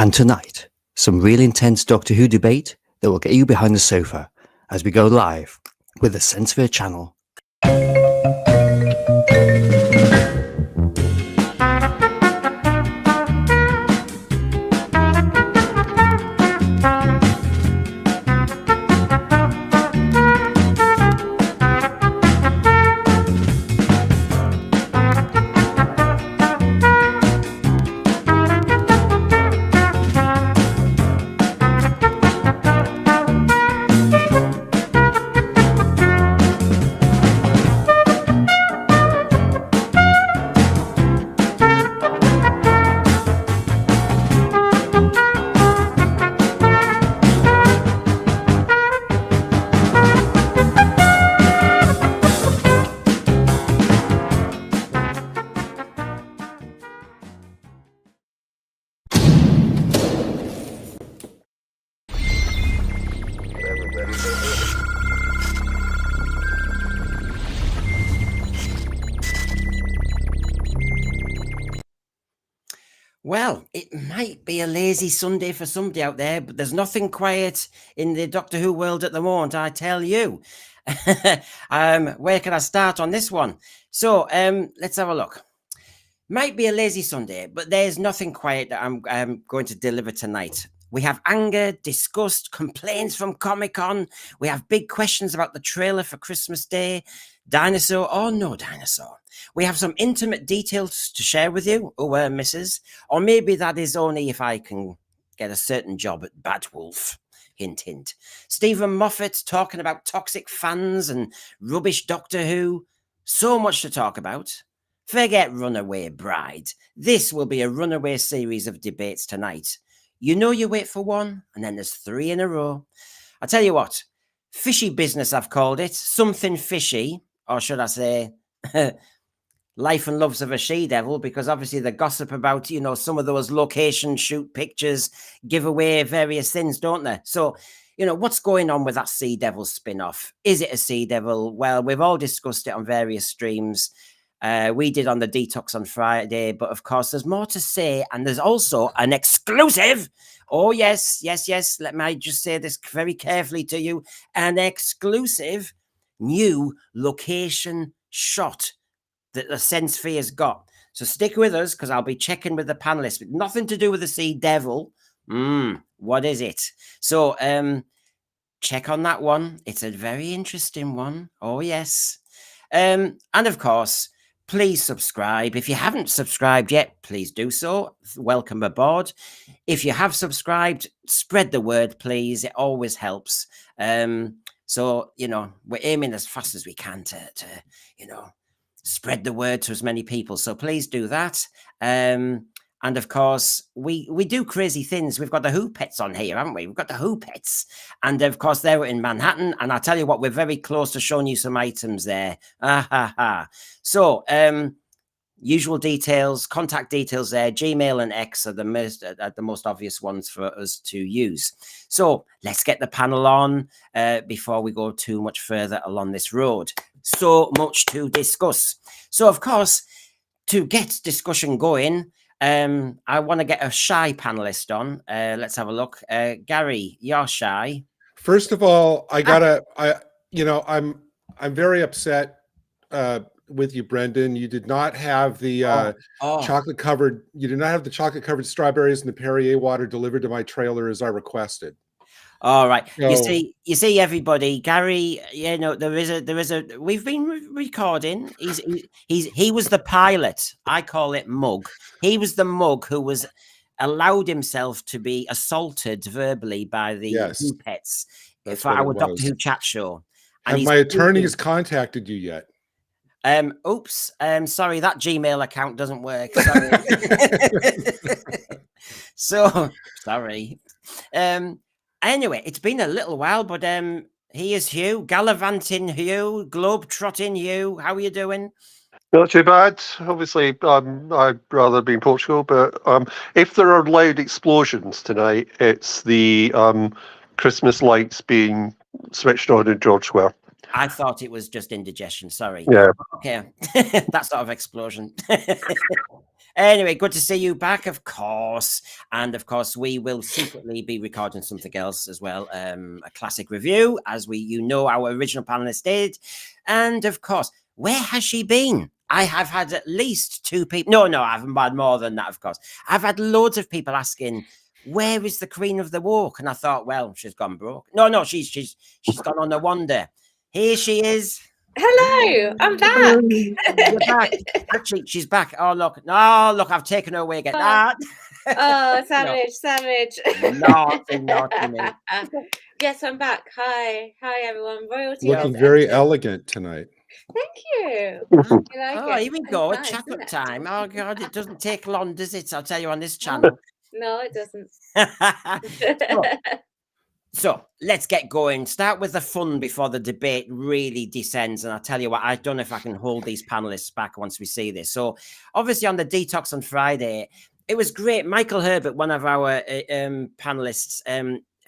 And tonight, some real intense Doctor Who debate that will get you behind the sofa as we go live with the Sensefear channel. Well, it might be a lazy Sunday for somebody out there, but there's nothing quiet in the Doctor Who world at the moment, I tell you. Where can I start on this one? So let's have a look. Might be a lazy Sunday, but there's nothing quiet that I'm going to deliver tonight. We have anger, disgust, complaints from Comic-Con. We have big questions about the trailer for Christmas Day. Dinosaur or no dinosaur. We have some intimate details to share with you, missus. Or maybe that is only if I can get a certain job at Bad Wolf. Hint, hint. Stephen Moffat talking about toxic fans and rubbish Doctor Who. So much to talk about. Forget Runaway Bride. This will be a runaway series of debates tonight. You know you wait for one, and then there's 3 in a row. I tell you what, fishy business I've called it. Something fishy, or should I say, life and loves of a she-devil, because obviously the gossip about, some of those location shoot pictures give away various things, don't they? So, what's going on with that Sea-Devil spin-off? Is it a Sea-Devil? Well, we've all discussed it on various streams. We did on the Detox on Friday, but of course there's more to say, and there's also an exclusive. Oh, yes. Let me just say this very carefully to you. An exclusive new location shot that the Sensefear has got. So stick with us, because I'll be checking with the panelists. But nothing to do with the Sea-Devil. What is it? So check on that one. It's a very interesting one. Oh, yes. And of course, please subscribe. If you haven't subscribed yet, please do so. Welcome aboard. If you have subscribed, spread the word, please. It always helps. So, we're aiming as fast as we can to spread the word to as many people. So please do that. And of course, we do crazy things. We've got the Who Pets on here, haven't we? We've got the Who Pets. And of course, they're in Manhattan. And I'll tell you what, we're very close to showing you some items there. So, usual details, contact details there. Gmail and X are the most obvious ones for us to use. So let's get the panel on before we go too much further along this road. So much to discuss. So, of course, to get discussion going, I want to get a shy panelist on. Let's have a look. Gary, you're shy. First of all, I'm very upset with you, Brendan. You did not have the chocolate covered. You did not have the chocolate covered strawberries and the Perrier water delivered to my trailer as I requested. All right. So, you see, everybody, Gary, there is a, we've been recording. He was the pilot. I call it mug. He was the mug who was allowed himself to be assaulted verbally by the Who Pets for our Doctor Who chat show. And have my attorneys contacted you yet? Oops. Sorry, that Gmail account doesn't work. Sorry. So sorry. Anyway, it's been a little while, but here's Hugh, gallivanting Hugh, globe-trotting Hugh. How are you doing? Not too bad. Obviously, I'd rather be in Portugal, but if there are loud explosions tonight, it's the Christmas lights being switched on in George Square. I thought it was just indigestion. Sorry. Yeah. Okay. That sort of explosion. Anyway, good to see you back, of course. And of course, we will secretly be recording something else as well, a classic review, as our original panelist did. And of course, where has she been? I have had at least 2 people. No, I haven't had more than that, of course. I've had loads of people asking, where is the Queen of the Walk? And I thought, well, she's gone broke. No, she's gone on a wander. Here she is. Hello, I'm back. You're back. Actually, she's back. Oh, look, I've taken her away again. Savage. Naughty me. Yes, I'm back. Hi, everyone. Royalty. Looking very elegant tonight. Thank you. Here we go. Nice, chocolate time. Oh, God, it doesn't take long, does it? I'll tell you on this channel. No, it doesn't. So let's get going. Start with the fun before the debate really descends. And I'll tell you what, I don't know if I can hold these panelists back once we see this. So obviously on the Detox on Friday, it was great. Michael Herbert, one of our panelists,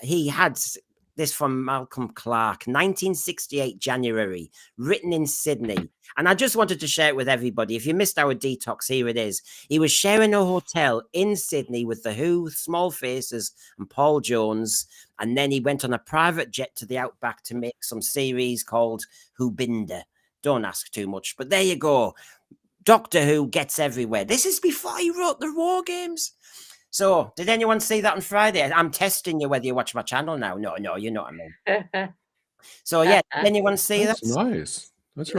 he had this from Malcolm Clark, 1968 January, written in Sydney. And I just wanted to share it with everybody. If you missed our Detox, here it is. He was sharing a hotel in Sydney with The Who, Small Faces, and Paul Jones. And then he went on a private jet to the Outback to make some series called Who Binder. Don't ask too much, but there you go. Doctor Who gets everywhere. This is before he wrote the War Games. So, did anyone see that on Friday? I'm testing you whether you watch my channel now. No, you know what I mean. So, yeah, did anyone see that? That's nice. That's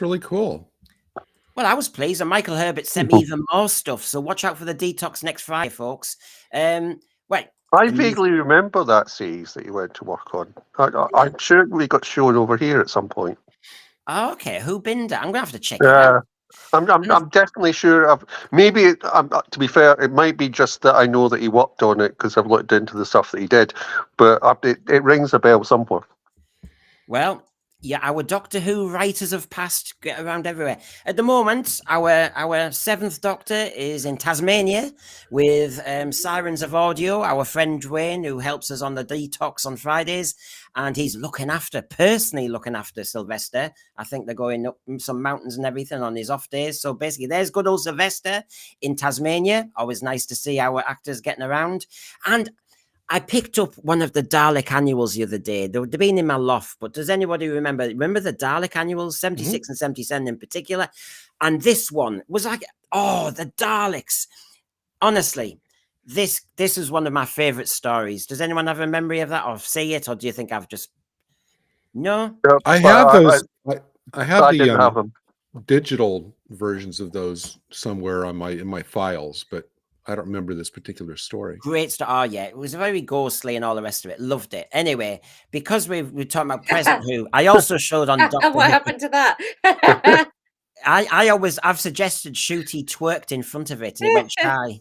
really cool. Well, I was pleased, and Michael Herbert sent me even more stuff. So, watch out for the Detox next Friday, folks. I vaguely remember that series that you went to work on. I'm sure we got shown over here at some point. Oh, okay, Who Binder? I'm gonna have to check it out. I'm definitely sure. To be fair, it might be just that I know that he worked on it because I've looked into the stuff that he did, but it rings a bell somewhere. Well, yeah, our Doctor Who writers have passed around everywhere. At the moment, our seventh Doctor is in Tasmania with Sirens of Audio, our friend Dwayne, who helps us on the Detox on Fridays. And he's personally looking after Sylvester. I think they're going up some mountains and everything on his off days. So basically, there's good old Sylvester in Tasmania. Always nice to see our actors getting around. And I picked up one of the Dalek annuals the other day. They've been in my loft, but does anybody remember the Dalek annuals, 76 and 77 in particular? And this one was like, the Daleks. Honestly, this is one of my favorite stories. Does anyone have a memory of that or see it, or do you think I've just... No? I have those. I have didn't have them. Digital versions of those somewhere on in my files, but I don't remember this particular story. Great story. Oh, yeah. It was very ghostly and all the rest of it. Loved it. Anyway, because we're talking about Present Who, I also showed on Doctor What Who. happened to that? I've suggested Shooty twerked in front of it and it went shy.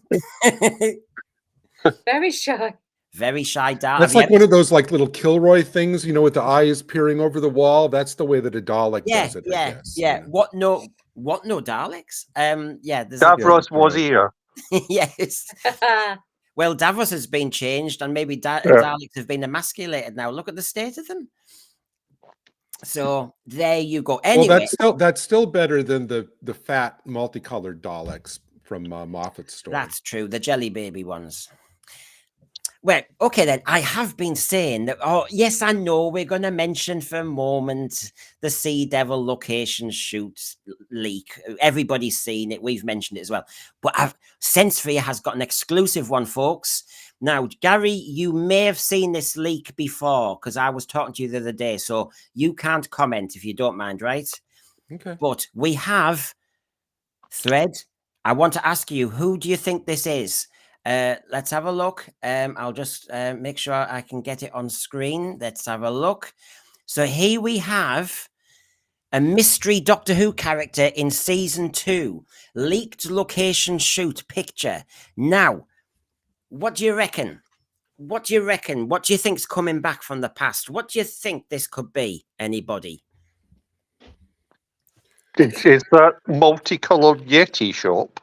Very shy. Very shy Dalek. That's like one of those like little Kilroy things, with the eyes peering over the wall. That's the way that a Dalek does it, I guess. Yeah. What no Daleks? Davros was here. Yes. Well, Davros has been changed, and maybe Daleks have been emasculated now. Look at the state of them. So there you go. Anyway, well, that's still better than the fat multicolored Daleks from Moffat's story. That's true. The jelly baby ones. Well, okay then. I have been saying that. Oh, yes, I know we're going to mention for a moment the Sea Devil location shoot leak. Everybody's seen it. We've mentioned it as well. But Sensesphere has got an exclusive one, folks. Now, Gary, you may have seen this leak before because I was talking to you the other day, so you can't comment if you don't mind, right? Okay. But we have Thread. I want to ask you, who do you think this is? Let's have a look. I'll just make sure I can get it on screen. Let's have a look. So here we have a mystery Doctor Who character in season 2, leaked location shoot picture. Now, what do you reckon? What do you think's coming back from the past? What do you think this could be? Anybody? Is that multicolored Yeti shop?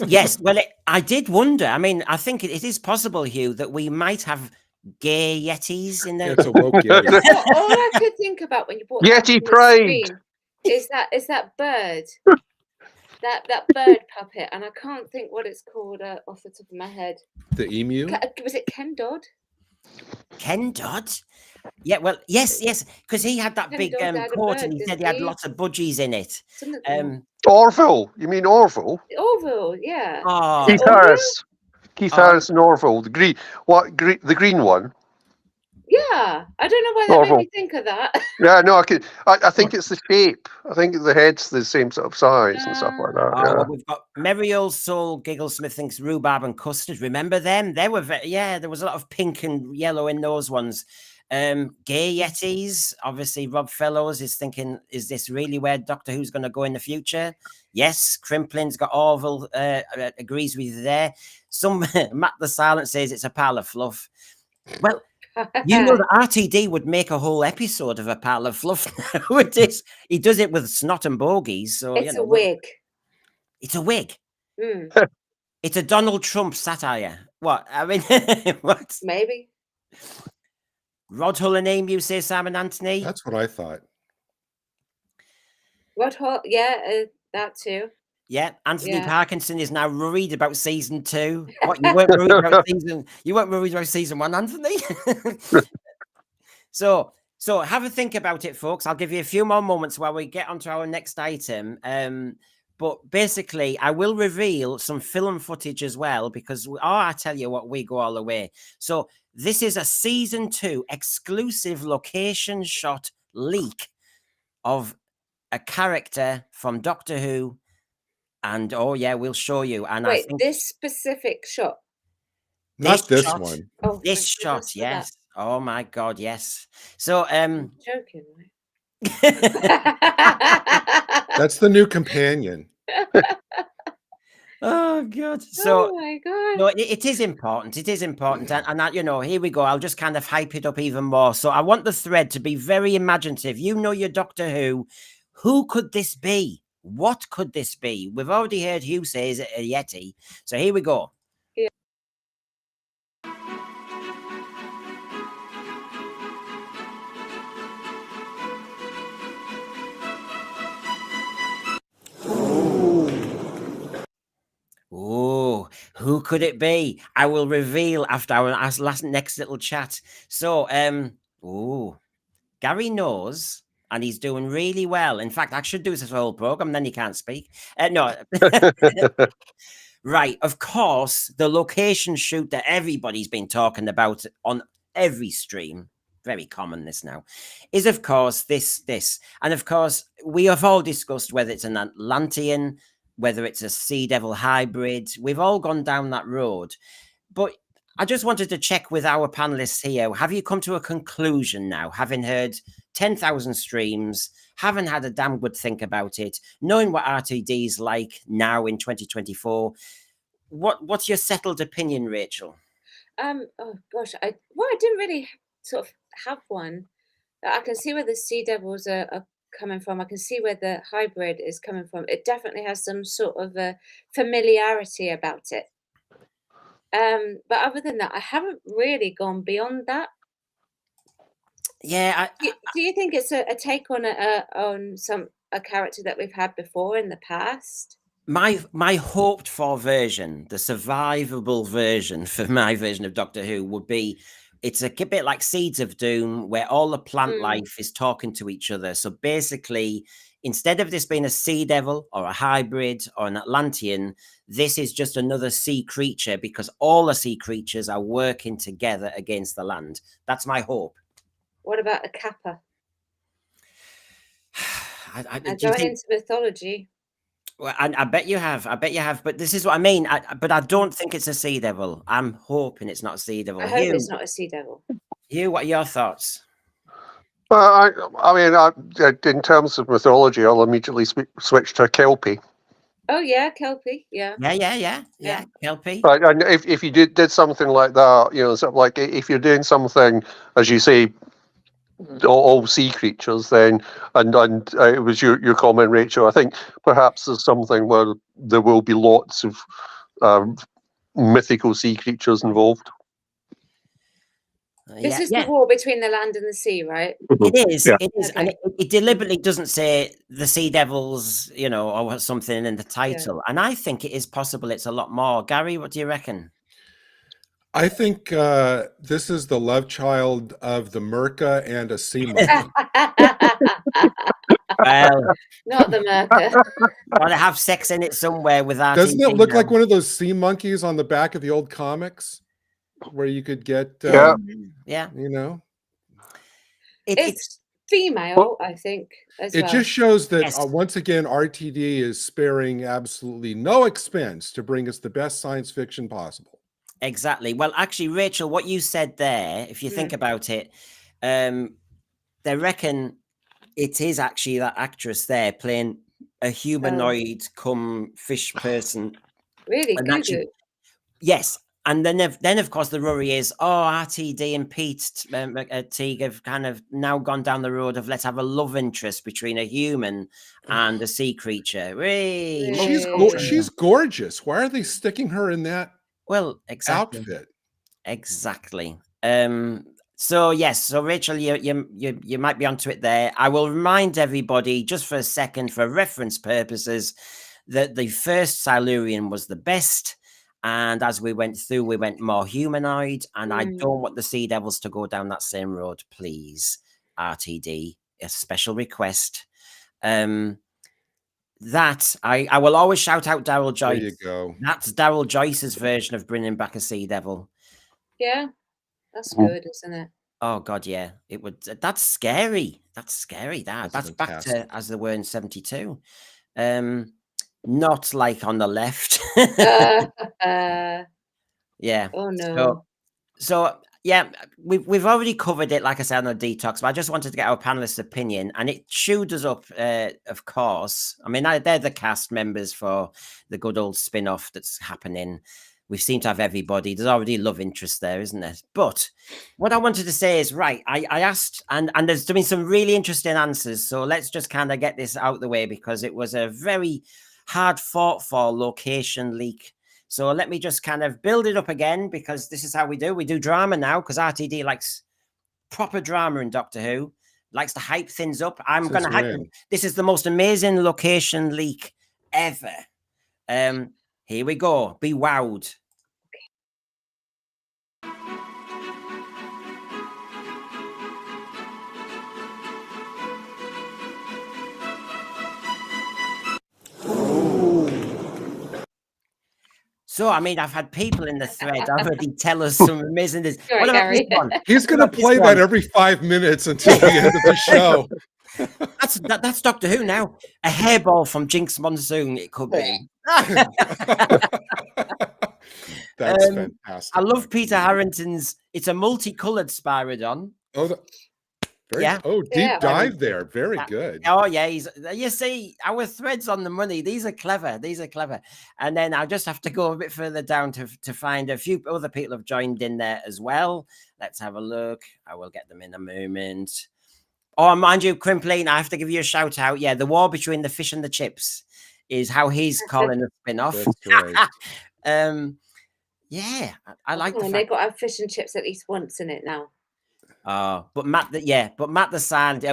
Yes, well, I did wonder. I mean, I think it is possible, Hugh, that we might have gay Yetis in there. It's a woke Yeti. All I could think about when you brought Yeti that Pride is that bird. that bird puppet, and I can't think what it's called off the top of my head. The emu? Was it Ken Dodd? Ken Dodd? Yeah, well, yes, because he had that Ken big Dodd had a coat, bird, and he said didn't he had he? lots of budgies in it. Something. Orville. You mean Orville? Orville, yeah. Oh, Keith Orville? Harris. Keith Harris and Orville. The green one. Yeah, I don't know why that made me think of that. Yeah, no, I think it's the shape. I think the head's the same sort of size and stuff like that. well, we've got Merry Old Soul, Gigglesmith thinks rhubarb and custard. Remember them? They were there was a lot of pink and yellow in those ones. Gay Yetis, obviously Rob Fellows is thinking, is this really where Doctor Who's going to go in the future? Yes, Crimplin's got Orville, agrees with you there. Some Matt the Silent says it's a pile of fluff. Well, you know that RTD would make a whole episode of a pile of fluff nowadays. He does it with snot and bogies. So it's a wig. It's a wig. Mm. It's a Donald Trump satire. What? I mean, what? Maybe. Rod Hull and Amy, you say, Simon Anthony? That's what I thought. Rod Hull, yeah, that too. Yeah, Anthony Parkinson is now worried about season 2. What, you weren't worried about season 1, Anthony? So have a think about it, folks. I'll give you a few more moments while we get onto our next item. But basically, I will reveal some film footage as well, because I tell you what, we go all the way. So this is a season 2 exclusive location shot leak of a character from Doctor Who. And we'll show you. And wait, I think this specific shot. Not this one. Oh, this shot, yes. Oh my God, yes. So I'm joking, right? That's the new companion. Oh God. So oh my God. no, it is important. It is important. And that, here we go. I'll just kind of hype it up even more. So I want the thread to be very imaginative. You know your Doctor Who. Who could this be? What could this be? We've already heard Hugh say is it a Yeti. So here we go. Yeah. Oh, who could it be? I will reveal after our next little chat. So, Gary knows, and he's doing really well. In fact, I should do this whole program, then you can't speak. No. Right, of course, the location shoot that everybody's been talking about on every stream, very common this now, is of course this. And of course, we have all discussed whether it's an Atlantian, whether it's a Sea Devil hybrid. We've all gone down that road. But I just wanted to check with our panelists here. Have you come to a conclusion now, having heard 10,000 streams, haven't had a damn good think about it, knowing what RTD is like now in 2024? What's your settled opinion, Rachel? Oh gosh, I didn't really sort of have one. I can see where the Sea Devils are coming from. I can see where the hybrid is coming from. It definitely has some sort of a familiarity about it. But other than that, I haven't really gone beyond that. Yeah. Do you think it's a take on a character that we've had before in the past? My hoped for version, the survivable version for my version of Doctor Who would be, it's a bit like Seeds of Doom, where all the plant life is talking to each other. So basically, instead of this being a Sea Devil or a hybrid or an Atlantian, this is just another sea creature, because all the sea creatures are working together against the land. That's my hope. What about a Kappa? Going into mythology. Well, I bet you have. But this is what I mean. But I don't think it's a Sea Devil. I'm hoping it's not a Sea Devil. I hope it's not a Sea Devil. Hugh, what are your thoughts? I mean, in terms of mythology, I'll immediately switch to Kelpie. Oh yeah, Kelpie. Yeah. Yeah. Kelpie. Right, and if you did something like that, sort of like if you're doing something, as you say, all sea creatures, then and it was your comment, Rachel. I think perhaps there's something where there will be lots of mythical sea creatures involved. This is the war between the land and the sea, right? It is. Yeah. It is, Okay. and it deliberately doesn't say the Sea Devils, you know, or something in the title. And I think it is possible it's a lot more. Gary, what do you reckon? I think this is the love child of the Merca and a sea monkey. Well, Not the Merca. gotta have sex in it somewhere without. Doesn't it look like one of those sea monkeys on the back of the old comics, where you could get, yeah, you know? It's female, I think. As It well. just shows that Yes. once again, RTD is sparing absolutely no expense to bring us the best science fiction possible. Exactly. Well, actually, Rachel, what you said there, if you think about it, they reckon it is actually that actress there playing a humanoid come fish person. Really? And Google. actually, yes. And then of course, the worry is, RTD and Pete Teague have kind of now gone down the road of let's have a love interest between a human and a sea creature. She's gorgeous. Why are they sticking her in that outfit? Exactly. So yes, so Rachel, you might be onto it there. I will remind everybody just for a second, for reference purposes, that the first Silurian was the best. And as we went through, we went more humanoid, and I don't want the Sea Devils to go down that same road, please. RTD, a special request. That I will always shout out Daryl Joyce. There you go. That's Daryl Joyce's version of bringing back a Sea Devil. Yeah, that's good, isn't it? Oh God, yeah, it would. That's scary. That's scary. That's back to as they were in 72. Not like on the left. Yeah. Oh no. So yeah, we've already covered it, like I said, on the detox, but I just wanted to get our panelists' opinion, and it chewed us up, of course. I mean, they're the cast members for the good old spin-off that's happening. We seem to have everybody. There's already love interest there, isn't there? But what I wanted to say is, right, I asked, and there's been some really interesting answers. So let's just kind of get this out the way, because it was a very hard fought for location leak. So let me just kind of build it up again, because this is how we do. We do drama now, because RTD likes proper drama in Doctor Who, likes to hype things up. I'm going to hype. This is the most amazing location leak ever. Here we go. Be wowed. So, I mean, I've had people in the thread already tell us some amazing things. What about this one? He's going to play that every 5 minutes until the end of the show. That's Doctor Who now. A hairball from Jinx Monsoon, it could be. That's fantastic. I love Peter Harrington's. It's a multicolored Spyridon. Deep dive there. Very good. Oh yeah, you see, our threads on the money. These are clever. And then I'll just have to go a bit further down to find a few other people have joined in there as well. Let's have a look. I will get them in a moment. Oh, mind you, Crimpling, I have to give you a shout out. Yeah, the war between the fish and the chips is how he's calling a spin-off. That's right. Yeah, I like the fact they've got to have fish and chips at least once in it now. But Matt the Sand,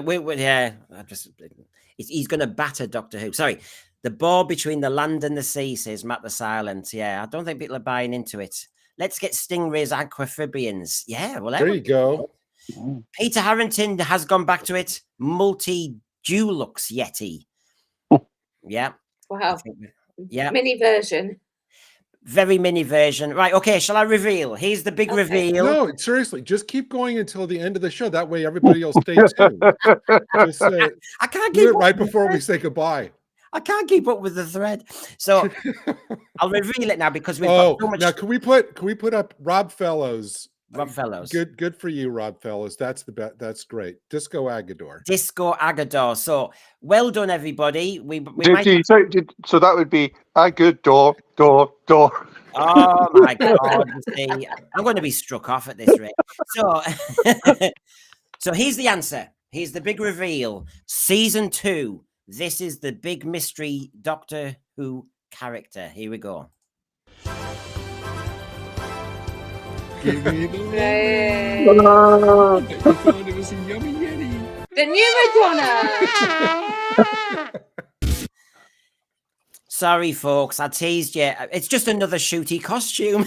he's going to batter Doctor Who. Sorry, the ball between the land and the sea, says Matt the Silent. Yeah, I don't think people are buying into it. Let's get Stingray's Aquamphibians. Yeah, well, there you go. Peter Harrington has gone back to it. Multi-Dulux Yeti. Yeah. Wow. Yeah. Mini version. Very mini version. Right, okay, shall I reveal? Here's the big reveal. No, seriously, just keep going until the end of the show. That way everybody will stay tuned. Just, I can't do it right before we say goodbye. I can't keep up with the thread. So I'll reveal it now, because we've got so much. Now can we put up Rob Fellows? Rob Fellows. Good for you, Rob Fellows. That's that's great. Disco Agador. So well done, everybody. So that would be Agador, door. Oh my God! You see, I'm going to be struck off at this rate. So, so here's the answer. Here's the big reveal. Season 2. This is the big mystery Doctor Who character. Here we go. Give me the Right. I bet you thought it was a yummy Yeti. The new Madonna. Sorry, folks, I teased you. It's just another shooty costume.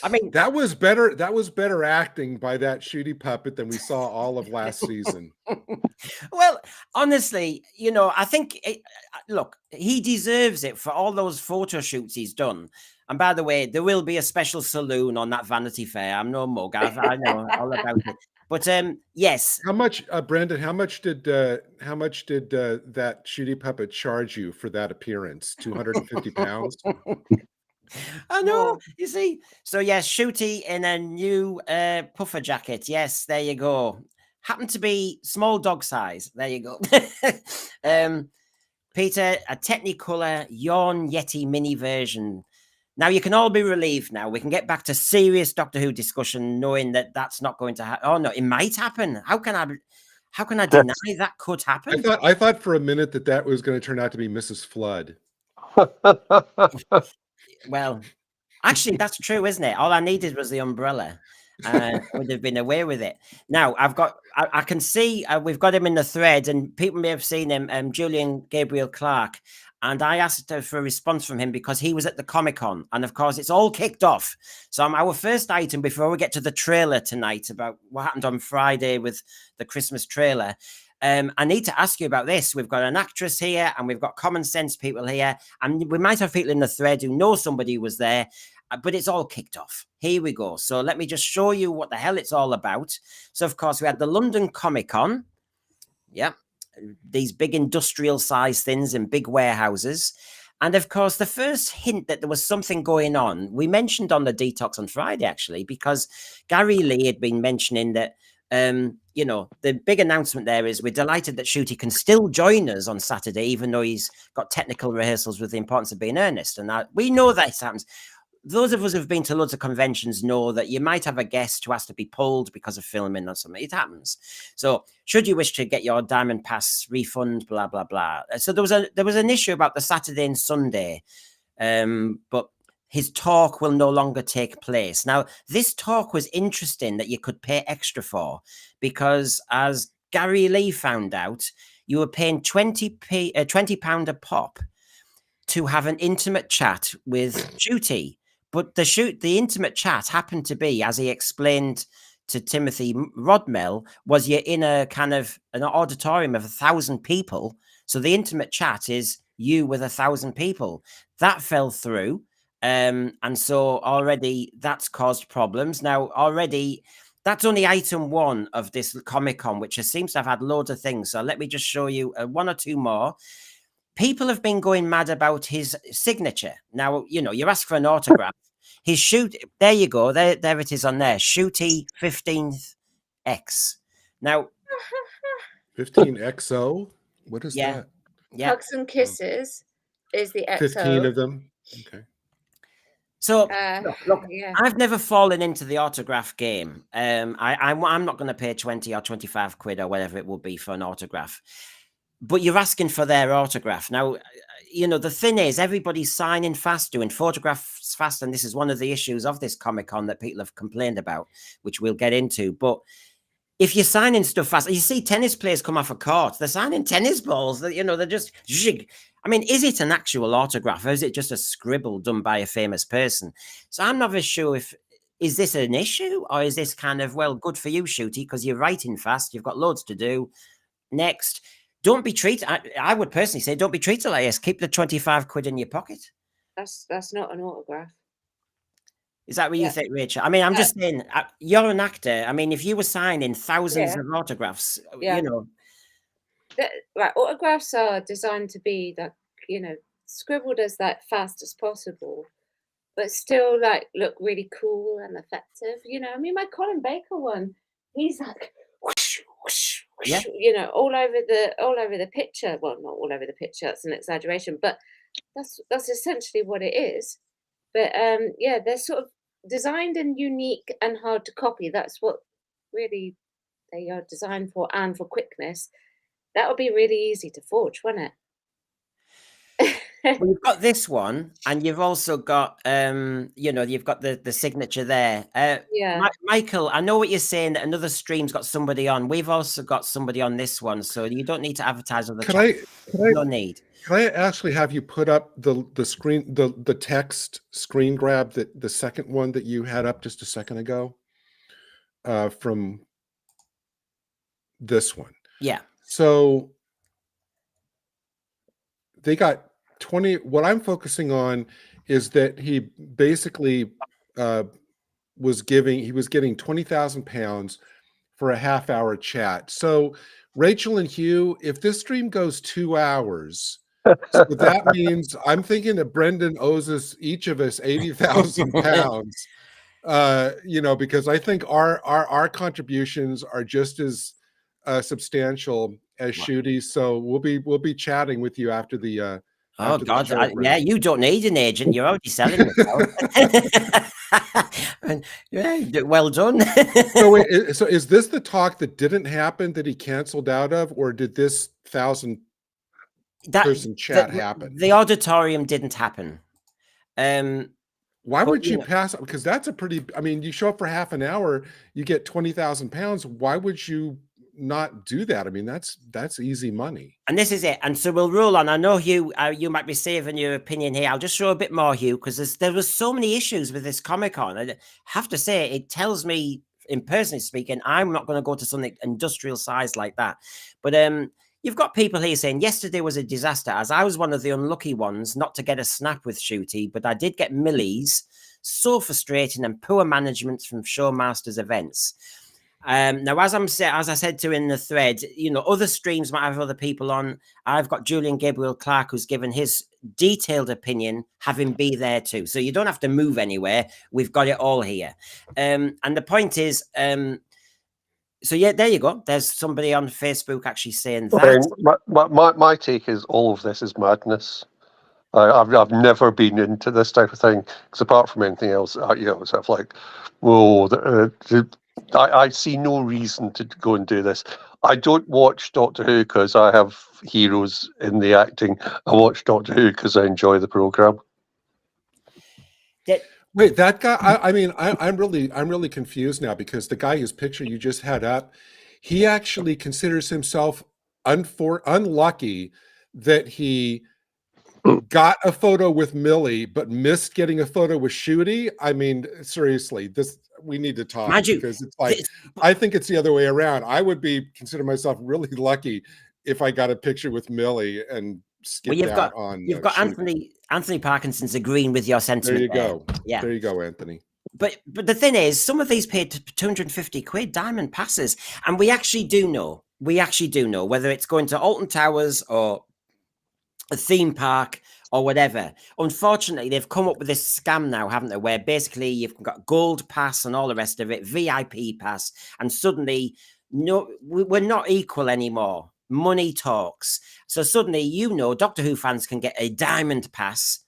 I mean, that was better. That was better acting by that shooty puppet than we saw all of last season. Well, honestly, you know, I think, look, he deserves it for all those photo shoots he's done. And by the way, there will be a special saloon on that Vanity Fair. I'm no mug. I know all about it. But yes. How much, Brendan? How much did that shooty puppet charge you for that appearance? 250 pounds. I know. You see. So yes, Shooty in a new puffer jacket. Yes, there you go. Happened to be small dog size. There you go. Peter, a Technicolor Yawn Yeti mini version. Now you can all be relieved. Now we can get back to serious Doctor Who discussion, knowing that that's not going to happen. Oh no, it might happen. How can I deny that could happen? I thought for a minute that was going to turn out to be Mrs. Flood. Well, actually, that's true, isn't it? All I needed was the umbrella. Would have been away with it. Now I can see we've got him in the thread, and people may have seen him, Julian Gabriel Clark. And I asked for a response from him because he was at the Comic-Con, and of course it's all kicked off. So our first item before we get to the trailer tonight about what happened on Friday with the Christmas trailer. I need to ask you about this. We've got an actress here, and we've got common sense people here, and we might have people in the thread who know somebody who was there, but it's all kicked off. Here we go. So let me just show you what the hell it's all about. So of course we had the London Comic-Con. Yeah. These big industrial size things in big warehouses. And of course, the first hint that there was something going on, we mentioned on the Detox on Friday, actually, because Gary Lee had been mentioning that, you know, the big announcement there is we're delighted that Shooty can still join us on Saturday, even though he's got technical rehearsals with the importance of being earnest. And we know that happens. Those of us who've been to loads of conventions know that you might have a guest who has to be pulled because of filming or something. It happens. So should you wish to get your diamond pass refund, blah, blah, blah. So there was an issue about the Saturday and Sunday, but his talk will no longer take place. Now, this talk was interesting that you could pay extra for, because as Gary Lee found out, you were paying £20 a pop to have an intimate chat with Shooty. But the intimate chat happened to be, as he explained to Timothy Rodmell, was you're in a kind of an auditorium of 1,000 people. So the intimate chat is you with 1,000 people. That fell through. And so already that's caused problems. Now, already that's only item one of this Comic-Con, which seems to have had loads of things. So let me just show you one or two more. People have been going mad about his signature. Now, you know, you ask for an autograph. His there you go. There it is on there. Shooty 15th X. Now, 15XO? What is that? Yeah. Hugs and Kisses is the XO. 15 of them. Okay. So look, yeah. I've never fallen into the autograph game. I'm not going to pay 20 or 25 quid or whatever it will be for an autograph. But you're asking for their autograph. Now, you know, the thing is, everybody's signing fast, doing photographs fast, and this is one of the issues of this Comic-Con that people have complained about, which we'll get into. But if you're signing stuff fast, you see tennis players come off a court, they're signing tennis balls, you know, they're just zhig. I mean, is it an actual autograph, or is it just a scribble done by a famous person? So I'm not very sure is this an issue, or is this kind of, well, good for you, Shooty, because you're writing fast, you've got loads to do. Next. Don't be treated. I would personally say, don't be treated like this. Keep the 25 quid in your pocket. That's not an autograph. Is that what you think, Rachel? I mean, I'm just saying, you're an actor. I mean, if you were signing thousands of autographs, you know. Right, autographs are designed to be that, you know, scribbled as that fast as possible, but still like look really cool and effective. You know, I mean, my Colin Baker one, he's like whoosh, whoosh, whoosh, you know, all over the picture. Well, not all over the picture, that's an exaggeration, but that's essentially what it is. But yeah, they're sort of designed and unique and hard to copy. That's what really they are designed for, and for quickness. That would be really easy to forge, wouldn't it? Well, you've got this one, and you've also got, you've got the signature there. Yeah. Michael, I know what you're saying, that another stream's got somebody on. We've also got somebody on this one, so you don't need to advertise on the chat. No need. Can I actually have you put up the screen, the text screen grab, that the second one that you had up just a second ago, from this one? Yeah. So they got 20. What I'm focusing on is that he basically was getting 20,000 pounds for a half-hour chat. So Rachel and Hugh, if this stream goes 2 hours, so that means I'm thinking that Brendan owes us, each of us, 80,000 pounds. Because I think our contributions are just as substantial as Shooty's. So we'll be chatting with you after the Oh after the God! show, Brendan. You don't need an agent. You're already selling yourself. Yeah, well done. So wait, so is this the talk that didn't happen, that he canceled out of, or did this 1,000-person chat happen? The auditorium didn't happen. Why would you pass up? Because that's a pretty. I mean, you show up for half an hour, you get 20,000 pounds. Why would you not do that? I mean, that's easy money. And this is it. And so we'll roll on. I know, Hugh, you might be saving your opinion here. I'll just show a bit more, Hugh, because there was so many issues with this Comic-Con. I have to say, it tells me, in personally speaking, I'm not going to go to something industrial size like that. But you've got people here saying yesterday was a disaster, as I was one of the unlucky ones not to get a snap with Shooty, but I did get millies. So frustrating, and poor management from Showmasters events. Now, as I said to in the thread, other streams might have other people on. I've got Julian Gabriel Clark, who's given his detailed opinion, having been there too. So you don't have to move anywhere. We've got it all here. And the point is, so yeah, there you go. There's somebody on Facebook actually saying that. My take is all of this is madness. I've never been into this type of thing, because apart from anything else, it's sort of like, whoa. I see no reason to go and do this. I don't watch Doctor Who because I have heroes in the acting. I watch Doctor Who because I enjoy the program. Wait, that guy. I'm really confused now, because the guy whose picture you just had up, he actually considers himself unlucky that he got a photo with Millie but missed getting a photo with Shooty. I mean, seriously, we need to talk, because it's like, I think it's the other way around. I would consider myself really lucky if I got a picture with Millie and skipped out on. You've got Anthony Parkinson's agreeing with your sentiment. There you go. Yeah, there you go, Anthony. But the thing is, some of these paid 250 quid diamond passes, and we actually do know whether it's going to Alton Towers or a theme park or whatever. Unfortunately, they've come up with this scam now, haven't they? Where basically you've got gold pass and all the rest of it, VIP pass, and suddenly we're not equal anymore. Money talks. So suddenly, Doctor Who fans can get a diamond pass,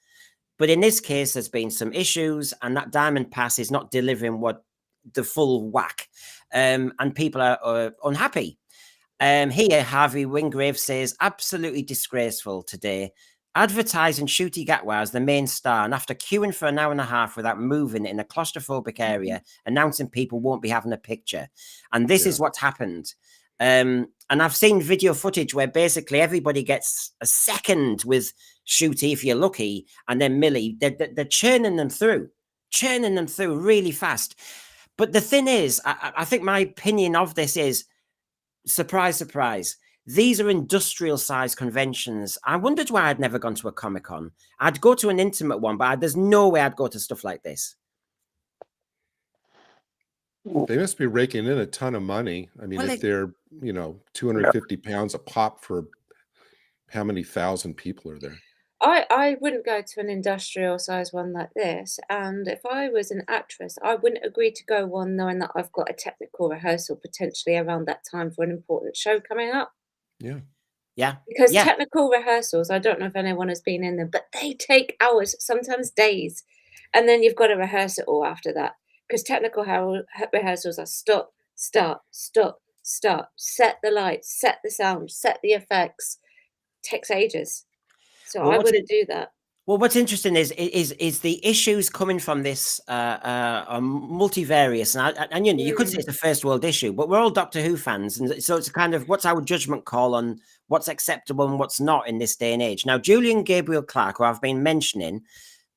but in this case, there's been some issues, and that diamond pass is not delivering what the full whack, and people are unhappy. Here, Harvey Wingrave says, absolutely disgraceful today. Advertising Shooty Gatwa as the main star, and after queuing for an hour and a half without moving in a claustrophobic area, announcing people won't be having a picture. And this is what's happened. And I've seen video footage where basically everybody gets a second with Shooty, if you're lucky, and then Millie, they're churning them through really fast. But the thing is, I think my opinion of this is, surprise, surprise, these are industrial size conventions. I wondered why I'd never gone to a Comic-Con. I'd go to an intimate one, but there's no way I'd go to stuff like this. They must be raking in a ton of money. I mean, if they're 250 pounds a pop, for how many thousand people are there? I wouldn't go to an industrial size one like this. And if I was an actress, I wouldn't agree to go one knowing that I've got a technical rehearsal potentially around that time for an important show coming up. Yeah. Because technical rehearsals, I don't know if anyone has been in them, but they take hours, sometimes days. And then you've got to rehearse it all after that. Because technical rehearsals are stop, start, stop, start, set the lights, set the sound, set the effects. Takes ages. So Well, I what's wouldn't do that. Well, what's interesting is the issues coming from this are multivarious, and you know, you could say it's a first world issue, but we're all Doctor Who fans, and so it's kind of what's our judgment call on what's acceptable and what's not in this day and age. Now, Julian Gabriel Clark, who I've been mentioning,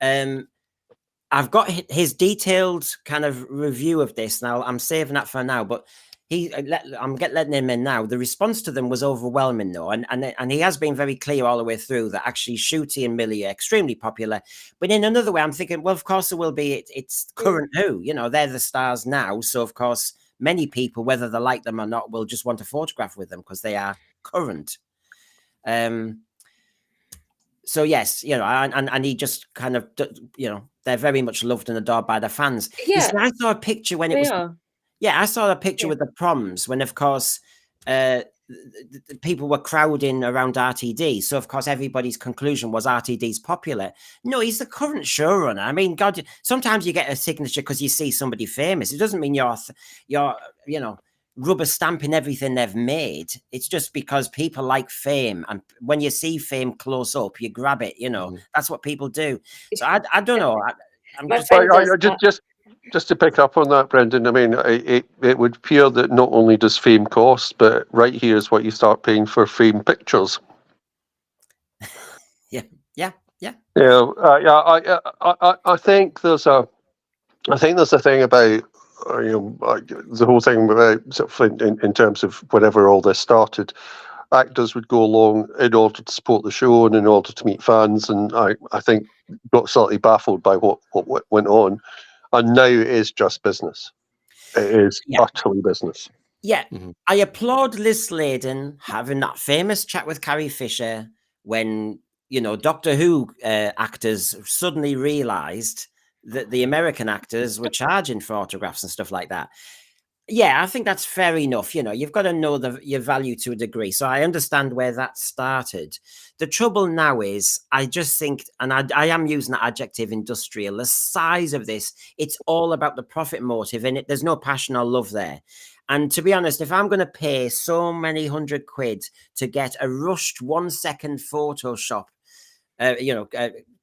I've got his detailed kind of review of this. Now, I'm saving that for now, but I'm letting him in now. The response to them was overwhelming, though, and he has been very clear all the way through that actually Shooty and Millie are extremely popular. But in another way, I'm thinking, well, of course there will be. It's current Who, you know, they're the stars now, so of course many people, whether they like them or not, will just want a photograph with them because they are current. So yes, you know, and he just kind of, you know, they're very much loved and adored by their fans. Yeah, you see, I saw a picture when it was. are. Yeah, I saw a picture Yeah. with the proms when, of course, the people were crowding around RTD. So, of course, everybody's conclusion was RTD's popular. No, he's the current showrunner. I mean, God, sometimes you get a signature because you see somebody famous. It doesn't mean you're, you know, rubber stamping everything they've made. It's just because people like fame, and when you see fame close up, you grab it. You know, that's what people do. So I don't know. I'm My just. friend does that. Just to pick up on that, Brendan, I mean, it would appear that not only does fame cost, but right here is what you start paying for fame pictures. Yeah. I think there's a thing about the whole thing about sort of in terms of whenever all this started, actors would go along in order to support the show and in order to meet fans, and I think got slightly baffled by what went on. And now it is just business. It is utterly business. Yeah, I applaud Liz Sladen having that famous chat with Carrie Fisher when, you know, Doctor Who actors suddenly realised that the American actors were charging for autographs and stuff like that. Yeah, I think that's fair enough. You know, you've got to know your value to a degree. So I understand where that started. The trouble now is, I just think, and I am using the adjective industrial, the size of this, it's all about the profit motive, and there's no passion or love there. And to be honest, if I'm going to pay so many £100 to get a rushed 1 second Photoshop,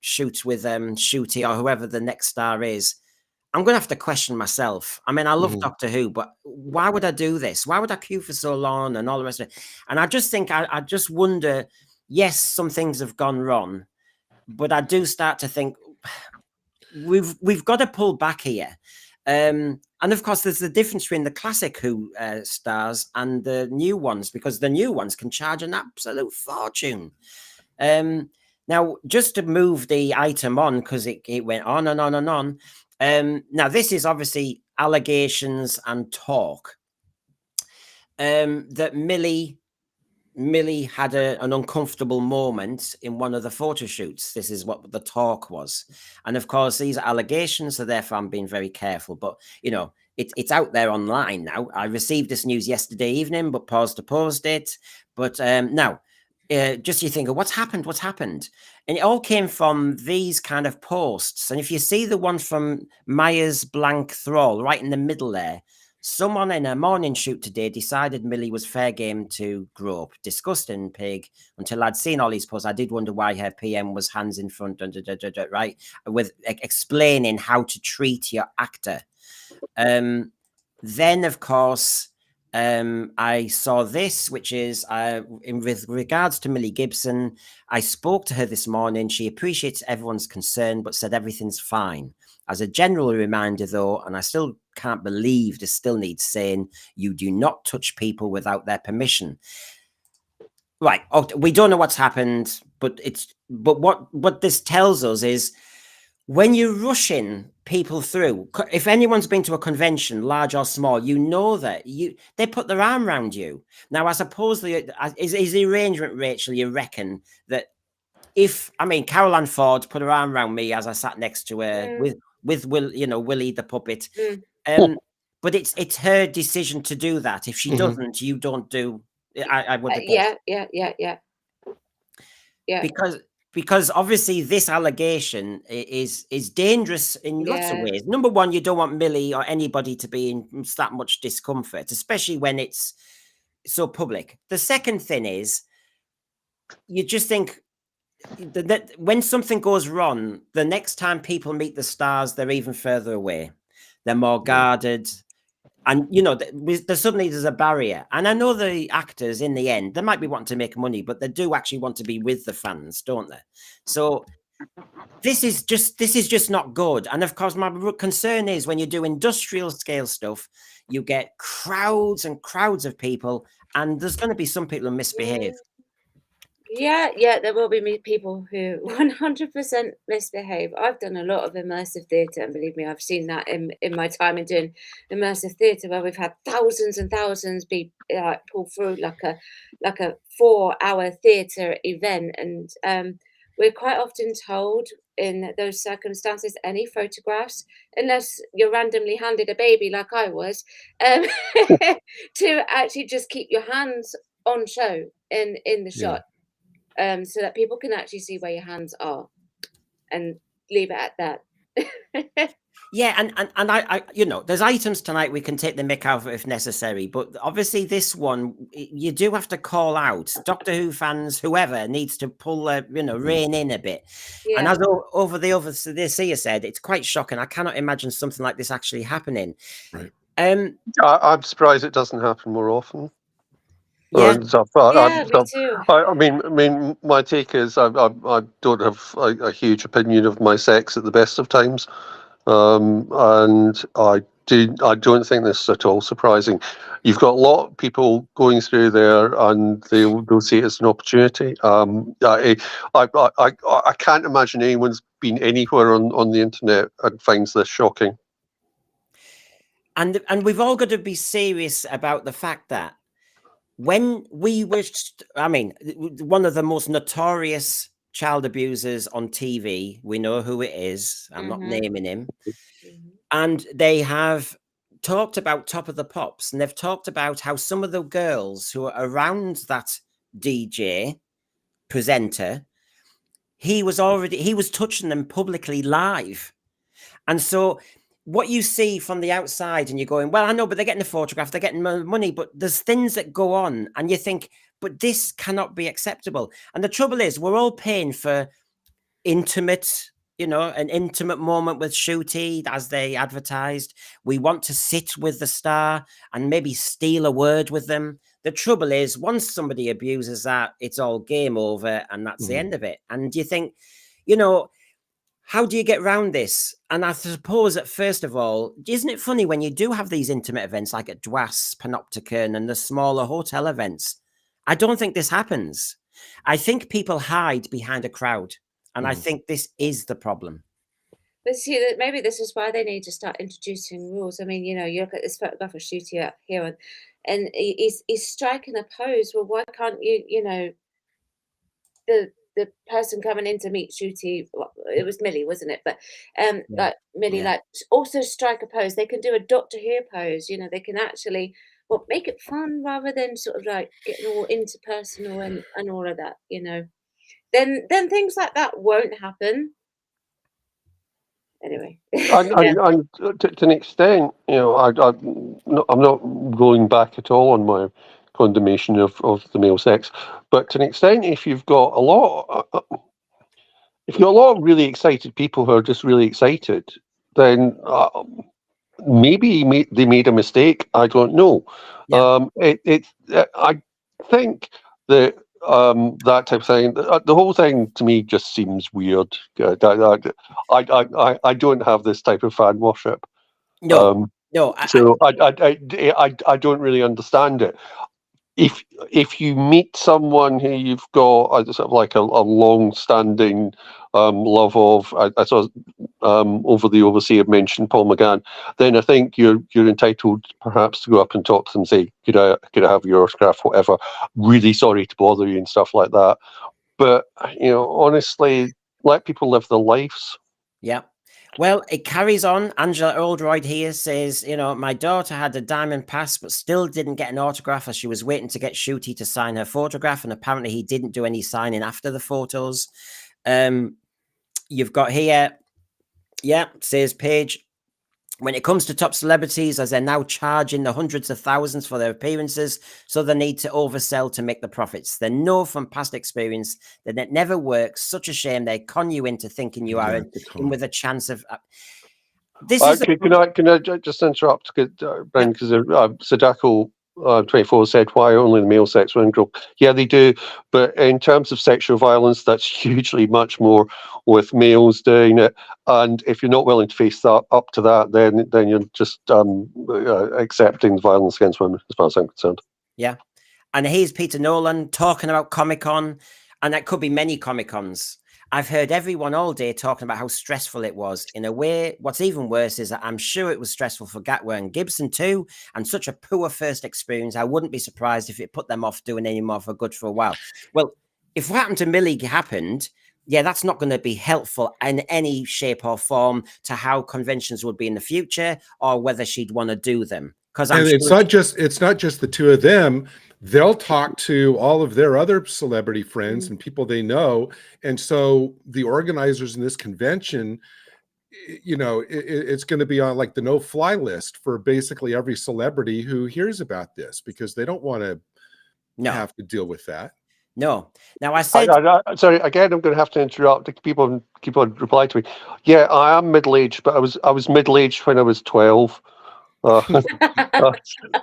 shoot with Shooty or whoever the next star is, I'm going to have to question myself. I mean, I love Doctor Who, but why would I do this? Why would I queue for so long and all the rest of it? And I just think, I just wonder, yes, some things have gone wrong, but I do start to think we've got to pull back here. And of course, there's the difference between the classic Who stars and the new ones, because the new ones can charge an absolute fortune. Now, just to move the item on, because it went on and on and on. Now, this is obviously allegations and talk that Millie had an uncomfortable moment in one of the photo shoots. This is what the talk was. And of course, these are allegations, so therefore I'm being very careful. But, you know, it's out there online now. I received this news yesterday evening, but paused to post it. But now, just you think, what's happened? And it all came from these kind of posts. And if you see the one from Myers Blank Thrall right in the middle there, someone in a morning shoot today decided Millie was fair game to grope. Disgusting pig. Until I'd seen all these posts, I did wonder why her PM was hands in front, right? With explaining how to treat your actor. Then, of course, I saw this, which is with regards to Millie Gibson. I spoke to her this morning. She appreciates everyone's concern, but said everything's fine. As a general reminder, though, and I still can't believe this still needs saying, you do not touch people without their permission. Right. We don't know what's happened, but what this tells us is, when you're rushing people through, if anyone's been to a convention, large or small, you know that they put their arm around you. Now, I suppose is the arrangement, Rachel, you reckon that Caroline Ford put her arm around me as I sat next to her with Willie the puppet. But it's her decision to do that. If she doesn't, you don't do. I would guess. Yeah. Because obviously this allegation is dangerous in lots of ways. Number one, you don't want Millie or anybody to be in that much discomfort, especially when it's so public. The second thing is, you just think, when something goes wrong, the next time people meet the stars, they're even further away. They're more guarded. And, you know, there's a barrier. And I know the actors, in the end, they might be wanting to make money, but they do actually want to be with the fans, don't they? So this is just not good. And of course, my concern is when you do industrial scale stuff, you get crowds and crowds of people, and there's going to be some people who misbehave. Yeah, there will be people who 100% misbehave. I've done a lot of immersive theatre, and believe me, I've seen that in my time in doing immersive theatre, where we've had thousands and thousands be pull through like a 4-hour theatre event, and we're quite often told in those circumstances, any photographs, unless you're randomly handed a baby like I was, to actually just keep your hands on show in the shot. So that people can actually see where your hands are, and leave it at that. Yeah, and I you know, there's items tonight we can take the mick out of if necessary, but obviously this one you do have to call out. Doctor Who fans, whoever needs to pull rein in a bit. And as over the seer said, it's quite shocking. I cannot imagine something like this actually happening. Right. I'm surprised it doesn't happen more often. Me too. I mean, my take is I don't have a huge opinion of my sex at the best of times, and I don't think this is at all surprising. You've got a lot of people going through there, and they'll see it as an opportunity. I can't imagine anyone's been anywhere on the internet and finds this shocking. And we've all got to be serious about the fact that when we wished, I mean, one of the most notorious child abusers on TV, we know who it is. I'm not naming him. And they have talked about Top of the Pops, and they've talked about how some of the girls who are around that DJ presenter, he was touching them publicly live. And so what you see from the outside, and you're going, well, I know, but they're getting a photograph, they're getting money, but there's things that go on, and you think, but this cannot be acceptable. And the trouble is, we're all paying for intimate, an intimate moment with Shooty, as they advertised. We want to sit with the star and maybe steal a word with them. The trouble is, once somebody abuses that, it's all game over, and that's the end of it. And you think, how do you get around this? And I suppose that, first of all, isn't it funny when you do have these intimate events like at Dwas, Panopticon, and the smaller hotel events? I don't think this happens. I think people hide behind a crowd. And I think this is the problem. But see, that maybe this is why they need to start introducing rules. I mean, you look at this photograph of Shooty out here, and he's striking a pose. Well, why can't you, the person coming in to meet Shooty, it was Millie, wasn't it? But like Millie, like also strike a pose. They can do a Doctor Who pose. They can actually make it fun rather than sort of like getting all interpersonal and all of that. Then things like that won't happen. Anyway, and to an extent, I'm not going back at all on my condemnation of the male sex, but to an extent, if you've got a lot of really excited people who are just really excited, then maybe they made a mistake. I don't know. Yeah. I think that that type of thing, the whole thing to me just seems weird. I don't have this type of fan worship. No. So I don't really understand it. If you meet someone who you've got sort of like a long-standing love of, I saw over the overseer mentioned Paul McGann, then I think you're entitled perhaps to go up and talk to them and say, could I have your autograph, whatever. Really sorry to bother you and stuff like that. But honestly, let people live their lives. Yeah. Well, it carries on. Angela Oldroyd here says, my daughter had a diamond pass, but still didn't get an autograph as she was waiting to get Shooty to sign her photograph. And apparently he didn't do any signing after the photos. You've got here, says Paige, When it comes to top celebrities, as they're now charging the hundreds of thousands for their appearances, so they need to oversell to make the profits. They know from past experience that it never works. Such a shame they con you into thinking you are in with a chance of. This is can I just interrupt, Ben? Because Sadako 24 said, why only the male sex working group? Yeah, they do, but in terms of sexual violence, that's hugely much more with males doing it. And if you're not willing to face that up to that, then you're just accepting the violence against women, as far as I'm concerned. Yeah, and here's Peter Nolan talking about Comic-Con, and that could be many Comic-Cons. I've heard everyone all day talking about how stressful it was. In a way, what's even worse is that I'm sure it was stressful for Gatwa and Gibson too, and such a poor first experience. I wouldn't be surprised if it put them off doing any more for good for a while. Well, if what happened to Millie happened, yeah, that's not going to be helpful in any shape or form to how conventions would be in the future or whether she'd want to do them. Because it's not just the two of them. They'll talk to all of their other celebrity friends and people they know. And so the organizers in this convention, you know, it's going to be on like the no-fly list for basically every celebrity who hears about this, because they don't want to have to deal with that. No. Now I said, sorry, again, I'm going to have to interrupt. Keep on replying to me. Yeah, I am middle-aged, but I was middle-aged when I was 12. You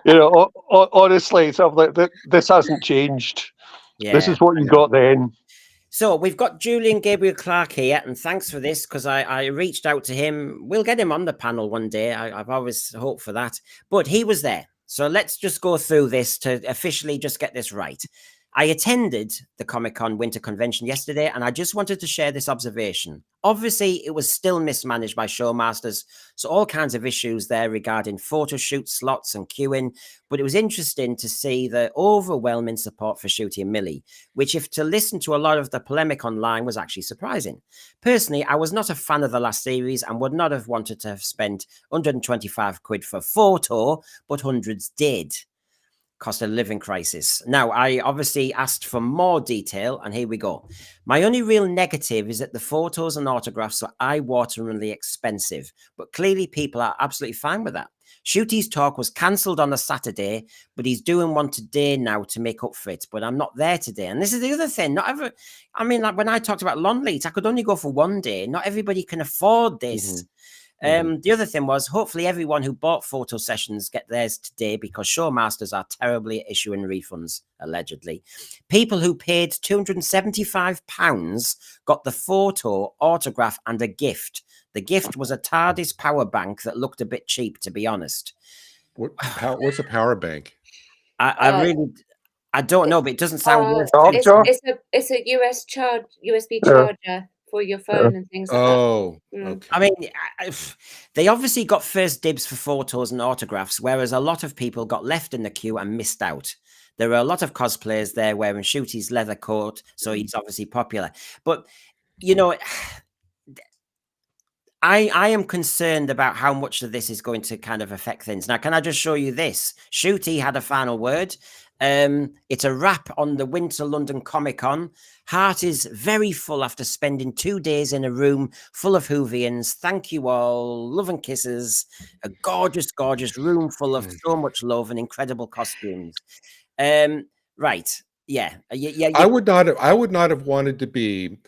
know, honestly, this hasn't changed. Yeah, this is what you got then. So we've got Julian Gabriel Clark here, and thanks for this, because I reached out to him. We'll get him on the panel one day. I've always hoped for that, but he was there. So let's just go through this to officially just get this right. I attended the Comic-Con Winter Convention yesterday, and I just wanted to share this observation. Obviously, it was still mismanaged by showmasters, so all kinds of issues there regarding photo shoot slots and queuing, but it was interesting to see the overwhelming support for Shooty and Millie, which, if to listen to a lot of the polemic online, was actually surprising. Personally, I was not a fan of the last series and would not have wanted to have spent 125 quid for photo, but hundreds did. Cost of living crisis. Now, I obviously asked for more detail, and here we go. My only real negative is that the photos and autographs are eye-wateringly expensive, but clearly people are absolutely fine with that. Shooty's talk was cancelled on a Saturday, but he's doing one today now to make up for it, but I'm not there today. And this is the other thing. Like when I talked about Longleat, I could only go for one day. Not everybody can afford this. The other thing was, hopefully everyone who bought photo sessions get theirs today, because showmasters are terribly at issuing refunds, allegedly. People who paid £275 got the photo, autograph, and a gift. The gift was a TARDIS power bank that looked a bit cheap, to be honest. What's a power bank? I don't know, but it doesn't sound worth it. It's a USB charger for your phone and things like that. Okay. I mean, they obviously got first dibs for photos and autographs, whereas a lot of people got left in the queue and missed out. There were a lot of cosplayers there wearing Shooty's leather coat, so he's obviously popular. But, you know, I am concerned about how much of this is going to kind of affect things. Now, can I just show you this? Shooty had a final word. It's a wrap on the Winter London Comic-Con. Heart is very full after spending 2 days in a room full of Whovians. Thank you all. Love and kisses. A gorgeous, gorgeous room full of so much love and incredible costumes. Right. Yeah. I would not have wanted to be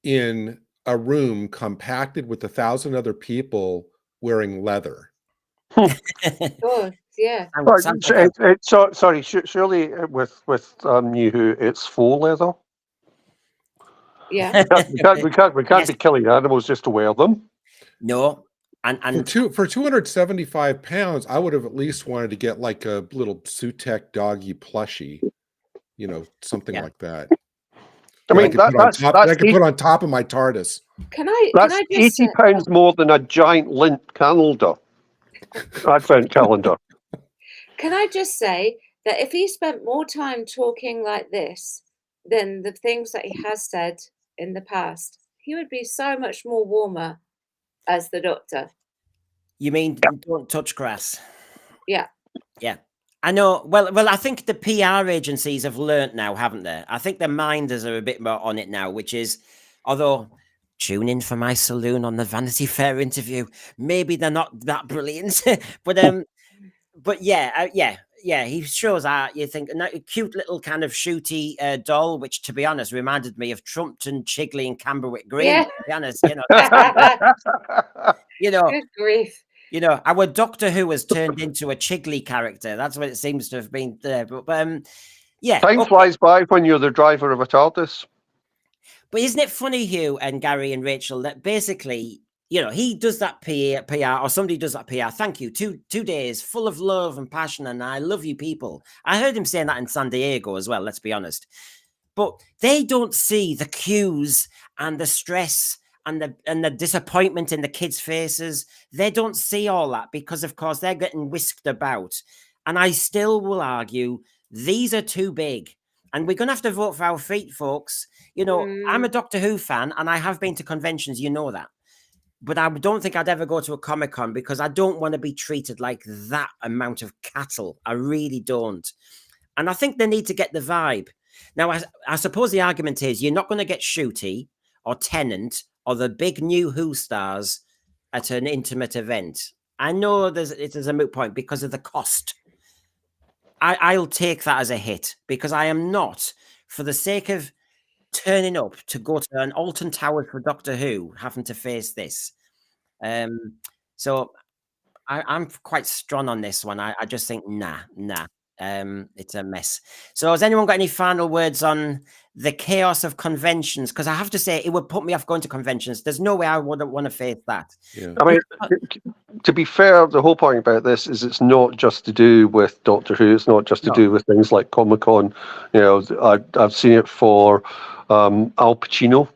in a room compacted with 1,000 other people wearing leather. Oh, yeah. Sorry, surely with New Who, it's faux leather. Yeah, we can't be killing animals just to wear them. No, and for £275, I would have at least wanted to get like a little Sutek doggy plushie, you know, something like that. I mean, I could put on top of my TARDIS. That's £80 more than a giant lint calendar. Advent calendar. Can I just say that if he spent more time talking like this than the things that he has said in the past, he would be so much more warmer as the Doctor. You mean don't touch grass? Yeah. Yeah. I know. Well, I think the PR agencies have learnt now, haven't they? I think the minders are a bit more on it now, which is, although tune in for my saloon on the Vanity Fair interview. Maybe they're not that brilliant, but yeah, he shows art. You think a cute little kind of shooty doll, which, to be honest, reminded me of Trumpton, Chigley, and Camberwick Green. Yeah. To be honest, Good grief. Our Doctor Who has turned into a Chigley character. That's what it seems to have been there. But yeah, Time flies by when you're the driver of a TARDIS. But isn't it funny, Hugh and Gary and Rachel, that basically, he does that PR, or somebody does that PR. Thank you. Two days full of love and passion, and I love you people. I heard him saying that in San Diego as well, let's be honest. But they don't see the cues and the stress and the disappointment in the kids' faces. They don't see all that because, of course, they're getting whisked about. And I still will argue these are too big. And we're going to have to vote for our feet, folks. I'm a Doctor Who fan, and I have been to conventions, that. But I don't think I'd ever go to a Comic-Con because I don't want to be treated like that amount of cattle. I really don't. And I think they need to get the vibe. Now, I suppose the argument is you're not going to get Shooty or Tennant or the big new Who stars at an intimate event. I know it is a moot point because of the cost. I'll take that as a hit because I am not, for the sake of turning up to go to an Alton Towers for Doctor Who, having to face this. So I'm quite strong on this one. I just think, nah. It's a mess. So has anyone got any final words on the chaos of conventions? Because I have to say, it would put me off going to conventions. There's no way I wouldn't want to face that. Yeah. I mean, to be fair, the whole point about this is it's not just to do with Doctor Who. It's not just to do with things like Comic-Con. I've seen it for Al Pacino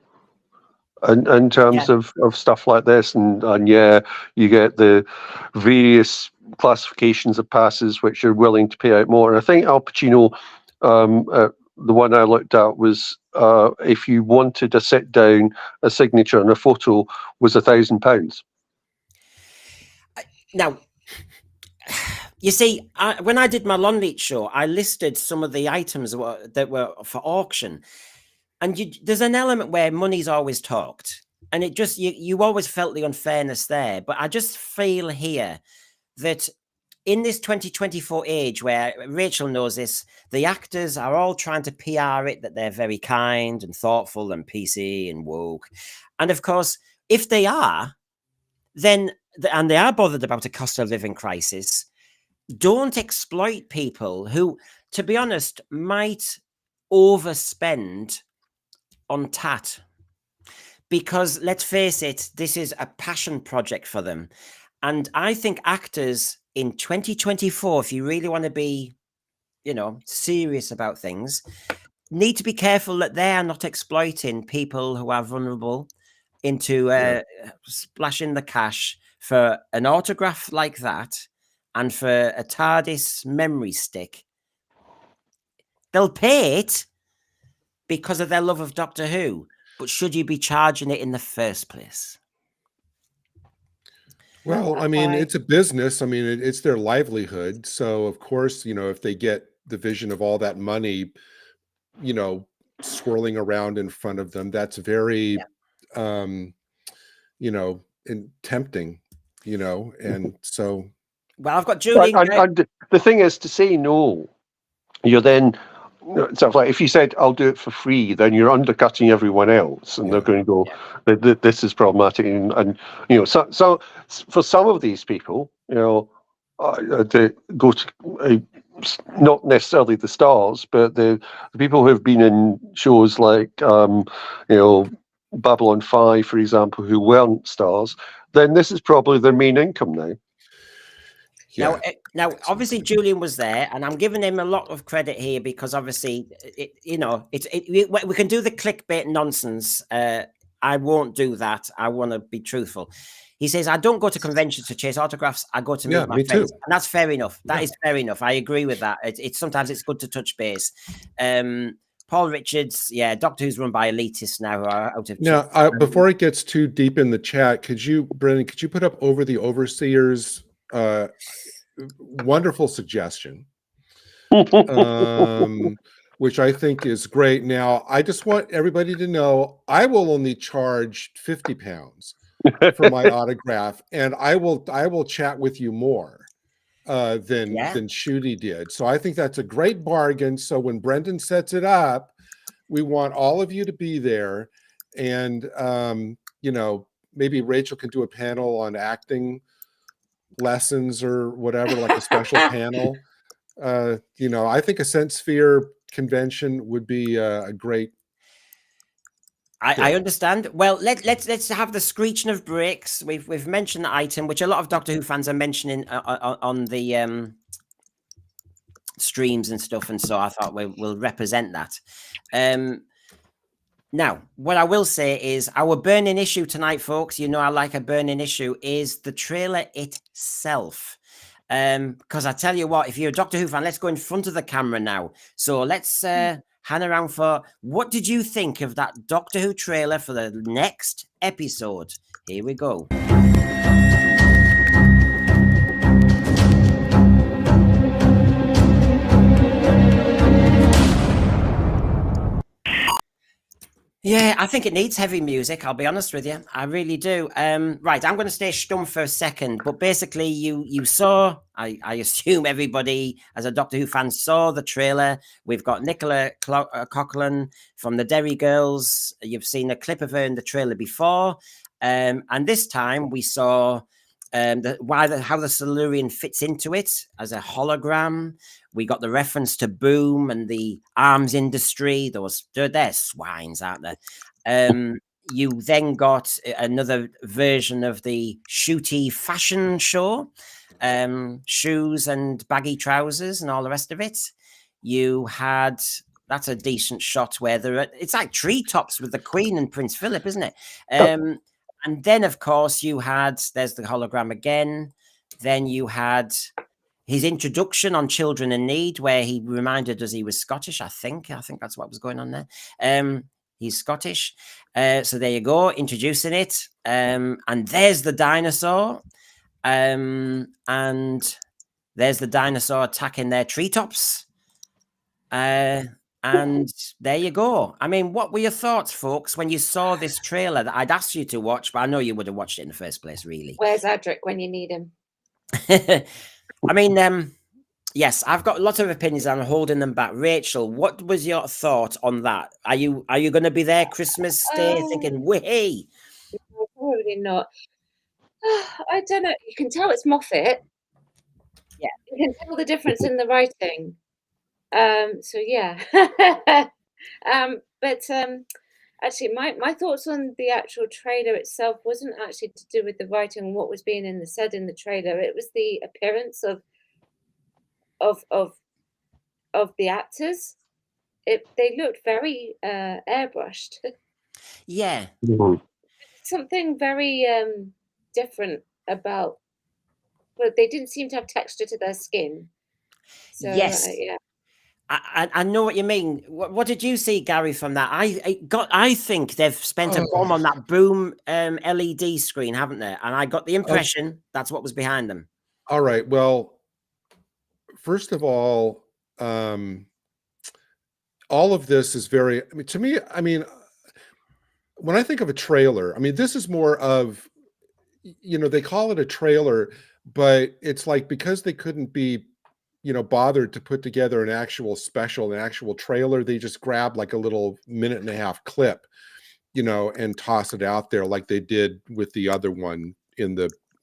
in terms of stuff like this. And yeah, you get the various classifications of passes which are willing to pay out more. And I think Al Pacino, the one I looked at was if you wanted a sit down, a signature and a photo was £1,000. Now, you see, when I did my Longleat show, I listed some of the items that were for auction. And there's an element where money's always talked. And it just, you always felt the unfairness there. But I just feel here that in this 2024 age where Rachel knows this, the actors are all trying to PR it, that they're very kind and thoughtful and PC and woke. And of course, if they are, then, and they are bothered about a cost of living crisis, don't exploit people who, to be honest, might overspend on tat. Because let's face it, this is a passion project for them. And I think actors in 2024, if you really want to be, serious about things, need to be careful that they are not exploiting people who are vulnerable into splashing the cash for an autograph like that and for a TARDIS memory stick. They'll pay it because of their love of Doctor Who, but should you be charging it in the first place? Well, I mean, it's a business. I mean, it's their livelihood. So, of course, if they get the vision of all that money, swirling around in front of them, that's very, and tempting, and so. Well, I've got Julie. And the thing is, to say no, you're then, sort of like if you said, I'll do it for free, then you're undercutting everyone else, and they're going to go, this is problematic. And so for some of these people, to go to not necessarily the stars, but the people who have been in shows like, Babylon 5, for example, who weren't stars, then this is probably their main income now. Yeah. Now, obviously, Julian was there, and I'm giving him a lot of credit here because obviously, we can do the clickbait nonsense. I won't do that. I want to be truthful. He says, I don't go to conventions to chase autographs. I go to meet my friends. And that's fair enough. That is fair enough. I agree with that. Sometimes it's good to touch base. Paul Richards, Doctor Who's run by elitists now who are out of... Now, before it gets too deep in the chat, Brendan, could you put up Over the Overseer's wonderful suggestion? which I think is great. Now, I just want everybody to know I will only charge £50 for my autograph, and I will chat with you more than Shooty did. So I think that's a great bargain. So when Brendan sets it up, we want all of you to be there, and you know, maybe Rachel can do a panel on acting lessons or whatever, like a special panel. You know, I think a Sense Sphere convention would be a great. I understand. Well, let's have the screeching of brakes. We've mentioned the item, which a lot of Doctor Who fans are mentioning on the streams and stuff, and so I thought we'll represent that. Now, what I will say is our burning issue tonight, folks, you know I like a burning issue, is the trailer itself. Because I tell you what, if you're a Doctor Who fan, let's go in front of the camera now. So let's hang around for what did you think of that Doctor Who trailer for the next episode? Here we go. Yeah, I think it needs heavy music, I'll be honest with you. I really do. Right, I'm going to stay stum for a second. But basically, you saw, I assume everybody as a Doctor Who fan saw the trailer. We've got Nicola Coughlan from the Derry Girls. You've seen a clip of her in the trailer before. And this time we saw how the Silurian fits into it as a hologram. We got the reference to Boom and the arms industry. They're swines, aren't they? You then got another version of the Shooty fashion show, shoes and baggy trousers and all the rest of it. You had, that's a decent shot where it's like treetops with the Queen and Prince Philip, isn't it? And then, of course, there's the hologram again. Then you had his introduction on Children in Need, where he reminded us he was Scottish, I think that's what was going on there. He's Scottish. So there you go, introducing it. And there's the dinosaur. And there's the dinosaur attacking their treetops. And there you go. I mean, what were your thoughts, folks, when you saw this trailer that I'd asked you to watch, but I know you would have watched it in the first place, really. Where's Adric when you need him? I mean, yes, I've got lots of opinions and I'm holding them back. Rachel, what was your thought on that? Are you going to be there Christmas Day thinking, way? Probably not. I don't know. You can tell it's Moffat. Yeah. You can tell the difference in the writing. So yeah. But actually my thoughts on the actual trailer itself wasn't actually to do with the writing and what was being said in the trailer. It was the appearance of the actors. They looked very airbrushed. Yeah. Something very different about, but they didn't seem to have texture to their skin. So yes. Yeah. I know what you mean. What did you see, Gary, from that? I think they've spent a bomb on that Boom LED screen, haven't they? And I got the impression that's what was behind them. All right. Well, first of all of this is very, I mean, to me, I mean, when I think of a trailer, I mean, this is more of, you know, they call it a trailer, but it's like, because they couldn't be, you know, bothered to put together an actual special, an actual trailer, they just grab like a little 1.5-minute clip, you know, and toss it out there like they did with the other one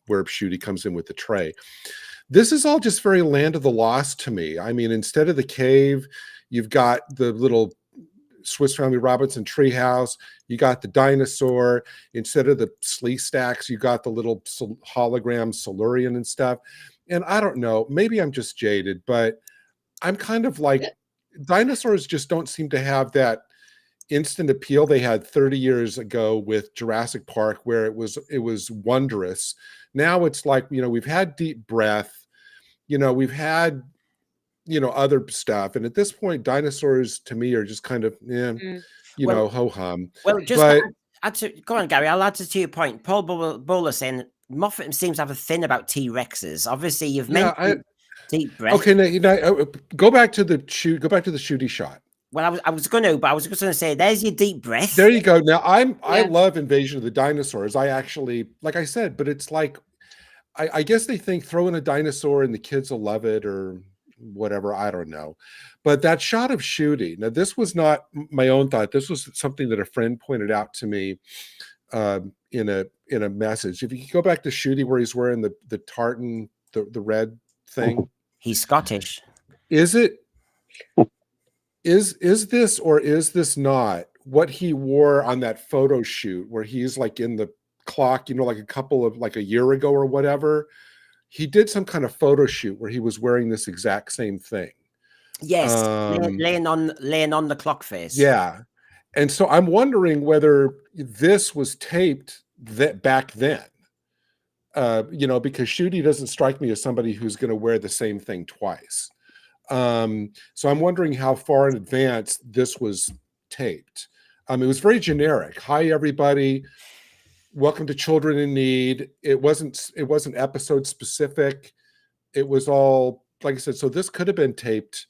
where Shooty comes in with the tray. This is all just very Land of the Lost to me. I mean, instead of the cave, you've got the little Swiss Family Robinson treehouse. You got the dinosaur. Instead of the slee stacks, you got the little hologram Silurian and stuff. And I don't know, maybe I'm just jaded, but I'm kind of like, dinosaurs just don't seem to have that instant appeal they had 30 years ago with Jurassic Park, where it was wondrous. Now it's like, you know, we've had Deep Breath, you know, we've had, you know, other stuff. And at this point, dinosaurs to me are just kind of, you know, ho-hum. Well, just go on, Gary, I'll add to your point. Paul Bowler saying Moffat seems to have a thing about T-Rexes. Obviously, you've mentioned Deep Breath. Okay, now, go back to the Shooty shot. Well, I was going to, but I was just going to say, there's your deep breath. There you go. Now I love Invasion of the Dinosaurs. I actually, like I said, but it's like, I guess they think throw in a dinosaur and the kids will love it or whatever. I don't know. But that shot of Shooty, now this was not my own thought. This was something that a friend pointed out to me in a message. If you go back to Shooty where he's wearing the tartan, the red thing. He's Scottish. Is it? Is this or is this not what he wore on that photo shoot where he's like in the clock, like a year ago or whatever? He did some kind of photo shoot where he was wearing this exact same thing. Yes, laying on the clock face. Yeah. And so I'm wondering whether this was taped back then. Because Shooty doesn't strike me as somebody who's going to wear the same thing twice. So I'm wondering how far in advance this was taped. It was very generic. Hi, everybody. Welcome to Children in Need. It wasn't episode specific. It was all, like I said, so this could have been taped,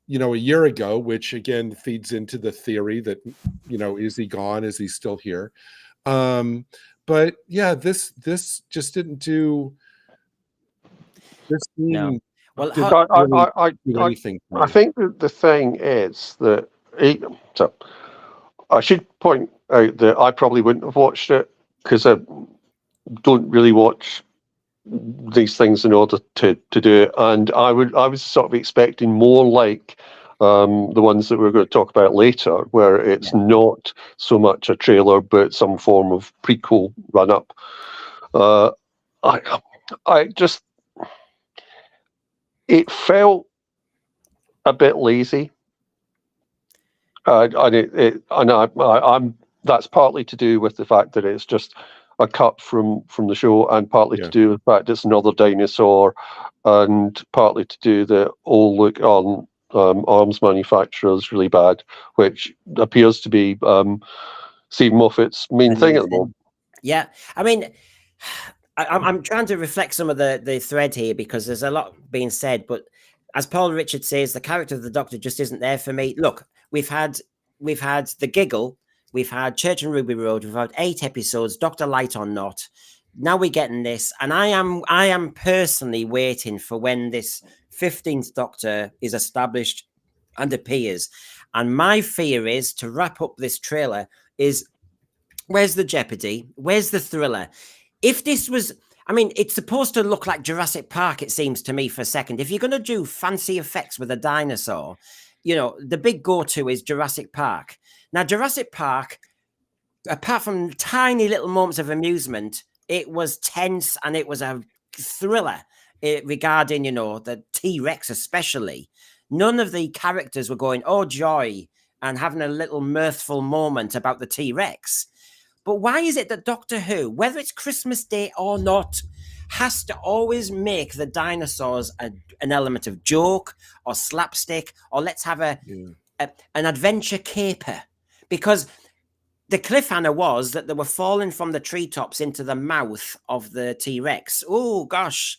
a year ago, which again feeds into the theory that, is he gone? Is he still here? But yeah, this just didn't do this. No. Well, I think the thing is that so I should point out that I probably wouldn't have watched it because I don't really watch these things in order to do it, and I was sort of expecting more like the ones that we're going to talk about later, where it's not so much a trailer but some form of prequel run up. I just, it felt a bit lazy. That's partly to do with the fact that it's just a cut from the show, and partly to do with the fact it's another dinosaur, and partly to do that all look on arms manufacturers really bad, which appears to be Stephen Moffat's main thing at the moment. Yeah, I mean, I'm trying to reflect some of the thread here because there's a lot being said, but as Paul Richards says, the character of the Doctor just isn't there for me. Look, we've had The Giggle, we've had Church and Ruby Road, we've had 8 episodes, Dr. Light or Not. Now we're getting this, and I am personally waiting for when this 15th Doctor is established and appears. And my fear is, to wrap up this trailer, is where's the jeopardy? Where's the thriller? If this was, I mean, it's supposed to look like Jurassic Park, it seems to me, for a second. If you're going to do fancy effects with a dinosaur, the big go-to is Jurassic Park. Now, Jurassic Park, apart from tiny little moments of amusement, it was tense and it was a thriller regarding, the T-Rex especially. None of the characters were going, oh, joy, and having a little mirthful moment about the T-Rex. But why is it that Doctor Who, whether it's Christmas Day or not, has to always make the dinosaurs an element of joke or slapstick, or let's have an adventure caper? Because the cliffhanger was that they were falling from the treetops into the mouth of the T-Rex. Oh, gosh.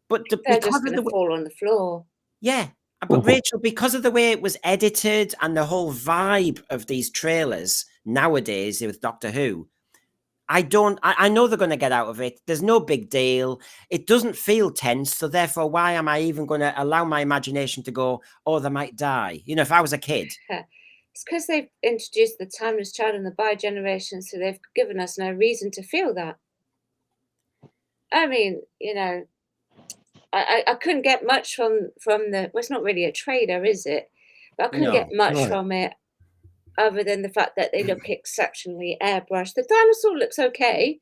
But they're just going to fall on the floor. Yeah. But Rachel, because of the way it was edited and the whole vibe of these trailers nowadays with Doctor Who, I know they're going to get out of it. There's no big deal. It doesn't feel tense. So therefore, why am I even going to allow my imagination to go, oh, they might die? If I was a kid. It's because they've introduced the timeless child and the bi-generation, so they've given us no reason to feel that. I mean, I couldn't get much from the, well, it's not really a trailer, is it? But I couldn't get much from it other than the fact that they look exceptionally airbrushed. The dinosaur looks okay,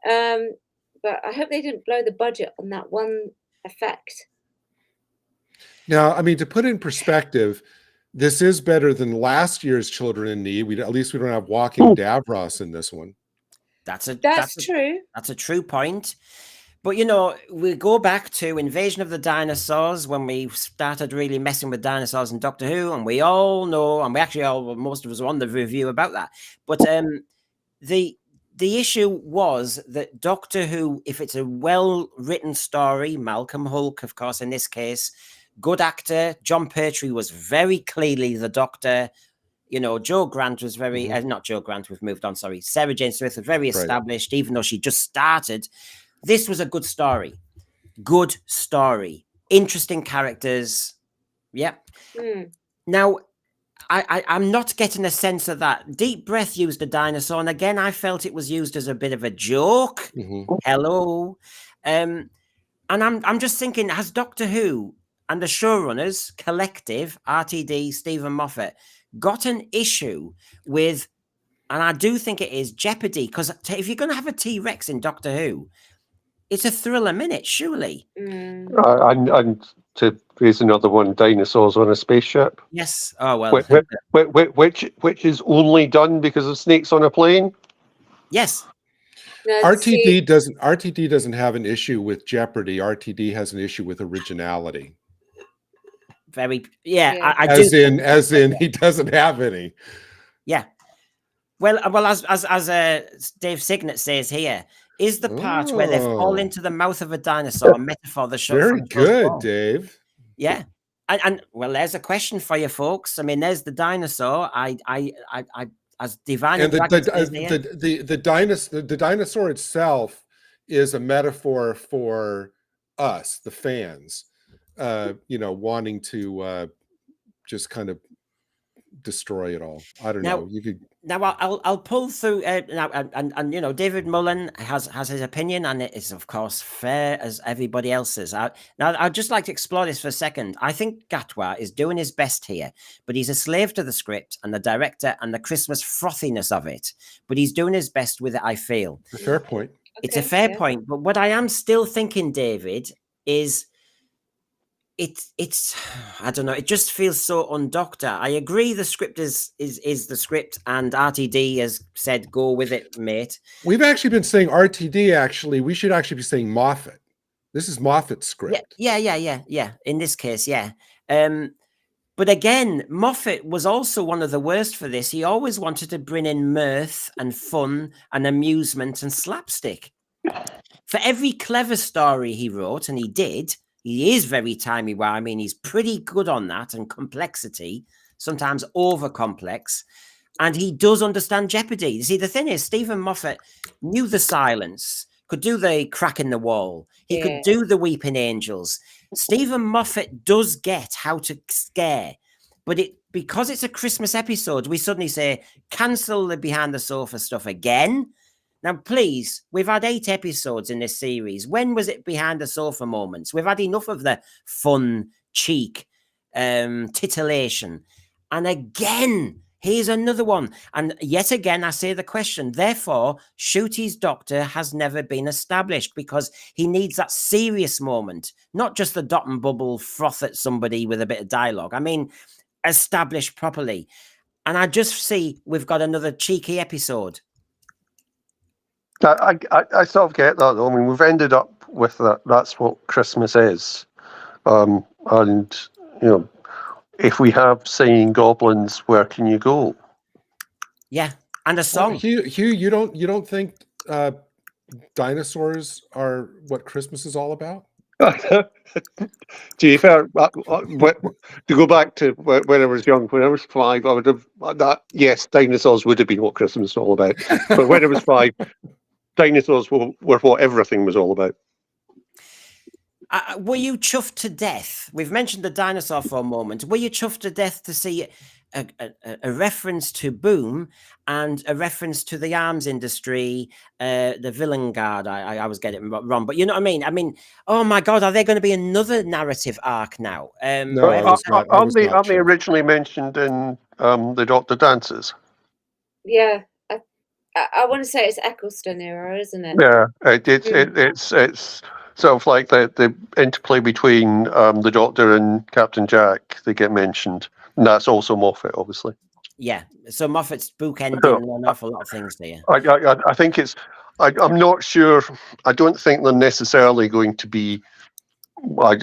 but I hope they didn't blow the budget on that one effect. Now, I mean, to put in perspective, this is better than last year's Children in Need. At least we don't have walking Davros in this one. That's true. That's a true point. But, we go back to Invasion of the Dinosaurs when we started really messing with dinosaurs in Doctor Who, and we all know, and we actually most of us were on the review about that. But the issue was that Doctor Who, if it's a well-written story, Malcolm Hulke, of course, in this case, good actor. John Pertwee was very clearly the Doctor. You know, Joe Grant was very, not Joe Grant, we've moved on, sorry. Sarah Jane Smith was very established, even though she just started. This was a good story. Good story. Interesting characters. Yeah. Now, I'm not getting a sense of that. Deep Breath used a dinosaur, and again, I felt it was used as a bit of a joke. Hello. And I'm just thinking, has Doctor Who and the showrunners, collective, RTD, Stephen Moffat, got an issue with, and I do think it is Jeopardy, because if you're going to have a T-Rex in Doctor Who, it's a thriller minute, surely. And to raise another one, dinosaurs on a spaceship. Yes. Oh, well. Which is only done because of snakes on a plane? Yes. RTD doesn't have an issue with Jeopardy. RTD has an issue with originality. Very, yeah. As in, he doesn't have any. Yeah. Well, as Dave Signet says here, is the part where they fall into the mouth of a dinosaur a metaphor the show? Very good, Dave. Yeah, and well, there's a question for you folks. I mean, there's the dinosaur. I as divine and the dinosaur itself is a metaphor for us, the fans. You know, wanting to just kind of destroy it all. I don't know. You could. Now I'll pull through now, and you know, David Mullen has his opinion, and it is of course fair as everybody else's. Now I'd just like to explore this for a second. I think Gatwa is doing his best here, but he's a slave to the script and the director and the Christmas frothiness of it. But he's doing his best with it, I feel. A fair point. It's a fair point. But what I am still thinking, David, is it's I don't know, it just feels so undoctor. I agree the script is the script, and RTD has said go with it, mate. We've actually been saying RTD. Actually, we should actually be saying Moffat. This is Moffat's script. Yeah. In this case, yeah. But again, Moffat was also one of the worst for this. He always wanted to bring in mirth and fun and amusement and slapstick. For every clever story he wrote, and he did, he is very timey-wimey. I mean, he's pretty good on that, and complexity, sometimes over-complex. And he does understand Jeopardy. You see, the thing is, Stephen Moffat knew the silence, could do the crack in the wall. He could do the weeping angels. Stephen Moffat does get how to scare. But because it's a Christmas episode, we suddenly say, cancel the behind the sofa stuff again. Now, please, we've had 8 episodes in this series. When was it behind the sofa moments? We've had enough of the fun, cheek, titillation. And again, here's another one. And yet again, I say the question, therefore, Shooty's Doctor has never been established, because he needs that serious moment, not just the dot and bubble froth at somebody with a bit of dialogue. I mean, established properly. And I just see we've got another cheeky episode. I sort of get that, though. I mean, we've ended up with that. That's what Christmas is. And, you know, if we have singing goblins, where can you go? Yeah, and a song. Hugh, you don't think dinosaurs are what Christmas is all about? To be fair, to go back to when I was young, when I was 5, I would have yes, dinosaurs would have been what Christmas was all about. But when I was 5, dinosaurs were what everything was all about. Were you chuffed to death? We've mentioned the dinosaur for a moment. Were you chuffed to death to see a reference to Boom and a reference to the arms industry, the villain guard? I always get it wrong, but you know what I mean? I mean, oh my God, are there going to be another narrative arc now? No, aren't they originally mentioned in the Doctor Dances? Yeah. I want to say it's Eccleston era, isn't it? Yeah, it's sort of like the interplay between the Doctor and Captain Jack. They get mentioned, and that's also Moffat, obviously. Yeah, so Moffat's bookending an awful lot of things there. I think it's. I'm not sure. I don't think they're necessarily going to be. I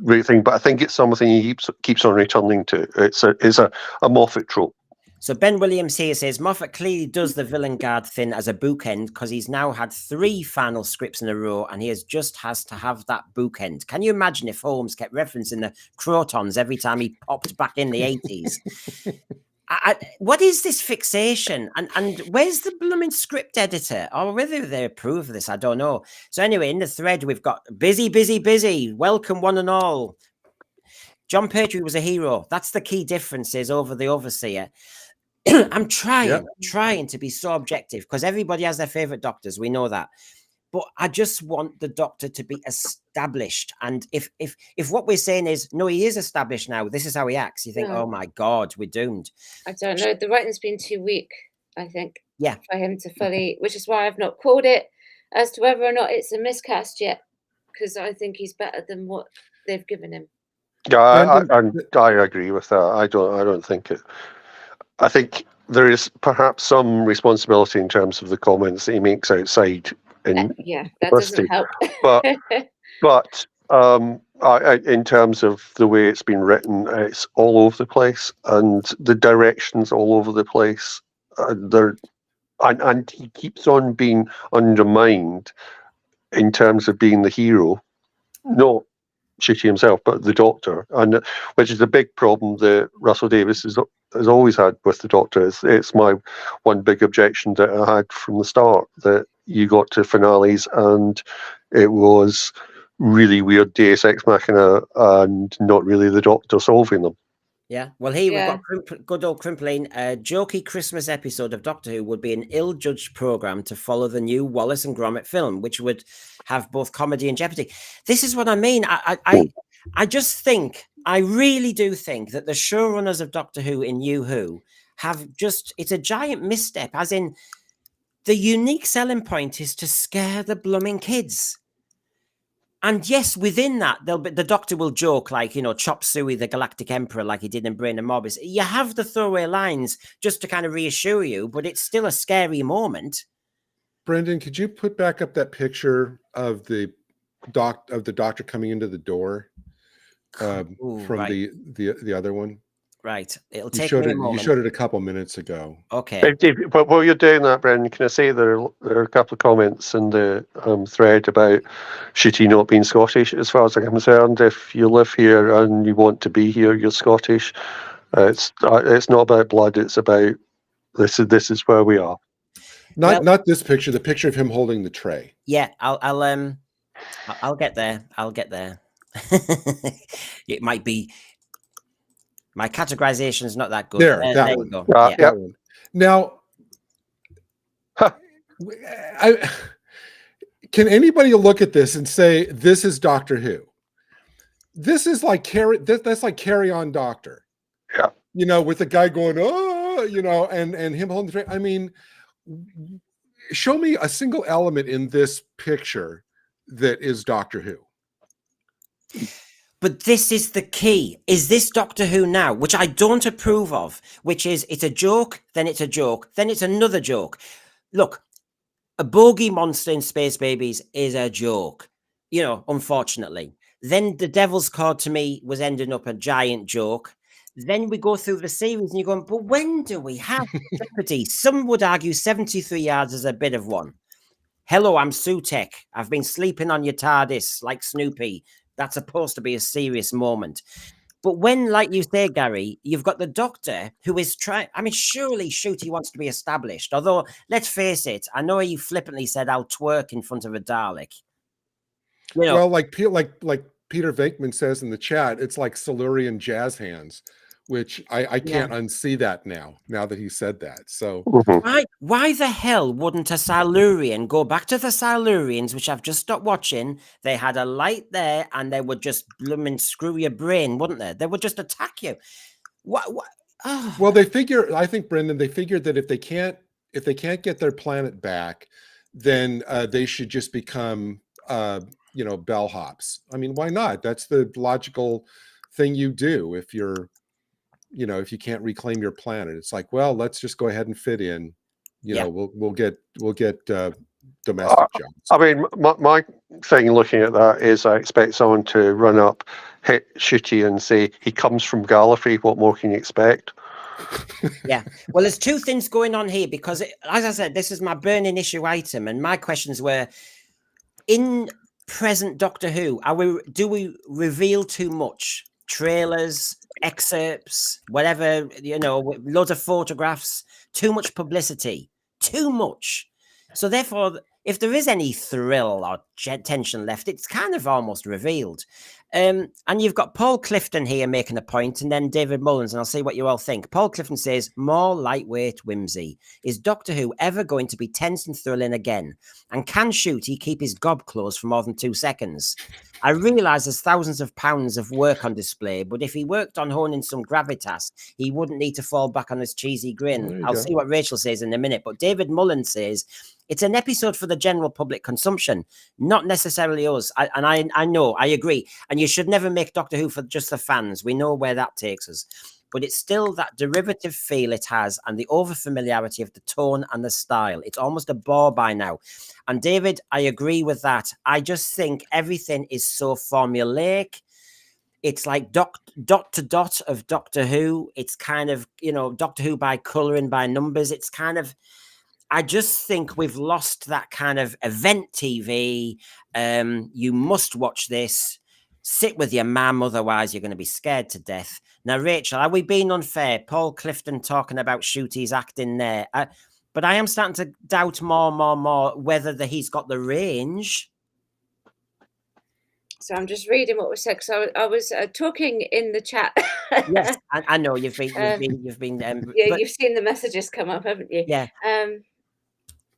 really think, but I think it's something he keeps on returning to. It's a Moffat trope. So Ben Williams here says Moffat clearly does the villain guard thing as a bookend because he's now had 3 final scripts in a row and he has to have that bookend. Can you imagine if Holmes kept referencing the Crotons every time he popped back in the 80s? What is this fixation? And where's the blooming script editor? Or whether they approve of this, I don't know. So anyway, in the thread, we've got busy. Welcome one and all. John Pertwee was a hero. That's the key differences over the Overseer. I'm trying to be so objective because everybody has their favorite doctors. We know that. But I just want the Doctor to be established. And if what we're saying is, no, he is established now, this is how he acts, you think, oh my God, we're doomed. I don't know. The writing's been too weak, I think. Yeah. For him to fully, which is why I've not called it as to whether or not it's a miscast yet, because I think he's better than what they've given him. Yeah, I agree with that. I don't think it. I think there is perhaps some responsibility in terms of the comments that he makes outside. That doesn't help. but in terms of the way it's been written, it's all over the place, and the directions all over the place. And he keeps on being undermined in terms of being the hero, not Shitty himself, but the Doctor, and which is a big problem that Russell Davies has always had with the Doctor. It's my one big objection that I had from the start, that you got to finales and it was really weird Deus Ex Machina and not really the Doctor solving them. Yeah, well, here we've got good old Crimpling. A jokey Christmas episode of Doctor Who would be an ill-judged programme to follow the new Wallace and Gromit film, which would have both comedy and jeopardy. This is what I mean. I just think, I really do think that the showrunners of Doctor Who in New Who have just, it's a giant misstep, as in the unique selling point is to scare the blooming kids. And yes, within that, the Doctor will joke like, Chop Suey, the Galactic Emperor, like he did in Brain and Morbis. You have the throwaway lines just to kind of reassure you, but it's still a scary moment. Brendan, could you put back up that picture of the Doctor coming into the door from the other one? Right. It'll take me a moment. You showed it a couple minutes ago. Okay. But while you're doing that, Brendan, can I say there are a couple of comments in the thread about Shitty not being Scottish? As far as I'm concerned, if you live here and you want to be here, you're Scottish. It's not about blood. It's about this is where we are. Not this picture. The picture of him holding the tray. Yeah, I'll get there. I'll get there. It might be. My categorization is not that good. There you go. That one. Now, can anybody look at this and say this is Doctor Who? This is like that's like Carry On Doctor. Yeah. With the guy going, and him holding the tray. I mean, show me a single element in this picture that is Doctor Who. But this is the key. Is this Doctor Who now, which I don't approve of, which is it's a joke, then it's a joke, then it's another joke. Look, a bogey monster in Space Babies is a joke, unfortunately. Then The Devil's Card to me was ending up a giant joke. Then we go through the series and you're going, but when do we have jeopardy? Some would argue 73 yards is a bit of one. Hello, I'm Sutek. I've been sleeping on your TARDIS like Snoopy. That's supposed to be a serious moment. But when, like you say, Gary, you've got the Doctor who is trying... I mean, surely Shooty wants to be established. Although, let's face it, I know you flippantly said, I'll twerk in front of a Dalek. Well, like Peter Venkman says in the chat, it's like Silurian jazz hands, which I can't unsee that now that he said that. So why the hell wouldn't a Silurian go back to the Silurians, which I've just stopped watching? They had a light there and they would just blooming screw your brain, wouldn't they? They would just attack you. What? Oh. Well, I think, Brendan, they figured that if they can't get their planet back, then they should just become bellhops. I mean, why not? That's the logical thing you do if if you can't reclaim your planet. It's like, well, let's just go ahead and fit in. We'll get domestic jobs. I mean, my thing looking at that is I expect someone to run up, hit Shitty and say, he comes from Gallifrey, what more can you expect? Yeah. Well, there's two things going on here because, as I said, this is my burning issue item, and my questions were: in present Doctor Who, do we reveal too much? Trailers, excerpts, whatever, loads of photographs, too much publicity, too much. So therefore, if there is any thrill or tension left, it's kind of almost revealed. And you've got Paul Clifton here making a point, and then David Mullins, and I'll see what you all think. Paul Clifton says, more lightweight whimsy. Is Doctor Who ever going to be tense and thrilling again? And can Shooty keep his gob closed for more than 2 seconds? I realise there's thousands of pounds of work on display, but if he worked on honing some gravitas, he wouldn't need to fall back on his cheesy grin. I'll see what Rachel says in a minute, but David Mullins says, it's an episode for the general public consumption, not necessarily us. I know, I agree. And you should never make Doctor Who for just the fans. We know where that takes us. But it's still that derivative feel it has and the over-familiarity of the tone and the style. It's almost a bore by now. And David, I agree with that. I just think everything is so formulaic. It's like dot to dot of Doctor Who. It's kind of, Doctor Who by colouring, by numbers. It's kind of... I just think we've lost that kind of event TV. You must watch this. Sit with your mum, otherwise you're going to be scared to death. Now, Rachel, are we being unfair? Paul Clifton talking about Shooty's acting there. But I am starting to doubt more whether he's got the range. So I'm just reading what was said. So I was talking in the chat. Yes, I know you've been. Yeah, you've seen the messages come up, haven't you? Yeah.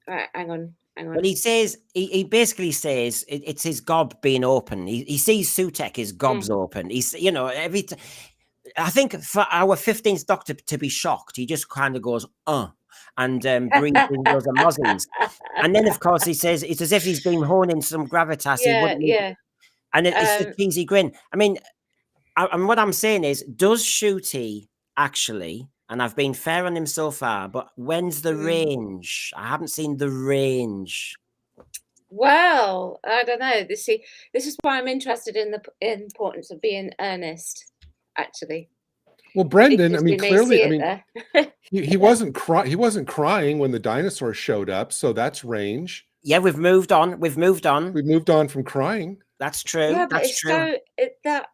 Right, hang on. But he says, he basically says it's his gob being open. He sees Sutek, his gob's open. He's, I think for our 15th Doctor to be shocked, he just kind of goes, and breathes in those mozzies. And then, of course, he says it's as if he's been honing some gravitas. Yeah. And it's the cheesy grin. I mean, and what I'm saying is, does Shooty actually... And I've been fair on him so far, but when's the range? I haven't seen the range. Well, I don't know. This is why I'm interested in the importance of being earnest, actually. Well, Brendan, I mean, clearly, he wasn't crying when the dinosaur showed up, so that's range. Yeah, we've moved on. We've moved on from crying. That's true. Yeah, but that's true. That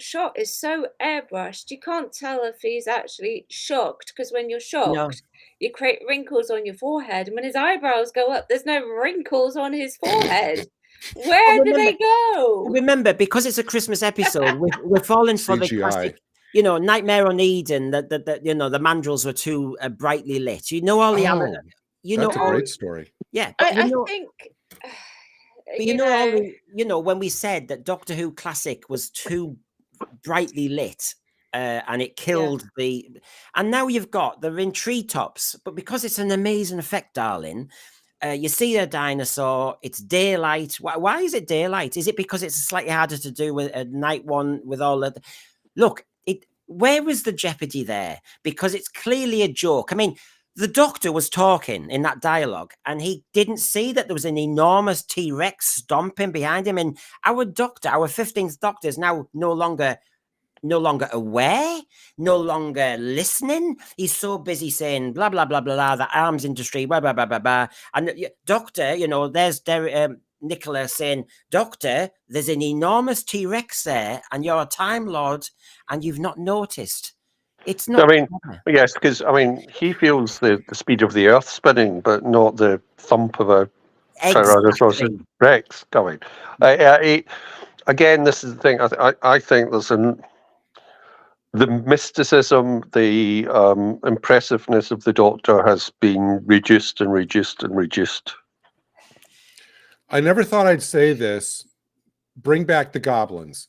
shot is so airbrushed, you can't tell if he's actually shocked, because when you're shocked, you create wrinkles on your forehead, and when his eyebrows go up, there's no wrinkles on his forehead. Where do they go? Remember, because it's a Christmas episode, we're falling for the classic, Nightmare on Eden. That the mandrels were too brightly lit. All the that's a great story. Yeah, but I think. But when we said that Doctor Who Classic was too brightly lit and it killed and now they're in treetops, but because it's an amazing effect, darling, you see a dinosaur, it's daylight. Why is it daylight? Is it because it's slightly harder to do with a night one with all of where was the jeopardy there? Because it's clearly a joke. I mean, the Doctor was talking in that dialogue and he didn't see that there was an enormous T-Rex stomping behind him. And our Doctor, our 15th Doctor, is now no longer aware, no longer listening. He's so busy saying blah, blah, blah, blah, blah, the arms industry, blah, blah, blah, blah, blah. And Doctor, there's Nicola saying, Doctor, there's an enormous T-Rex there and you're a Time Lord and you've not noticed. It's not. Yes, because he feels the speed of the Earth spinning, but not the thump of a Tyrannosaurus Rex coming. Again, this is the thing. I think there's the mysticism, the impressiveness of the Doctor has been reduced and reduced and reduced. I never thought I'd say this. Bring back the goblins.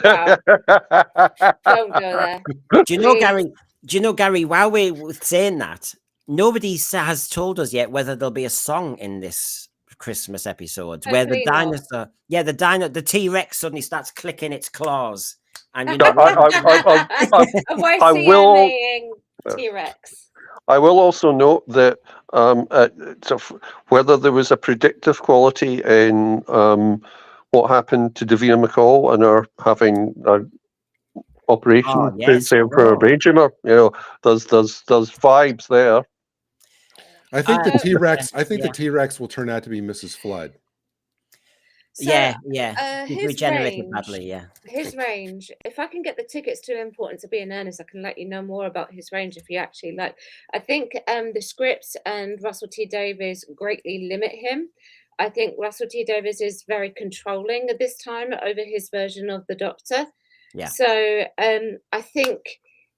Wow. Don't go there. Do you know, Gary, while we're saying that, nobody has told us yet whether there'll be a song in this Christmas episode where the dinosaur, the T-Rex suddenly starts clicking its claws. And T-Rex. I will also note that whether there was a predictive quality in what happened to Davina McCall and her having Operation yes, Same for a brain tumor. You know, there's vibes there. I think the T-Rex. I think yeah. the T-Rex will turn out to be Mrs. Flood. So, yeah. He's his regenerated range, badly, yeah. his range. If I can get the tickets to Important to Be in Earnest, I can let you know more about his range if you actually like. I think the scripts and Russell T Davies greatly limit him. I think Russell T Davies is very controlling at this time over his version of the Doctor. Yeah. So I think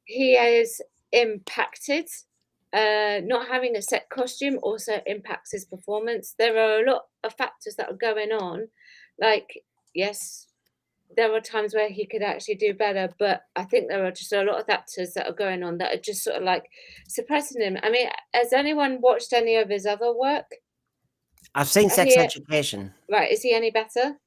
he is impacted. Not having a set costume also impacts his performance. There are a lot of factors that are going on. Like, yes, there are times where he could actually do better, but I think there are just a lot of factors that are going on that are just sort of like suppressing him. I mean, has anyone watched any of his other work? I've seen Sex Education. Right, is he any better?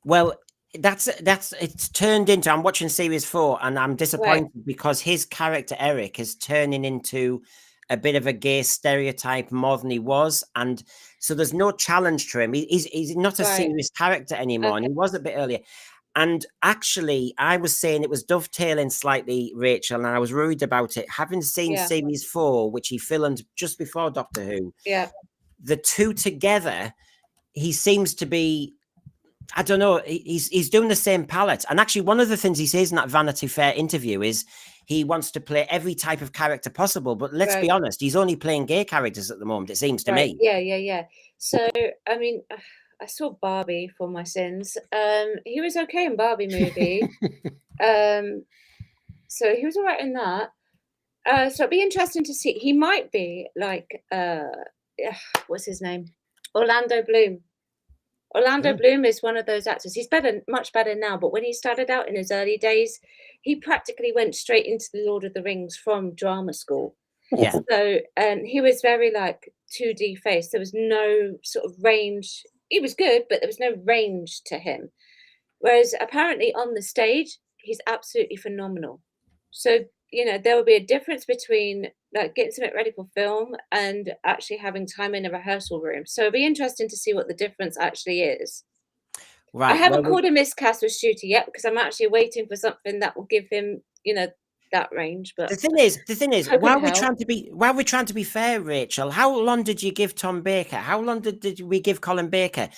Well, that's it's turned into. I'm watching series 4, and I'm disappointed because his character Eric is turning into a bit of a gay stereotype more than he was, and so there's no challenge to him. He's not a serious character anymore, and he was a bit earlier. And actually, I was saying it was dovetailing slightly, Rachel, and I was worried about it. Having seen series 4, which he filmed just before Doctor Who, the two together, he seems to be. I don't know. He's doing the same palette. And actually, one of the things he says in that Vanity Fair interview is he wants to play every type of character possible. But let's be honest, he's only playing gay characters at the moment, it seems to me. Yeah. So, I mean, I saw Barbie for my sins. He was okay in Barbie movie. So he was all right in that. So it'd be interesting to see. He might be like, what's his name? Orlando Bloom. Orlando Bloom is one of those actors. He's much better now. But when he started out in his early days, he practically went straight into the Lord of the Rings from drama school. Yeah. So he was very like 2D face. There was no sort of range. He was good, but there was no range to him. Whereas apparently on the stage, he's absolutely phenomenal. So, you know, there will be a difference between like getting something ready for film and actually having time in a rehearsal room. So it'll be interesting to see what the difference actually is. Right. I haven't called a miscast with Shooter yet because I'm actually waiting for something that will give him, you know, that range. But the thing is, while we're trying to be fair, Rachel, how long did you give Tom Baker? How long did we give Colin Baker?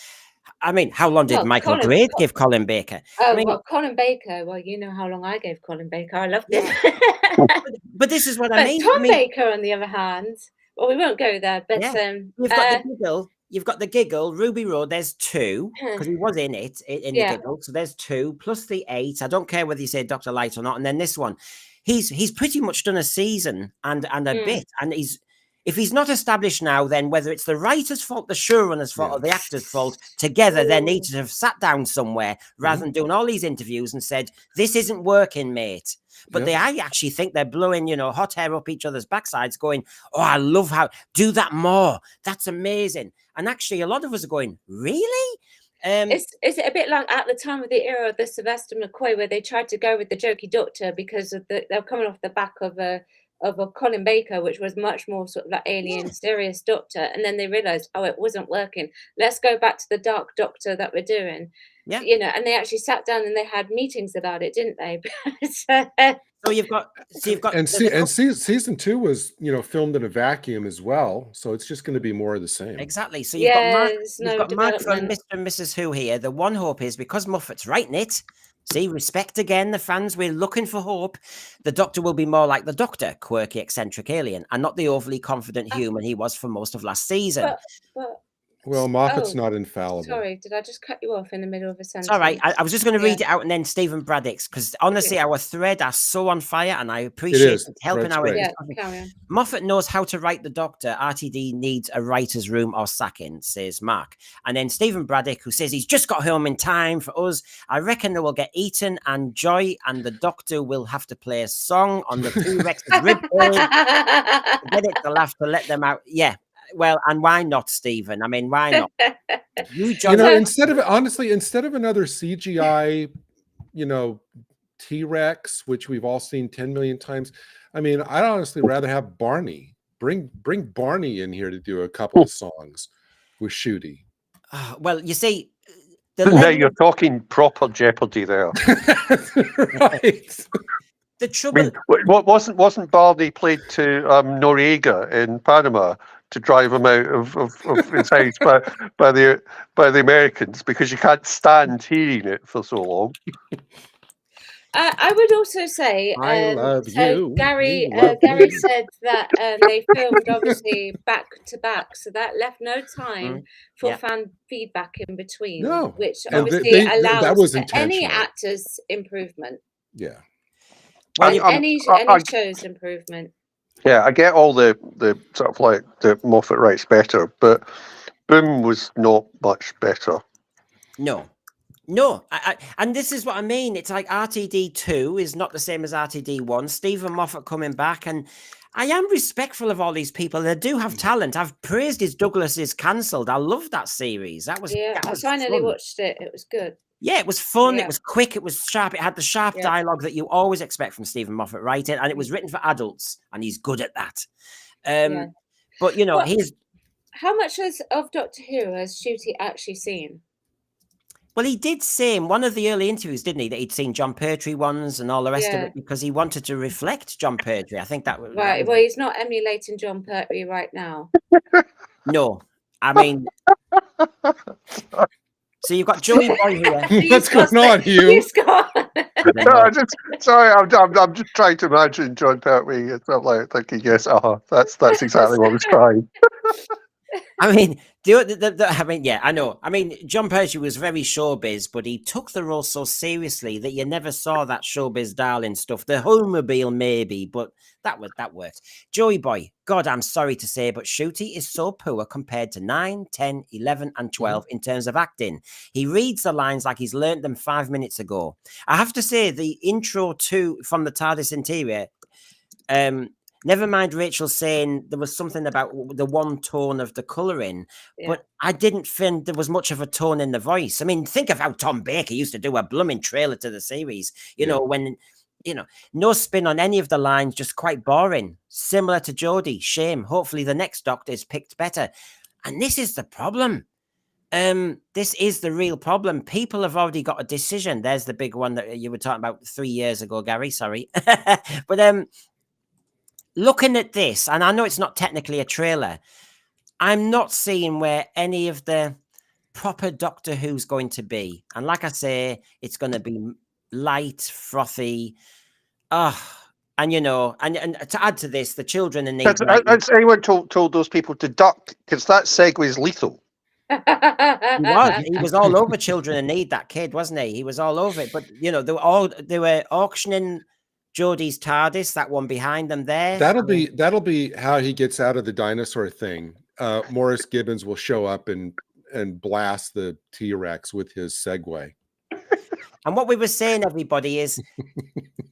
I mean, how long did Michael Grade give Colin Baker? Colin Baker. Well, you know how long I gave Colin Baker. I loved it. But this is what I mean. Tom Baker, on the other hand, well, we won't go there. But you've got the giggle. You've got the giggle. Ruby Road. There's 2 because he was in the giggle. So there's 2 plus the 8. I don't care whether you say Dr. Light or not. And then this one, he's pretty much done a season and a bit, and if he's not established now, then whether it's the writer's fault, the showrunner's fault, or the actor's fault, together they need to have sat down somewhere rather than doing all these interviews and said, this isn't working, mate. But I actually think they're blowing, you know, hot air up each other's backsides going, oh, I love how, do that more. That's amazing. And actually, a lot of us are going, really? Is it a bit like at the time of the era of the Sylvester McCoy, where they tried to go with the jokey Doctor because of they're coming off the back of a Colin Baker, which was much more sort of like alien, serious Doctor, and then they realized, oh, it wasn't working. Let's go back to the dark Doctor that we're doing. Yeah, you know, and they actually sat down and they had meetings about it, didn't they? So you've got, and season 2 was, you know, filmed in a vacuum as well, so it's just going to be more of the same. Exactly. So you've got Mark from Mr. and Mrs. Who here. The one hope is because Moffat's writing it. See, respect again, the fans. We're looking for hope. The Doctor will be more like the Doctor, quirky, eccentric alien, and not the overly confident human he was for most of last season. Well, Moffat's not infallible. Sorry, did I just cut you off in the middle of a sentence? It's all right. I was just going to read it out and then Stephen Braddock's, because honestly, our thread are so on fire, and I appreciate it helping our. Moffat knows how to write the Doctor. RTD needs a writer's room or sacking, says Mark. And then Stephen Braddock, who says he's just got home in time for us. I reckon they will get Eton and Joy, and the Doctor will have to play a song on the T-Rex's rib cage to get it to laugh to let them out. Yeah. Well, and why not, Stephen? I mean, why not? You know, instead of another CGI, you know, T-Rex, which we've all seen 10 million times. I mean, I'd honestly rather have Barney. Bring Barney in here to do a couple of songs with Shooty. Well, you see, The Now level you're of, talking proper Jeopardy there. Right. the I trouble. mean, what wasn't Barney played to Noriega in Panama to drive him out of his house by the Americans because you can't stand hearing it for so long? I would also say, I love so you. Gary, You love Gary me. said that they filmed obviously back to back, so that left no time for Yeah. fan feedback in between, No. which And obviously that allows was for any intentional. actor's improvement, Yeah. Well, and you've any show's improvement. Yeah, I get all the sort of like the Moffat writes better, but Boom was not much better. No, and this is what I mean. It's like RTD2 is not the same as RTD1. Stephen Moffat coming back, and I am respectful of all these people. They do have talent. I've praised his Douglas is cancelled. I love that series. That was I finally fun. watched it. It was good. Yeah, it was fun. Yeah. It was quick. It was sharp. It had the sharp dialogue that you always expect from Stephen Moffat writing, and it was written for adults, and he's good at that. But you know, how much of Doctor Who has Shooty actually seen? Well, he did say in one of the early interviews, didn't he, that he'd seen John Pertwee ones and all the rest of it because he wanted to reflect John Pertwee. I think that was right. Well, he's not emulating John Pertwee right now. No, I mean, so you've got Joey Boy here. What's going on, Hugh? Sorry, I'm just trying to imagine John Pertwee. It's not like thinking, yes, that's exactly what I was trying. I mean, I mean, yeah, I know. I mean, John Pertwee was very showbiz, but he took the role so seriously that you never saw that showbiz darling stuff. The Homemobile, maybe, but that worked. Joey Boy, God, I'm sorry to say, but Shooty is so poor compared to 9, 10, 11, and 12 in terms of acting. He reads the lines like he's learnt them 5 minutes ago. I have to say, the intro from the TARDIS interior, never mind Rachel saying there was something about the one tone of the colouring, but I didn't think there was much of a tone in the voice. I mean, think of how Tom Baker used to do a blooming trailer to the series, you know, when, you know, no spin on any of the lines, just quite boring. Similar to Jodie, shame. Hopefully the next Doctor is picked better. And this is the problem. This is the real problem. People have already got a decision. There's the big one that you were talking about 3 years ago, Gary, sorry. But, looking at this, and I know it's not technically a trailer, I'm not seeing where any of the proper Doctor Who's going to be. And like I say, it's going to be light, frothy. And you know, and to add to this, the children in need. Has anyone told those people to duck? Because that segue's lethal. He was all over Children in Need, that kid, wasn't he? He was all over it. But you know, they were auctioning Jodie's TARDIS, that one behind them there. That'll be how he gets out of the dinosaur thing. Morris Gibbons will show up and blast the T-Rex with his Segway. And what we were saying, everybody, is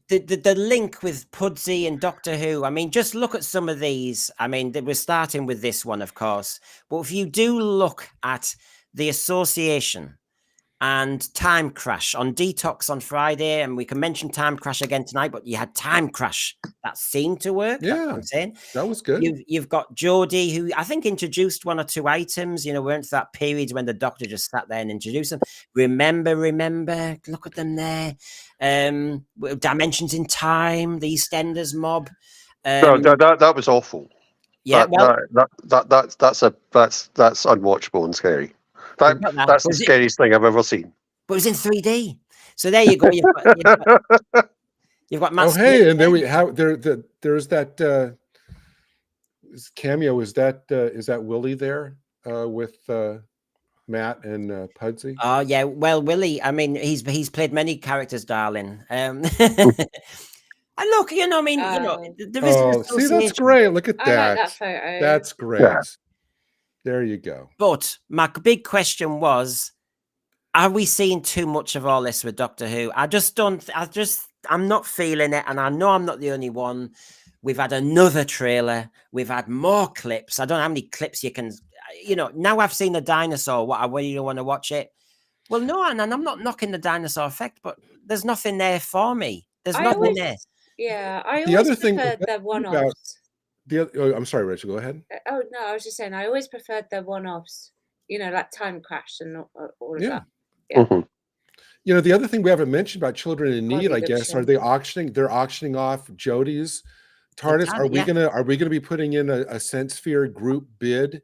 the link with Pudsey and Doctor Who. I mean, just look at some of these. I mean, we're starting with this one, of course. But if you do look at the association and Time Crash on Detox on Friday, and we can mention Time Crash again tonight, but you had Time Crash. That seemed to work. Yeah, I'm saying. That was good. You've got Jodie, who I think introduced 1 or 2 items. You know, we're into that period when the Doctor just sat there and introduced them. Remember, look at them there. Dimensions in Time, the EastEnders mob. That was awful. Yeah, that's unwatchable and scary. That's the scariest thing I've ever seen. But it was in 3D. So there you go. You've got Matt. Oh, hey, and then there's that cameo. Is that Willie there with Matt and Pudsey? Oh yeah, well, Willie. I mean, he's played many characters, darling. And look, you know, I mean, you know, there is. Oh, see, that's great. Look at that. I like that photo. That's great. Yeah. There you go. But my big question was, are we seeing too much of all this with Doctor Who? I'm not feeling it, and I know I'm not the only one. We've had another trailer. We've had more clips. I don't know how many clips you can, you know, now I've seen the dinosaur. What, I really don't want to watch it. Well, no, and I'm not knocking the dinosaur effect, but there's nothing there for me. There's nothing there. Yeah, I The always other thing preferred the one-offs. I'm sorry, Rachel, go ahead. Oh, no, I was just saying, I always preferred the one-offs, you know, like Time Crash and all of that. Yeah. Mhm. You know, the other thing we haven't mentioned about Children in Need, Bloody I good guess, show. are they auctioning? They're auctioning off Jodie's TARDIS. TARDIS, Are we yeah. gonna be putting in a Sense Sphere group bid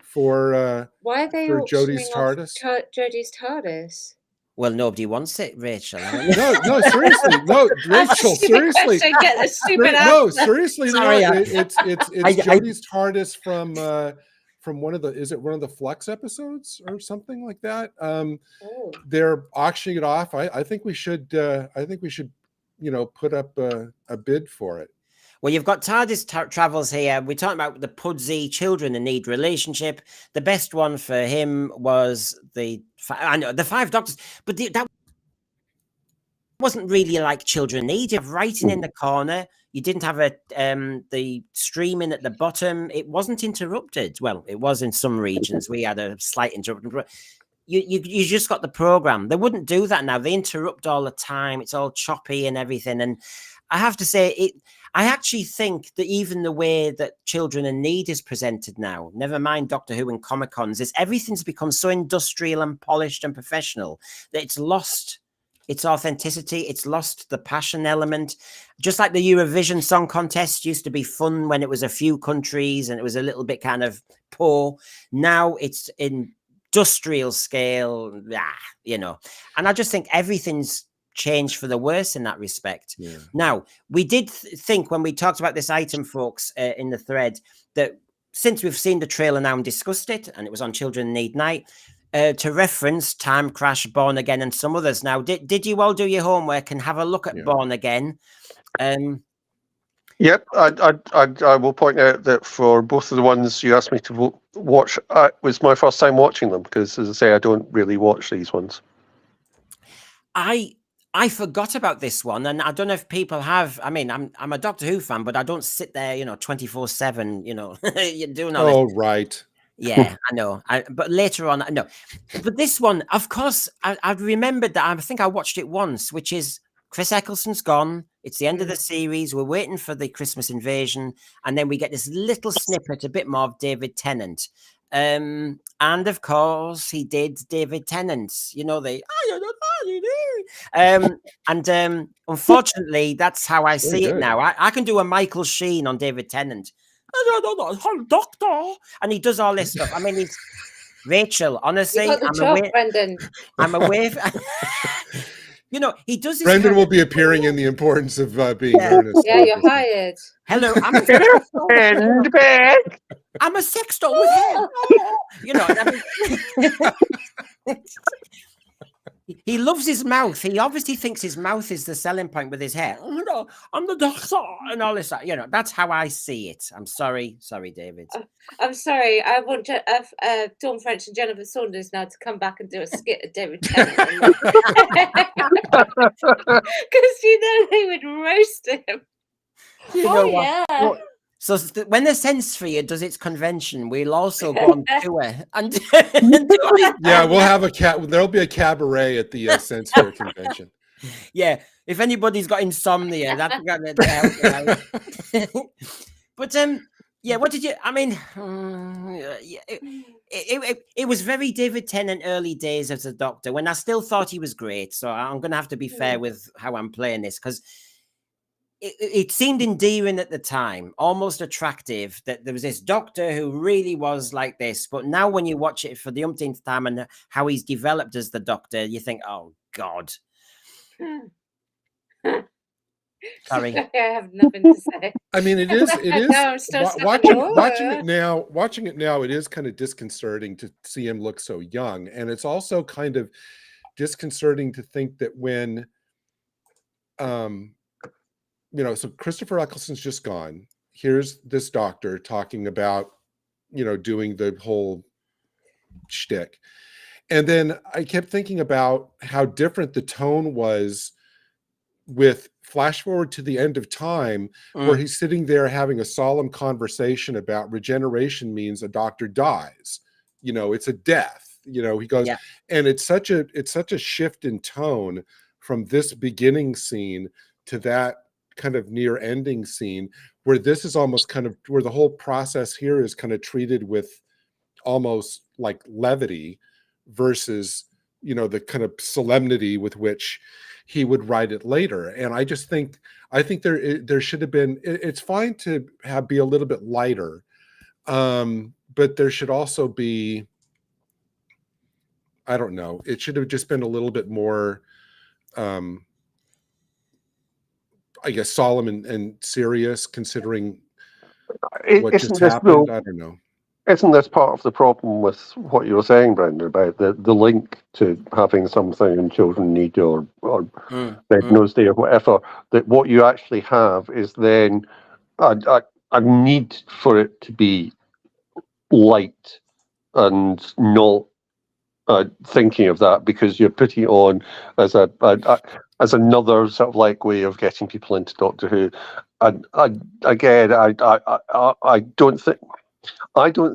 for Why are they for auctioning Jodie's off TARDIS? Jodie's TARDIS? Well, nobody wants it, Rachel. No, seriously, no, Rachel, Stupid seriously, question, get the stupid no, answer. seriously, Sorry, no. It's I- Jodie's TARDIS from one of the, is it one of the Flux episodes or something like that? Oh. They're auctioning it off. I think we should put up a bid for it. Well, you've got TARDIS travels here. We're talking about the Pudsey Children in Need relationship. The best one for him was the Five Doctors, but that wasn't really like Children in Need. You have writing in the corner. You didn't have the streaming at the bottom. It wasn't interrupted. Well, it was in some regions. We had a slight interruption. But you just got the program. They wouldn't do that now. They interrupt all the time. It's all choppy and everything. And I have to say, I actually think that even the way that Children in Need is presented now, never mind Doctor Who and Comic Cons, is everything's become so industrial and polished and professional that it's lost its authenticity. It's lost the passion element. Just like the Eurovision Song Contest used to be fun when it was a few countries and it was a little bit kind of poor. Now it's industrial scale, and I just think everything's changed for the worse in that respect. Yeah. Now, we did think when we talked about this item, folks, in the thread, that since we've seen the trailer now and discussed it, and it was on Children in Need Night, to reference Time Crash, Born Again, and some others. Now, did you all do your homework and have a look at Born Again? Yep, I will point out that for both of the ones you asked me to watch, it was my first time watching them because, as I say, I don't really watch these ones. I forgot about this one, and I don't know if people have. I mean, I'm a Doctor Who fan, but I don't sit there, 24/7, you're doing all this. Oh, right. Yeah, I know. But later on, no. But this one, of course, I remembered that. I think I watched it once, which is Chris Eccleston's gone. It's the end of the series. We're waiting for the Christmas invasion, and then we get this little snippet, a bit more of David Tennant. And of course, he did David Tennant's, unfortunately, that's how I see it now. I can do a Michael Sheen on David Tennant. Doctor, and he does all this stuff. I mean, he's Rachel. Honestly, I'm aware. He does this. Brendan will be appearing in The Importance of Being Earnest. Yeah, you're hired. Hello, I'm a sex doll with hair. He loves his mouth. He obviously thinks his mouth is the selling point with his hair. I'm the doctor and all this. That's how I see it. I'm sorry, David. I'm sorry. I want Dawn French and Jennifer Saunders now to come back and do a skit at David Tennant because they would roast him. Yeah. So when the Sense Sphere does its convention, we'll also go on tour and yeah, we'll have there'll be a cabaret at the Sense Sphere convention. Yeah, if anybody's got insomnia, that's gonna help. But yeah, what did you? I mean, it was very David Tennant early days as a Doctor when I still thought he was great. So I'm gonna have to be fair with how I'm playing this because. It seemed endearing at the time, almost attractive, that there was this Doctor who really was like this. But now when you watch it for the umpteenth time and how he's developed as the Doctor, you think, oh, God. Sorry. I have nothing to say. I mean, it is No, watching it now, it is kind of disconcerting to see him look so young. And it's also kind of disconcerting to think that when so Christopher Eccleston's just gone. Here's this Doctor talking about, doing the whole shtick. And then I kept thinking about how different the tone was with flash forward to the end of time, where he's sitting there having a solemn conversation about regeneration means a Doctor dies. It's a death. He goes, and it's such a shift in tone from this beginning scene to that kind of near ending scene, where this is almost kind of where the whole process here is kind of treated with almost like levity versus the kind of solemnity with which he would write it later. And I think there should have been, it's fine to be a little bit lighter, but there should also be, I don't know, it should have just been a little bit more, I guess, solemn and serious, considering what just happened. I don't know. Isn't this part of the problem with what you were saying, Brendan, about the link to having something in children need or Red Nose Day or whatever, that what you actually have is then a need for it to be light and not thinking of that, because you're putting it on as as another sort of like way of getting people into Doctor Who. And again, I don't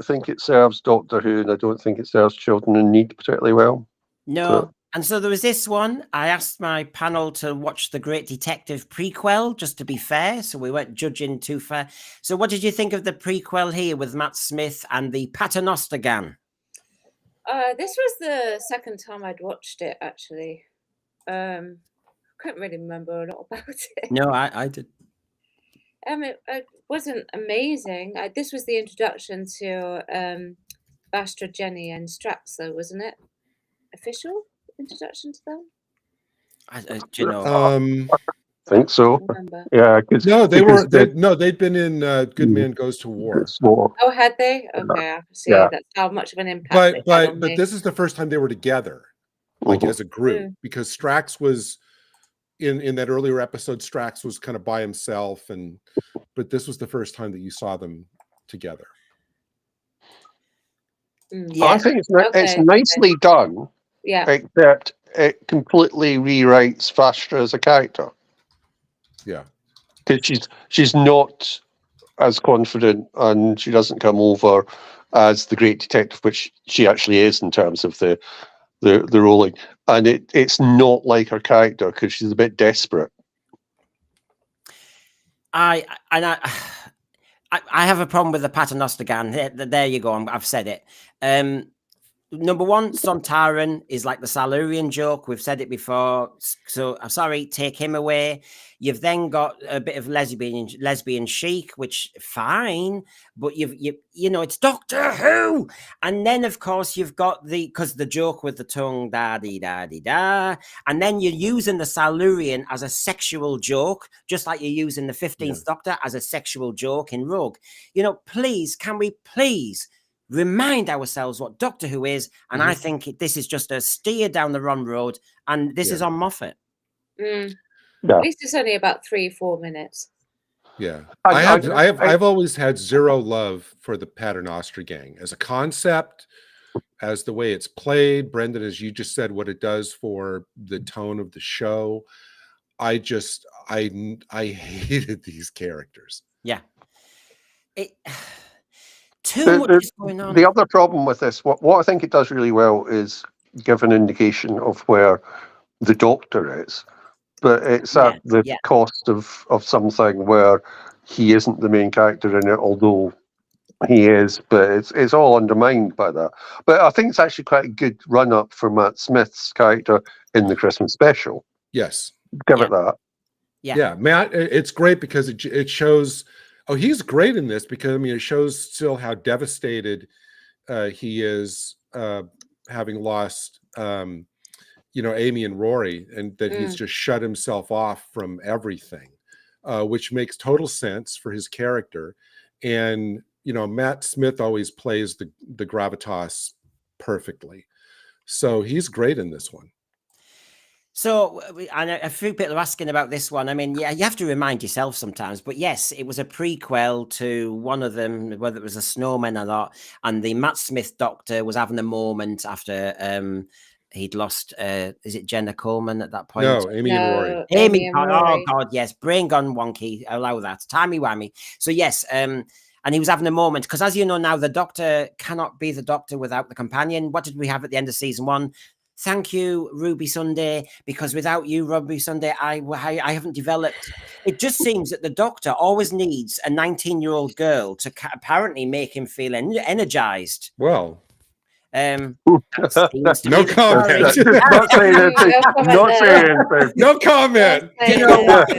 think it serves Doctor Who, and I don't think it serves children in need particularly well. No. And so there was this one. I asked my panel to watch the Great Detective prequel, just to be fair, so we weren't judging too fair. So what did you think of the prequel here with Matt Smith and the Paternoster Gang? This was the second time I'd watched it, actually. I couldn't really remember a lot about it. No, I did. It wasn't amazing. This was the introduction to Vastra, Jenny, and Strax, though, wasn't it? Official introduction to them? Do you know? I think so. Remember. Yeah. They'd been in Good Man Goes to War. Oh, had they? Okay, I see. Yeah. That's how much of an impact. But this is the first time they were together, like as a group, because Strax was in that earlier episode. Strax was kind of by himself, but this was the first time that you saw them together. Yeah. I think it's nicely done. Yeah. Except it completely rewrites Vastra as a character. Yeah. Because she's not as confident, and she doesn't come over as the Great Detective, which she actually is in terms of the rolling. And it's not like her character, because she's a bit desperate. I have a problem with the Paternoster Gang. There you go. I've said it. Number one, Sontaran is like the Silurian joke. We've said it before. So I'm sorry, take him away. You've then got a bit of lesbian chic, which fine, but it's Doctor Who. And then of course you've got because the joke with the tongue, da-dee-da-dee-da. And then you're using the Silurian as a sexual joke, just like you're using the 15th Doctor as a sexual joke in Rogue. Please, can we please remind ourselves what Doctor Who is? And I think this is just a steer down the wrong road, and this is on Moffat. At least it's only about 3-4 minutes. Yeah, I've always had zero love for the Paternoster Gang as a concept, as the way it's played. Brendan, as you just said, what it does for the tone of the show. I hated these characters. Yeah. Too much is going on. The other problem with this, what I think it does really well, is give an indication of where the Doctor is, but it's at the cost of something where he isn't the main character in it, although he is, but it's all undermined by that. But I think it's actually quite a good run-up for Matt Smith's character in the Christmas special. Yes. Give it that. Yeah, Matt, it's great because it shows... Oh, he's great in this because, it shows still how devastated he is, having lost, Amy and Rory, and that he's just shut himself off from everything, which makes total sense for his character. And, Matt Smith always plays the gravitas perfectly. So he's great in this one. So, and a few people are asking about this one. You have to remind yourself sometimes, but yes, it was a prequel to one of them, whether it was a snowman or not. And the Matt Smith Doctor was having a moment after he'd lost, is it Jenna Coleman at that point? No, Amy and Rory. Amy, oh God, yes, brain gone wonky. Allow that. Timey-wimey. So yes, and he was having a moment, because as you know now, the Doctor cannot be the Doctor without the companion. What did we have at the end of season 1? Thank you, Ruby Sunday, because without you, Ruby Sunday, I haven't developed. It just seems that the Doctor always needs a 19-year-old girl to apparently make him feel energized. Well, Seems to No be the comment. story. Not saying anything. No comment Not there. saying anything. No comment. You know what?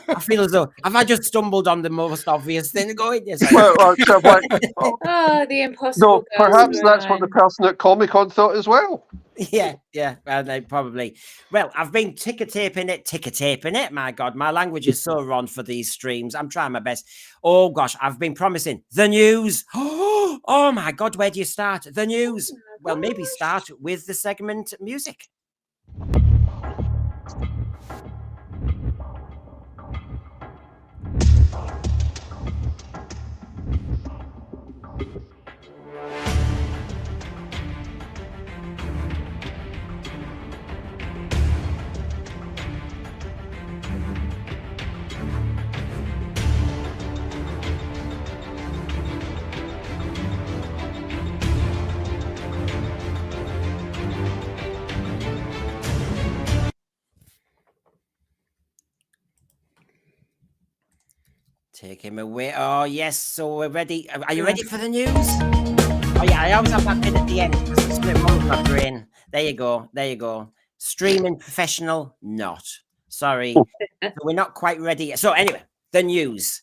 I feel as though have I just stumbled on the most obvious thing going? Yes, Well, so like, Oh, the impossible no, goes perhaps going that's what the on. person at Comic Con thought as well. yeah. Well, they probably. Well, I've been ticker taping it. My God, my language is so wrong for these streams. I'm trying my best. Oh gosh, I've been promising the news. Oh my God, where do you start? The news. Well, maybe start with the segment music. Take him away. Oh, yes. So we're ready. Are you ready for the news? Oh, yeah. I always have that bit at the end because it's split wrong with my brain. There you go. Streaming professional, not. Sorry. So we're not quite ready yet. So anyway, the news.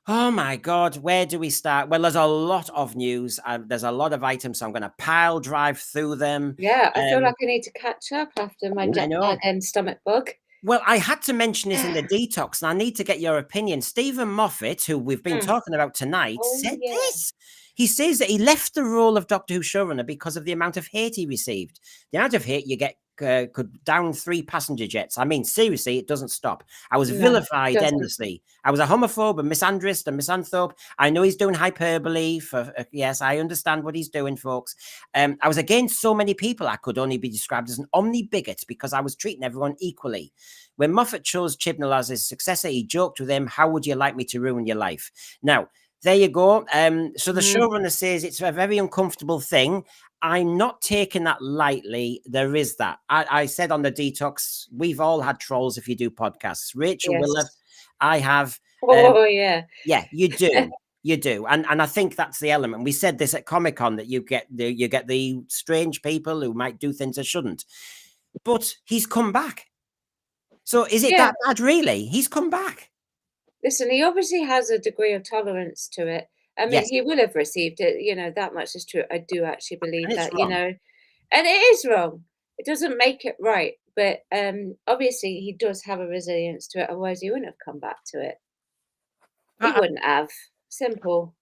Oh, my God. Where do we start? Well, there's a lot of news. There's a lot of items, so I'm going to pile drive through them. Yeah, I feel like I need to catch up after my jet lag and stomach bug. Well, I had to mention this in the detox, and I need to get your opinion. Stephen Moffat, who we've been talking about tonight, said this. He says that he left the role of Doctor Who showrunner because of the amount of hate he received. The amount of hate you get could down 3 passenger jets. I mean, seriously, it doesn't stop. I was vilified endlessly. I was a homophobe, a misandrist, a misanthrope. I know he's doing hyperbole. Yes, I understand what he's doing, folks. I was against so many people. I could only be described as an omni-bigot because I was treating everyone equally. When Moffat chose Chibnall as his successor, he joked with him, "How would you like me to ruin your life?" Now, there you go. So the showrunner says it's a very uncomfortable thing. I'm not taking that lightly. There is that. I said on the detox, we've all had trolls if you do podcasts. Rachel will have. I have. Yeah. Yeah, you do. You do. And I think that's the element. We said this at Comic Con that you get the strange people who might do things they shouldn't. But he's come back. So is it that bad, really? He's come back. Listen, he obviously has a degree of tolerance to it. I mean, he will have received it. That much is true. I do actually believe that, and it is wrong. It doesn't make it right. But obviously, he does have a resilience to it. Otherwise, he wouldn't have come back to it. He wouldn't have. Simple.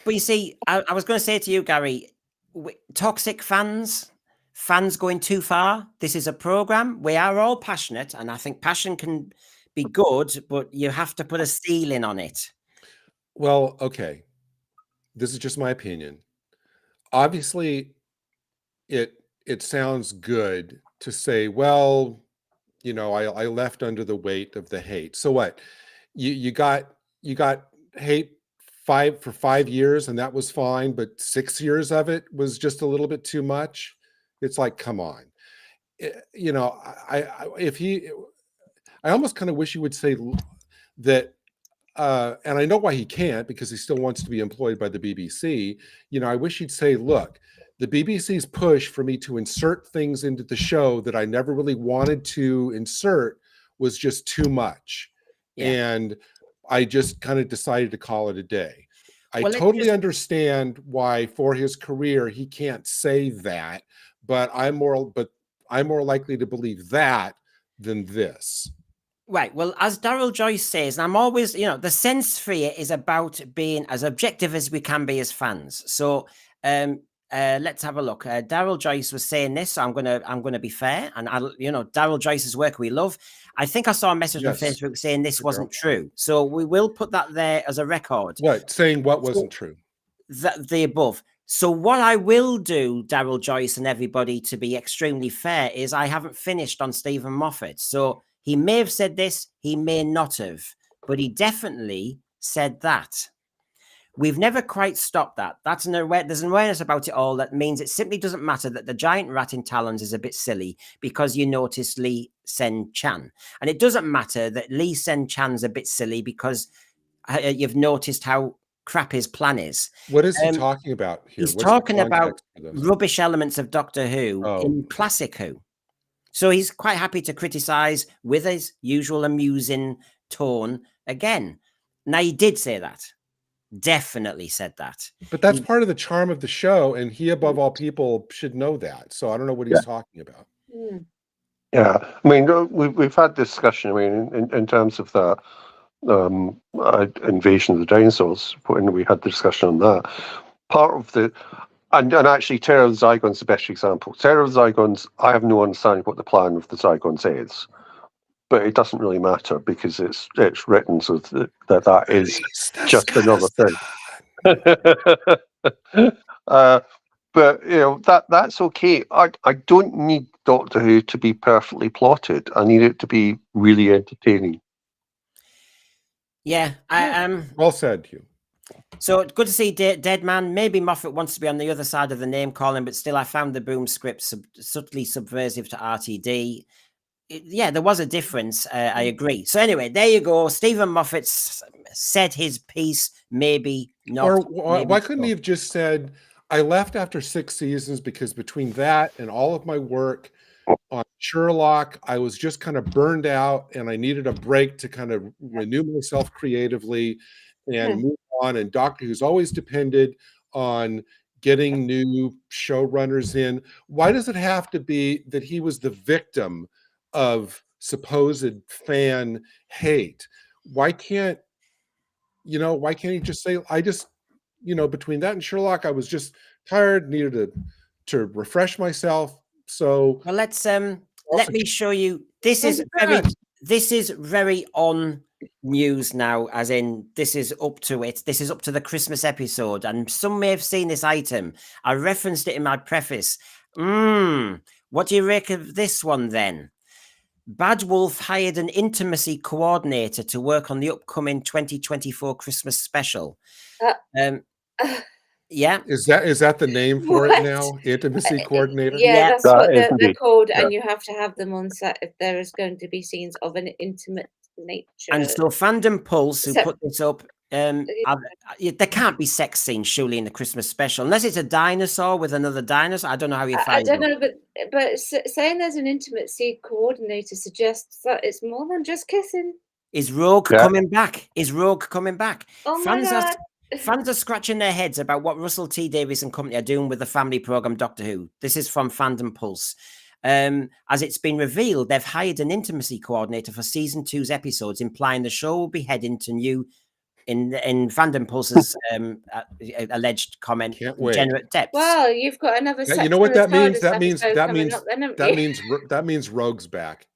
But you see, I was going to say to you, Gary, toxic fans going too far. This is a program. We are all passionate, and I think passion can be good, but you have to put a ceiling on it. Well, okay. This is just my opinion. Obviously, it sounds good to say, well, I left under the weight of the hate. So what? You got hate for 5 years, and that was fine, but 6 years of it was just a little bit too much. It's like, come on. I almost kind of wish you would say that, and I know why he can't, because he still wants to be employed by the BBC. I wish he'd say, look, the BBC's push for me to insert things into the show that I never really wanted to insert was just too much. And I just kind of decided to call it a day. I totally understand why for his career, he can't say that, but I'm more likely to believe that than this. Right. Well, as Daryl Joyce says, and I'm always, the sense sphere is about being as objective as we can be as fans. So let's have a look. Daryl Joyce was saying this, so I'm gonna be fair, and Daryl Joyce's work we love. I think I saw a message on Facebook saying this wasn't true, so we will put that there as a record. What saying what wasn't true? The above. So what I will do, Daryl Joyce and everybody, to be extremely fair, is I haven't finished on Stephen Moffat, so he may have said this, he may not have, but he definitely said that. We've never quite stopped that. There's an awareness about it all that means it simply doesn't matter that the giant rat in Talons is a bit silly because you noticed Lee Sen Chan. And it doesn't matter that Lee Sen Chan's a bit silly because you've noticed how crap his plan is. What is he talking about here? He's What's the talking about context for this? rubbish elements of Doctor Who in classic Who. So he's quite happy to criticize with his usual amusing tone again. Now, he did say that. Definitely said that. But that's part of the charm of the show, and he, above all people, should know that. So I don't know what he's talking about. Yeah, I mean, we've had discussion. I mean, in terms of that invasion of the dinosaurs, when we had the discussion on that, part of the and actually, Terror of the Zygons is the best example. Terror of the Zygons, I have no understanding what the plan of the Zygons is, but it doesn't really matter because it's written so that is just another thing. But that's okay. I don't need Doctor Who to be perfectly plotted. I need it to be really entertaining. Yeah, well said, Hugh. So good to see Dead Man. Maybe Moffat wants to be on the other side of the name calling, but still, I found the Boom script subtly subversive to RTD. Yeah, there was a difference. I agree. So anyway, there you go. Stephen Moffat said his piece. Maybe not. Or why couldn't he have just said, I left after 6 seasons because between that and all of my work on Sherlock, I was just kind of burned out and I needed a break to kind of renew myself creatively and move on. And Doctor Who's always depended on getting new showrunners in. He does it have to be that he was the victim of supposed fan hate? Why can't he just say, I just, between that and Sherlock, I was just tired, needed to refresh myself. So well, let me show you. This is very on news now, as in this is up to it. This is up to the Christmas episode, and some may have seen this item. I referenced it in my preface. What do you reckon of this one then? Bad Wolf hired an intimacy coordinator to work on the upcoming 2024 Christmas special. Yeah. Is that the name for it now? Intimacy coordinator? Yeah, that's what they're called, and you have to have them on set if there is going to be scenes of an intimate nature. And so Fandom Pulse, who put this up, there can't be sex scenes surely in the Christmas special, unless it's a dinosaur with another dinosaur. I don't know how you find it. I don't know, but saying there's an intimacy coordinator suggests that it's more than just kissing. Is Rogue coming back? Oh my God. Fans are scratching their heads about what Russell T Davies and company are doing with the family program Doctor Who. This is from Fandom Pulse. As it's been revealed, they've hired an intimacy coordinator for season 2's episodes, implying the show will be heading to new, in Fandom Pulse's alleged comment, degenerate depths. Well, you've got another. You know what that means? That means Rogue's back.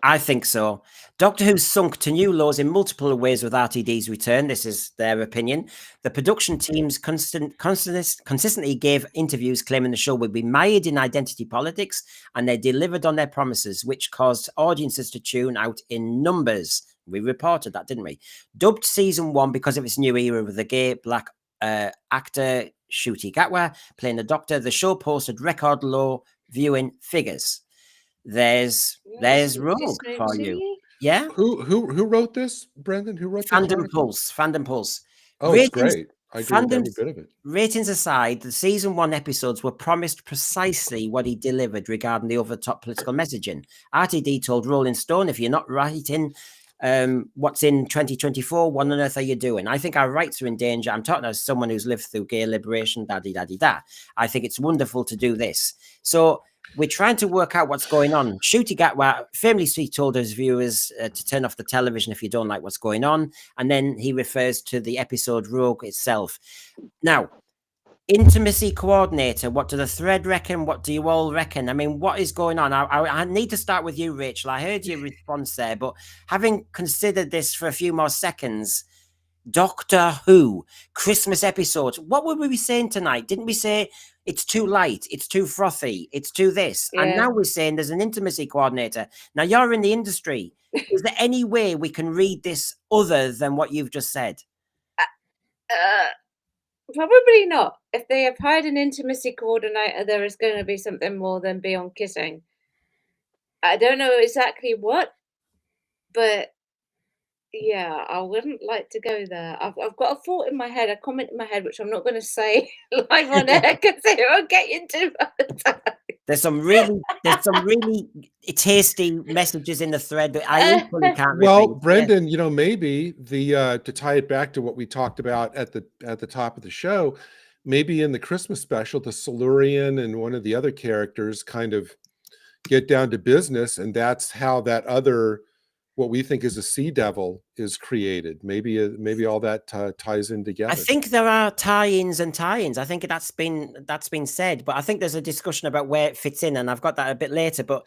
I think so. Doctor Who's sunk to new lows in multiple ways with RTD's return. This is their opinion. The production teams consistently gave interviews claiming the show would be mired in identity politics, and they delivered on their promises, which caused audiences to tune out in numbers. We reported that, didn't we? Dubbed season 1 because of its new era with the gay black actor Ncuti Gatwa playing the Doctor, the show posted record low viewing figures. There's Rogue for you. Yeah. Who wrote this, Brendan? Who wrote Fandom Pulse? Fandom Pulse. Oh, it's great. I agree with every bit of it. Ratings aside, the season 1 episodes were promised precisely what he delivered regarding the over-the-top political messaging. RTD told Rolling Stone, if you're not writing what's in 2024, what on earth are you doing? I think our rights are in danger. I'm talking as someone who's lived through gay liberation, da-di-da-di-da. I think it's wonderful to do this. So we're trying to work out what's going on. Ncuti Gatwa famously told his viewers to turn off the television if you don't like what's going on. And then he refers to the episode Rogue itself. Now, intimacy coordinator, what do the thread reckon? What do you all reckon? I mean, what is going on? I need to start with you, Rachel. I heard your response there, but having considered this for a few more seconds, Doctor Who, Christmas episode, what were we saying tonight? Didn't we say it's too light, it's too frothy, it's too this? Yeah. And now we're saying there's an intimacy coordinator. Now you're in the industry. Is there any way we can read this other than what you've just said? Probably not. If they have hired an intimacy coordinator, there is going to be something more than beyond kissing. I don't know exactly what, but Yeah, I wouldn't like to go there. I've got a thought in my head, a comment in my head, which I'm not going to say live on air because it won't get you too much. There's some really tasty messages in the thread that I equally can't Well, repeat. Brendan, maybe the to tie it back to what we talked about at the top of the show, maybe in the Christmas special, the Silurian and one of the other characters kind of get down to business, and that's how that other, what we think is a sea devil, is created. Maybe all that ties in together. I think there are tie-ins and tie-ins. I think that's been said, but I think there's a discussion about where it fits in, and I've got that a bit later. But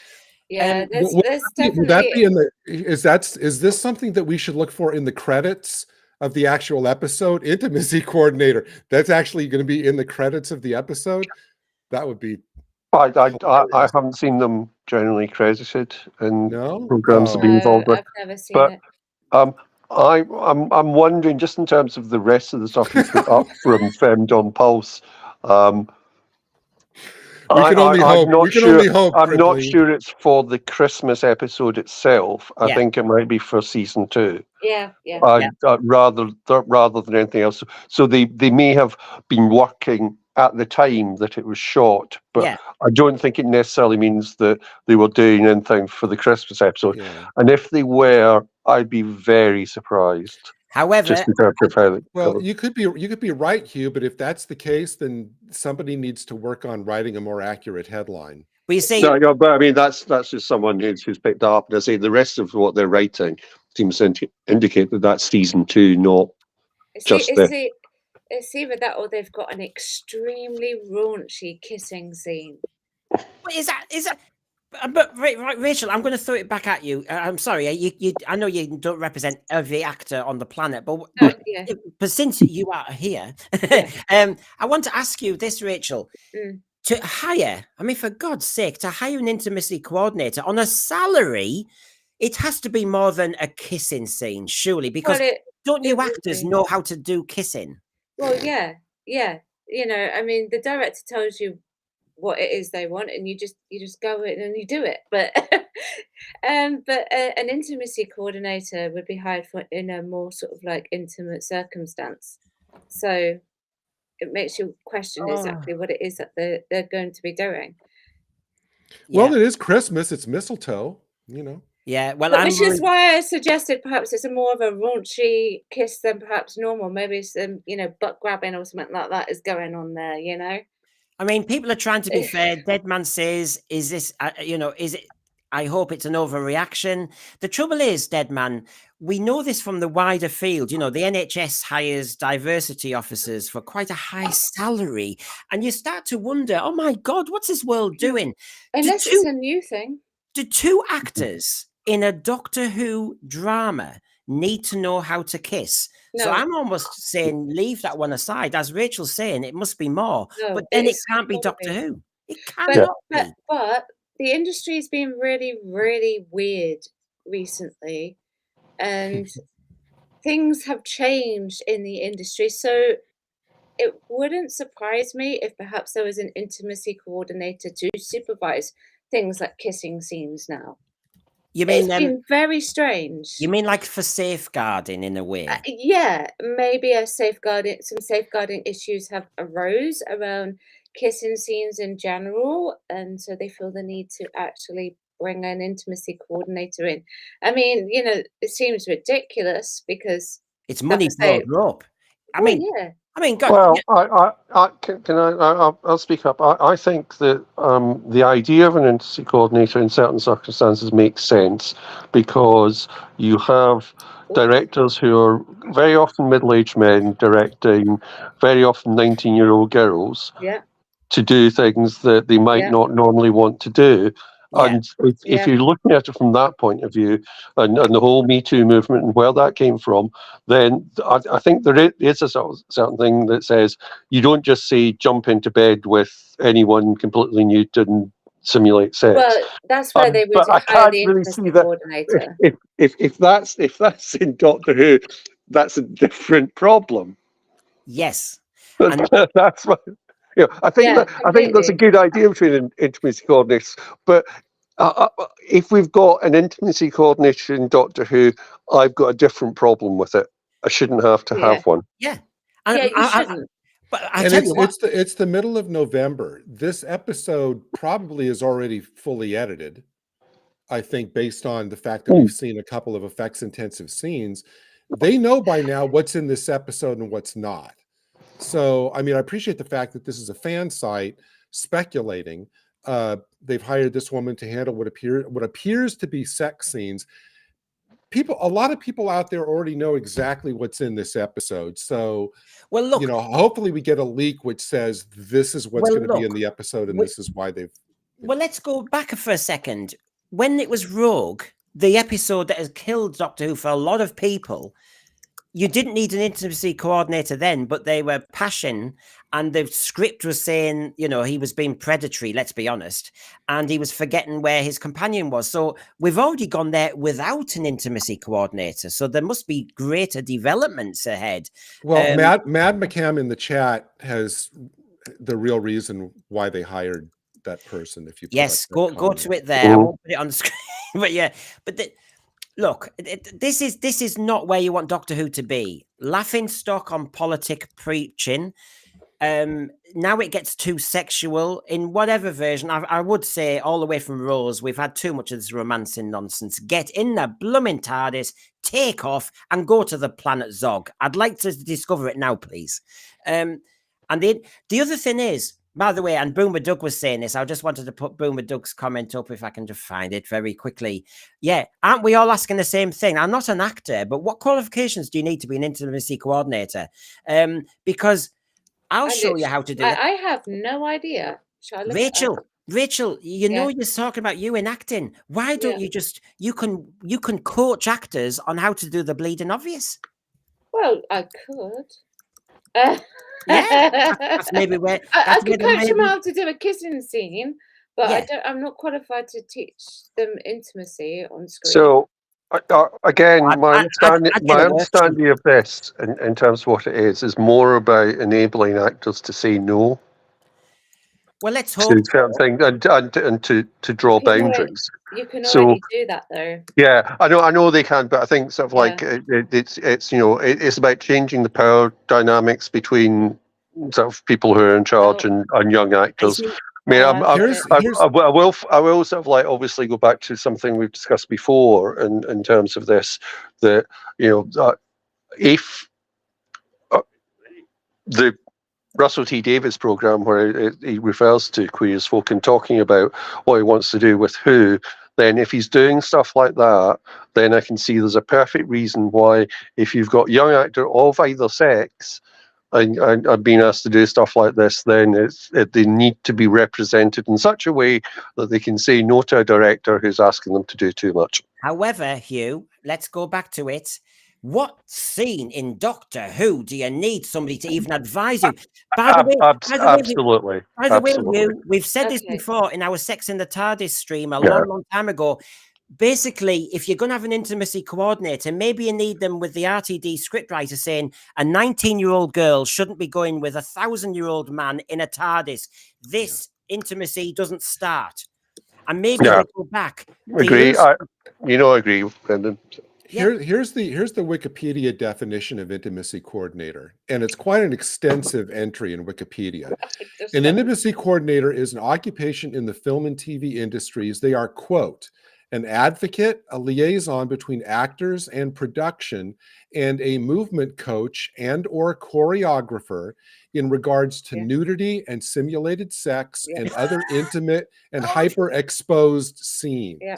yeah, there's would that definitely. be in the? Is this something that we should look for in the credits of the actual episode? Intimacy coordinator. That's actually going to be in the credits of the episode. That would be. I haven't seen them generally credited in programs to be No, involved with. I've never seen it. I'm wondering, just in terms of the rest of the stuff you put up from Femdom Pulse. We can only hope. I'm not sure it's for the Christmas episode itself. I think it might be for season 2. Yeah. Rather than anything else. So they may have been working at the time that it was shot, but I don't think it necessarily means that they were doing anything for the Christmas episode. Yeah. And if they were, I'd be very surprised. However, you could be right, Hugh, but if that's the case, then somebody needs to work on writing a more accurate headline. But you see, but I mean that's just someone who's picked up. And I say the rest of what they're writing seems to indicate that that's season 2, not just the. It's either that or they've got an extremely raunchy kissing scene. Is that? But Rachel, I'm going to throw it back at you. I'm sorry. I know you don't represent every actor on the planet, but since you are here, I want to ask you this, Rachel. To hire, I mean, for God's sake, to hire an intimacy coordinator on a salary, it has to be more than a kissing scene, surely, because don't you actors know how to do kissing? Well, yeah. I mean, the director tells you what it is they want, and you just go in and you do it. But an intimacy coordinator would be hired for in a more sort of like intimate circumstance. So it makes you question exactly what it is that they're going to be doing. Well, it is Christmas. It's mistletoe. Yeah, well, which is why I suggested perhaps it's a more of a raunchy kiss than perhaps normal. Maybe some, butt grabbing or something like that is going on there. I mean, people are trying to be fair. Dead Man says, "Is this? Is it? I hope it's an overreaction." The trouble is, Dead Man, we know this from the wider field. The NHS hires diversity officers for quite a high salary, and you start to wonder, "Oh my God, what's this world doing?" Unless it's a new thing. Do 2 actors in a Doctor Who drama need to know how to kiss? No. So I'm almost saying leave that one aside. As Rachel's saying, it must be more. No, but then it can't be Doctor Who. It cannot be. But the industry's been really, really weird recently. And things have changed in the industry. So it wouldn't surprise me if perhaps there was an intimacy coordinator to supervise things like kissing scenes now. You mean it's been very strange. You mean like for safeguarding in a way? Yeah, maybe some safeguarding issues have arose around kissing scenes in general, and so they feel the need to actually bring an intimacy coordinator in. I mean, it seems ridiculous because it's money brought rope. I mean, God. Well, I'll speak up. I think that the idea of an intimacy coordinator in certain circumstances makes sense because you have directors who are very often middle-aged men directing very often 19-year-old girls to do things that they might not normally want to do. Yeah. And if you're looking at it from that point of view, and the whole Me Too movement and where that came from, then I think there is a certain thing that says you don't just say jump into bed with anyone completely nude and simulate sex. Well, that's why they would hire the intimacy coordinator. If that's in Doctor Who, that's a different problem. Yes, and that's what. I think that's a good idea between intimacy coordinators, but If we've got an intimacy coordinator in Doctor Who, I've got a different problem with it. I shouldn't have to have one. Yeah. Yeah, you shouldn't. But I And tell you what, it's the middle of November. This episode probably is already fully edited. I think based on the fact that we've seen a couple of effects intensive scenes, they know by now what's in this episode and what's not. So, I mean, I appreciate the fact that this is a fan site speculating. They've hired this woman to handle what appears to be sex scenes. A lot of people out there already know exactly what's in this episode. So, well, look, hopefully we get a leak which says this is what's going to be in the episode, and this is why they've. Well, let's go back for a second. When it was Rogue, the episode that has killed Doctor Who for a lot of people, you didn't need an intimacy coordinator then, but they were passion, and the script was saying, he was being predatory, let's be honest, and he was forgetting where his companion was. So we've already gone there without an intimacy coordinator. So there must be greater developments ahead. Well, Mad McCam in the chat has the real reason why they hired that person. If you go to it there. I won't put it on the screen, but yeah, but look, this is not where you want Doctor Who to be. Laughing stock on politic preaching. Now it gets too sexual in whatever version. I would say all the way from Rose, we've had too much of this romancing nonsense. Get in the blooming TARDIS, take off, and go to the planet Zog. I'd like to discover it now, please. And the other thing is, by the way, and Boomer Doug was saying this, I just wanted to put Boomer Doug's comment up if I can just find it very quickly. Yeah, aren't we all asking the same thing? I'm not an actor, but what qualifications do you need to be an intimacy coordinator? Because I'll show you how to do it. I have no idea. Rachel, you're talking about you in acting. Why don't you can coach actors on how to do the bleeding obvious? Well, I could. That's maybe where I could coach them how to do a kissing scene, but I'm not qualified to teach them intimacy on screen. So again, my understanding of this in terms of what it is more about enabling actors to say no. Well, let's hope to certain things and to draw boundaries. You can already do that, though. Yeah, I know they can, but I think sort of like it's about changing the power dynamics between sort of people who are in charge and young actors. I mean, I will sort of like obviously go back to something we've discussed before in terms of this, that if the Russell T Davies program, where he refers to queer as folk and talking about what he wants to do with Who, then if he's doing stuff like that, then I can see there's a perfect reason why, if you've got young actor of either sex and being asked to do stuff like this, then they need to be represented in such a way that they can say no to a director who's asking them to do too much. However, Hugh, let's go back to it. What scene in Doctor Who do you need somebody to even advise you? By the way, we've said this before in our Sex in the TARDIS stream a long time ago. Basically, if you're going to have an intimacy coordinator, maybe you need them with the RTD scriptwriter saying a 19-year-old girl shouldn't be going with a 1,000-year-old man in a TARDIS. This intimacy doesn't start. And maybe they go back. Agree. I agree, Brendan. Here's the Wikipedia definition of intimacy coordinator, and it's quite an extensive entry in Wikipedia. An intimacy coordinator is an occupation in the film and TV industries. They are, quote, an advocate, a liaison between actors and production, and a movement coach and or choreographer in regards to nudity and simulated sex and other intimate and hyper-exposed scenes. Yeah.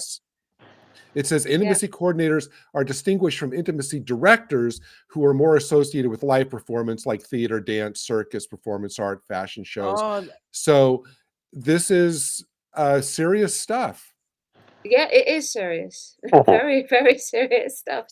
It says intimacy coordinators are distinguished from intimacy directors, who are more associated with live performance like theater, dance, circus, performance art, fashion shows. So this is serious stuff. Yeah, it is serious. Very, very serious stuff.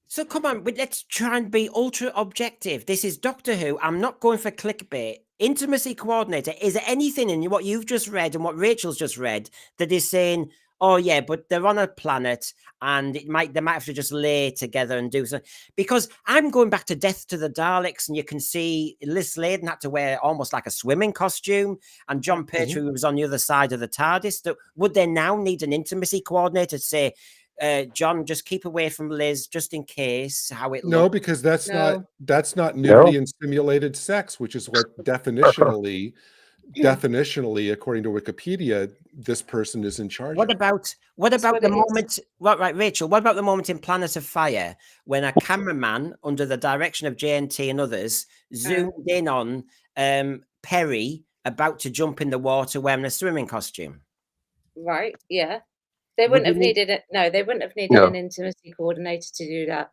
So come on, let's try and be ultra objective. This is Doctor Who. I'm not going for clickbait. Intimacy coordinator, is there anything in what you've just read and what Rachel's just read that is saying, Oh yeah, but they're on a planet, and they might have to just lay together and do something. Because I'm going back to Death to the Daleks, and you can see Liz Sladen had to wear almost like a swimming costume, and John Pertwee was on the other side of the TARDIS. Would they now need an intimacy coordinator to say, John, just keep away from Liz, just in case? How it No, looks? because that's not nudity and simulated sex, which is what definitionally, according to Wikipedia, this person is in charge What of. about the moment? Right, Rachel. What about the moment in Planet of Fire when a cameraman, under the direction of JNT and others, zoomed in on Perry about to jump in the water wearing a swimming costume? Right. Yeah. They wouldn't have needed it. No, they wouldn't have needed an intimacy coordinator to do that.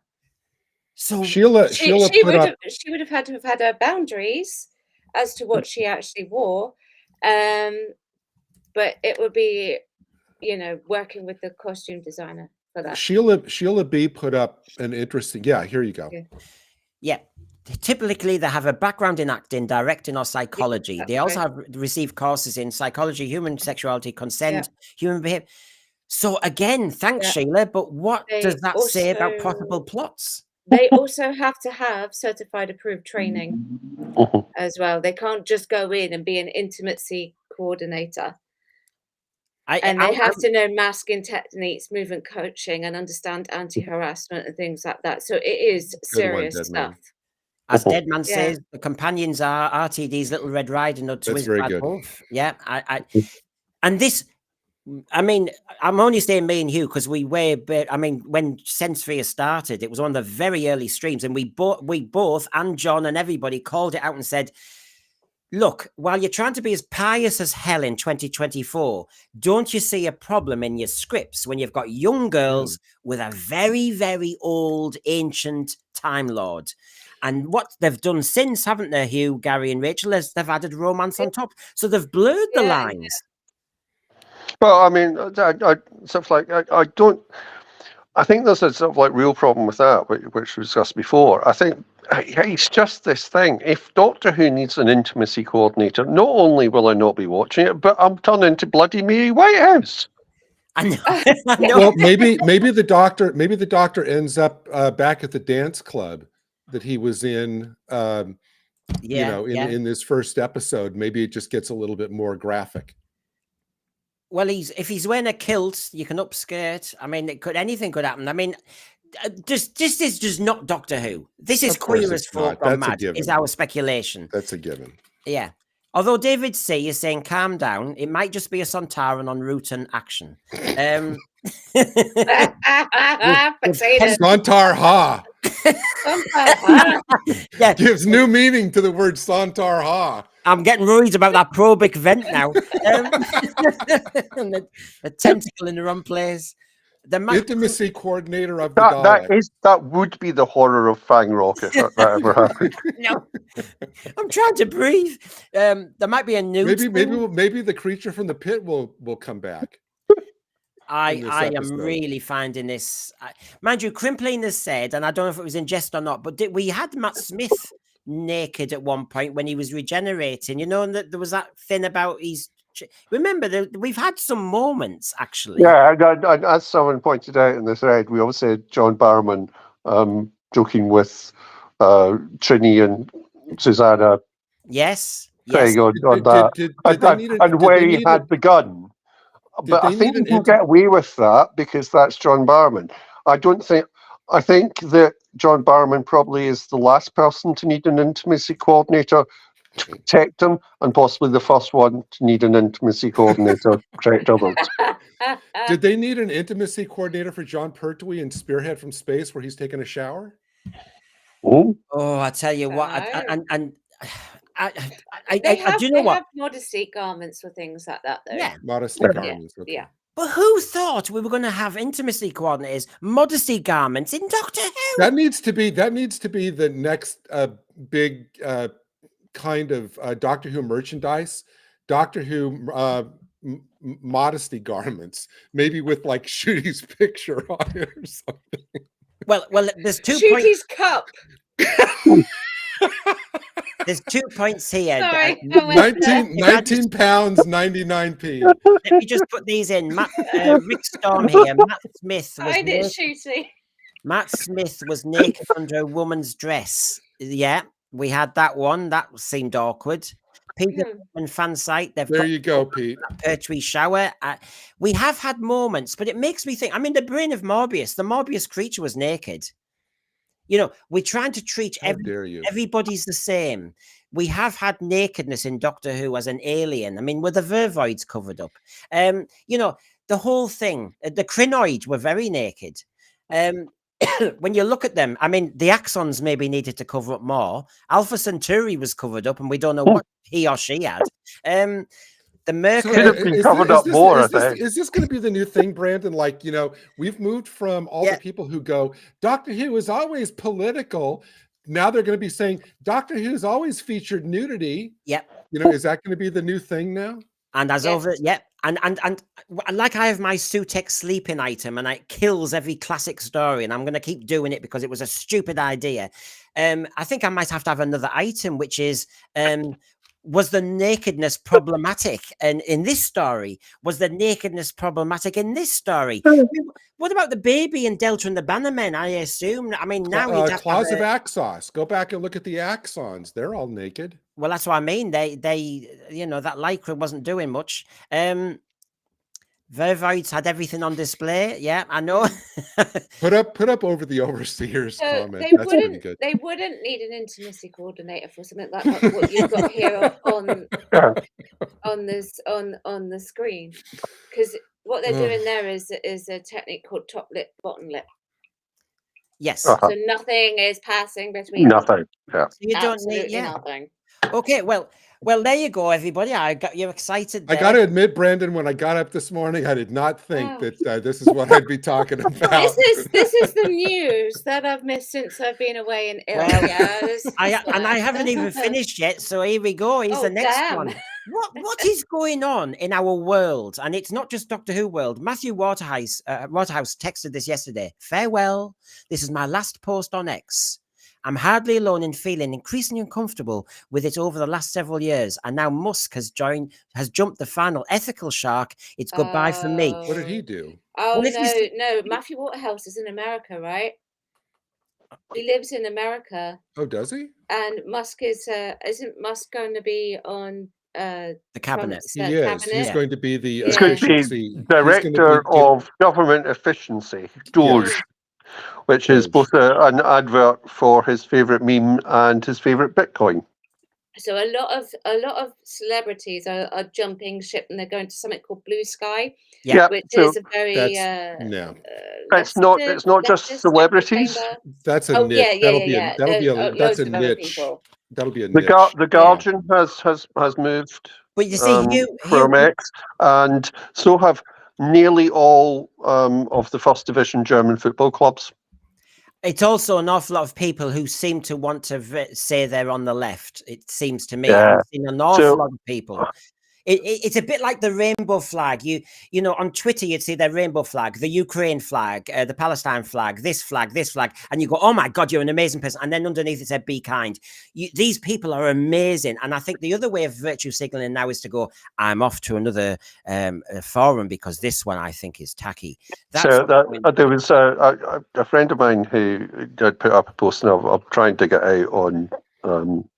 So Sheila she would have had to have had her boundaries as to what she actually wore, but it would be, working with the costume designer for that. Sheila B put up an interesting. Yeah, here you go. Yeah. Typically, they have a background in acting, directing, or psychology. They also have received courses in psychology, human sexuality, consent, human behavior. So again, thanks, Sheila. But what does that say about possible plots? They also have to have certified approved training as well. They can't just go in and be an intimacy coordinator. And they have to know masking techniques, movement coaching, and understand anti-harassment and things like that. So it is serious stuff. As Deadman says, the companions are RTD's Little Red Riding Hood to his Bad Wolf. Yeah, and this, I mean, I'm only saying me and Hugh because when Sensphere started, it was one of the very early streams, and we both, and John and everybody called it out and said, look, while you're trying to be as pious as hell in 2024, don't you see a problem in your scripts when you've got young girls with a very, very old, ancient Time Lord? And what they've done since, haven't they, Hugh, Gary, and Rachel, is they've added romance on top. So they've blurred the lines. Well, I mean, I think there's a sort of like real problem with that, which we discussed before. I think it's just this thing. If Doctor Who needs an intimacy coordinator, not only will I not be watching it, but I'm turning into bloody Mary Whitehouse. I know. Well, maybe the doctor ends up back at the dance club that he was in. In this first episode. Maybe it just gets a little bit more graphic. Well, if he's wearing a kilt, you can upskirt. I mean, anything could happen. I mean, this is just not Doctor Who. This is Queer as Folk gone mad. Is our speculation. That's a given. Yeah. Although David C is saying, calm down. It might just be a Sontaran en route and action. Sontar Ha. Yeah. Gives new meaning to the word Sontar Ha. I'm getting worried about that probic vent now. And the tentacle in the wrong place. The intimacy coordinator of the Dalek. That would be the horror of Fang Rock if that ever happened. No, I'm trying to breathe. There might be a new. Maybe the creature from the pit will come back. I am really finding this. Mind you, Crimpling has said, and I don't know if it was in jest or not, but we had Matt Smith naked at one point when he was regenerating. You know, and there was that thing about remember, we've had some moments actually. Yeah, and as someone pointed out in the thread, we also had John Barrowman joking with Trini and Susanna. Yes. Saying on that, and where he had the gun. But I think you can get away with that because that's John Barrowman. I think that John Barrowman probably is the last person to need an intimacy coordinator to protect him, and possibly the first one to need an intimacy coordinator to protect others. Did they need an intimacy coordinator for John Pertwee in Spearhead from Space, where he's taking a shower? Oh, I tell you what, They have modesty garments for things like that, though. Yeah, modesty garments. Okay. Yeah. But who thought we were going to have intimacy coordinators, modesty garments in Doctor Who? That needs to be the next big kind of Doctor Who merchandise. Doctor Who modesty garments, maybe with like Shooty's picture on it or something. Well, there's 2 Shooty's cup. there's 2 points here. Sorry, I went there. 19 pounds, 99p. Let me just put these in. Rick Storm here. Matt Smith was Find it naked. shooting. Matt Smith was naked under a woman's dress. Yeah, we had that one. That seemed awkward. Peter and fan site. There you go, Pete. Pertwee shower. We have had moments, but it makes me think. I mean, the brain of Morbius. The Morbius creature was naked. You know, we're trying to treat everybody's the same. We have had nakedness in Doctor Who as an alien. I mean, were the Vervoids covered up? You know, the whole thing. The Crinoid were very naked. When you look at them, I mean, the Axons maybe needed to cover up more. Alpha Centauri was covered up, and we don't know what he or she had. The Mercury covered up more. Is this going to be the new thing, Brandon? Like, you know, we've moved from all the people who go, Doctor Who is always political. Now they're going to be saying Doctor Who's always featured nudity. Yep. You know, is that going to be the new thing now? And as over, and like I have my Sutex sleeping item, and it kills every classic story, and I'm going to keep doing it because it was a stupid idea. I think I might have to have another item, which is, was the nakedness problematic? And in this story, was the nakedness problematic in this story? What about the baby and Delta and the Bannermen? I assume. I mean, now you'd have Claws of Axos. Go back and look at the Axons. They're all naked. Well, that's what I mean. They, you know, that lycra wasn't doing much. Vervoids had everything on display. Yeah, I know. put up over the overseer's comment. That's pretty good. They wouldn't need an intimacy coordinator for something like what you've got here on the screen, because what they're doing there is a technique called top lip, bottom lip. Yes. So nothing is passing between nothing. Yeah. So you don't need nothing. Okay, well, there you go, everybody. I got you excited there. I got to admit, Brandon, when I got up this morning, I did not think that this is what I'd be talking about. This is the news that I've missed since I've been away in Italy. I haven't even finished yet, so here we go. Here's the next one. What is going on in our world? And it's not just Doctor Who world. Matthew Waterhouse texted this yesterday. Farewell. This is my last post on X. I'm hardly alone in feeling increasingly uncomfortable with it over the last several years, and now Musk has jumped the final ethical shark. It's goodbye for me. What did he do? Oh, no. Matthew Waterhouse is in America, right? He lives in America. Oh, does he? And Musk isn't Musk going to be on the cabinet? He is. Cabinet? He's going to be the director of government efficiency, DOGE. Yes. Which is both an advert for his favorite meme and his favorite Bitcoin. So a lot of celebrities are jumping ship, and they're going to something called Blue Sky, which is a very it's not just celebrities. That's a niche. That's a niche. That'll be a niche. The Guardian has moved. But you see, from X, and so have nearly all of the first division German football clubs. It's also an awful lot of people who seem to want to say they're on the left. It seems to me. I've seen an awful lot of people. It's a bit like the rainbow flag. You know, on Twitter, you'd see the rainbow flag, the Ukraine flag, the Palestine flag, this flag, and you go, oh my God, you're an amazing person. And then underneath it said, be kind. These people are amazing. And I think the other way of virtue signaling now is to go, I'm off to another forum because this one I think is tacky. There was a friend of mine who had put up a post, and I'm trying to get out on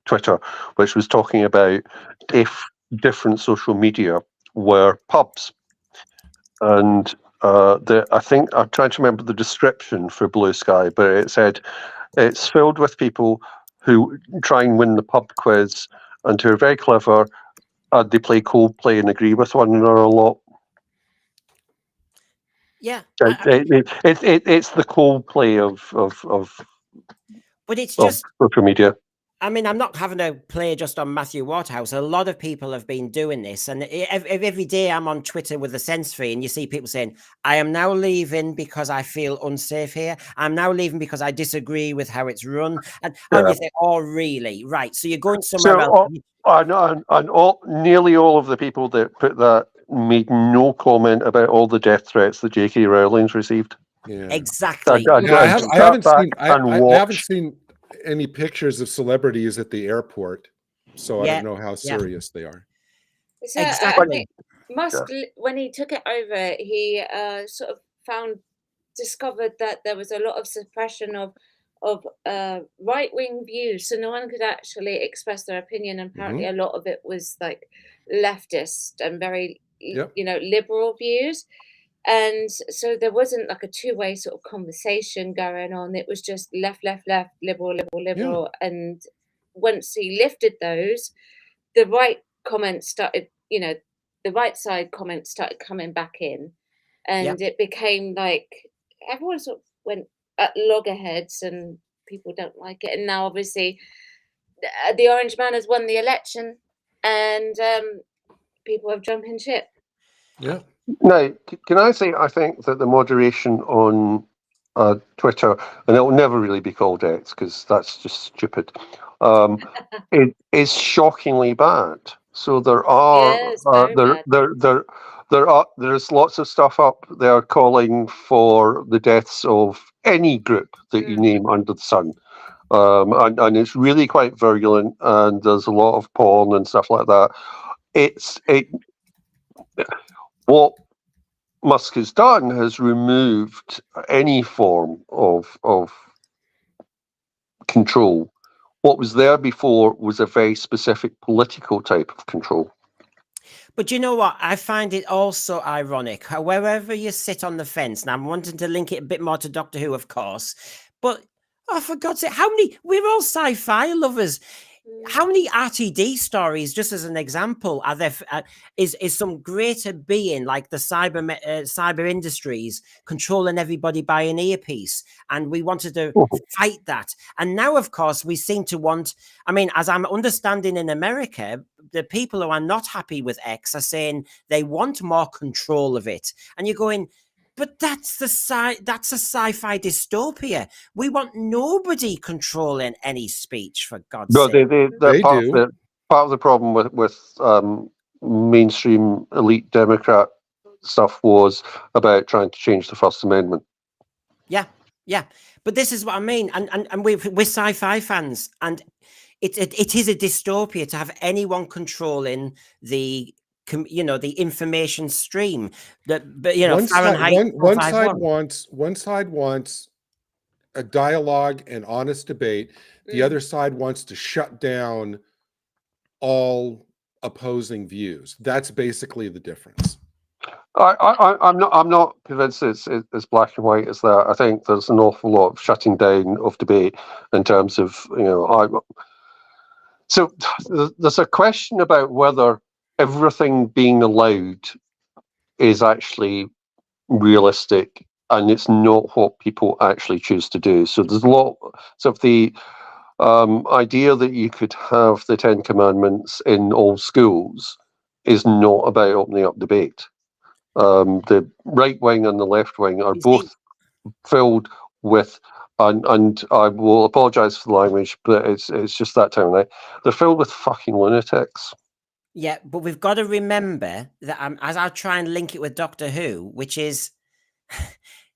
Twitter, which was talking about if different social media were pubs, and I think I'm trying to remember the description for Blue Sky, but it said it's filled with people who try and win the pub quiz and who are very clever, and they play Coldplay and agree with one another a lot. Yeah, it's the Coldplay of but it's just social media. I mean, I'm not having to play just on Matthew Waterhouse. A lot of people have been doing this. And every day I'm on Twitter with the sense free, and you see people saying, I am now leaving because I feel unsafe here. I'm now leaving because I disagree with how it's run. And you think, oh, really? Right. So you're going somewhere else. Nearly all of the people that put that made no comment about all the death threats that J.K. Rowling's received. Yeah. Exactly. I haven't seen any pictures of celebrities at the airport. so I Yeah, don't know how yeah. serious they are. So Exactly. I think Musk, when he took it over, he sort of discovered that there was a lot of suppression of right-wing views, so no one could actually express their opinion. And apparently, a lot of it was like leftist and very, liberal views. And so there wasn't like a two-way sort of conversation going on. It was just left, left, left, liberal, liberal, liberal. And once he lifted those, the right comments started, the right side comments started coming back in. And it became like everyone sort of went at loggerheads and people don't like it. And now obviously the Orange Man has won the election and people have jumped in ship. Yeah. Now, can I say, I think that the moderation on Twitter, and it will never really be called X because that's just stupid, it is shockingly bad. So there are there's lots of stuff up there calling for the deaths of any group that you name under the sun. And it's really quite virulent, and there's a lot of porn and stuff like that. What Musk has done has removed any form of control. What was there before was a very specific political type of control. But you know what? I find it also ironic. Wherever you sit on the fence, and I'm wanting to link it a bit more to Doctor Who, of course, but for God's sake, we're all sci-fi lovers. How many RTD stories, just as an example, are there? Is some greater being like the cyber industries controlling everybody by an earpiece, and we wanted to fight that. And now, of course, we seem to want. I mean, as I'm understanding in America, the people who are not happy with X are saying they want more control of it, and you're going. But that's a sci-fi dystopia. We want nobody controlling any speech, for God's sake. They do. Part of the problem with mainstream elite Democrat stuff was about trying to change the First Amendment. Yeah. But this is what I mean, and we're sci-fi fans, and it is a dystopia to have anyone controlling the information stream. One side wants a dialogue and honest debate. The other side wants to shut down all opposing views. That's basically the difference. I'm not convinced it's as black and white as that. I think there's an awful lot of shutting down of debate in terms of So there's a question about whether everything being allowed is actually realistic, and it's not what people actually choose to do. So there's a lot of the idea that you could have the Ten Commandments in all schools is not about opening up debate. The right wing and the left wing are both filled with, and I will apologise for the language, but it's just that time of night. They're filled with fucking lunatics. Yeah, but we've got to remember that as I try and link it with Doctor Who, which is,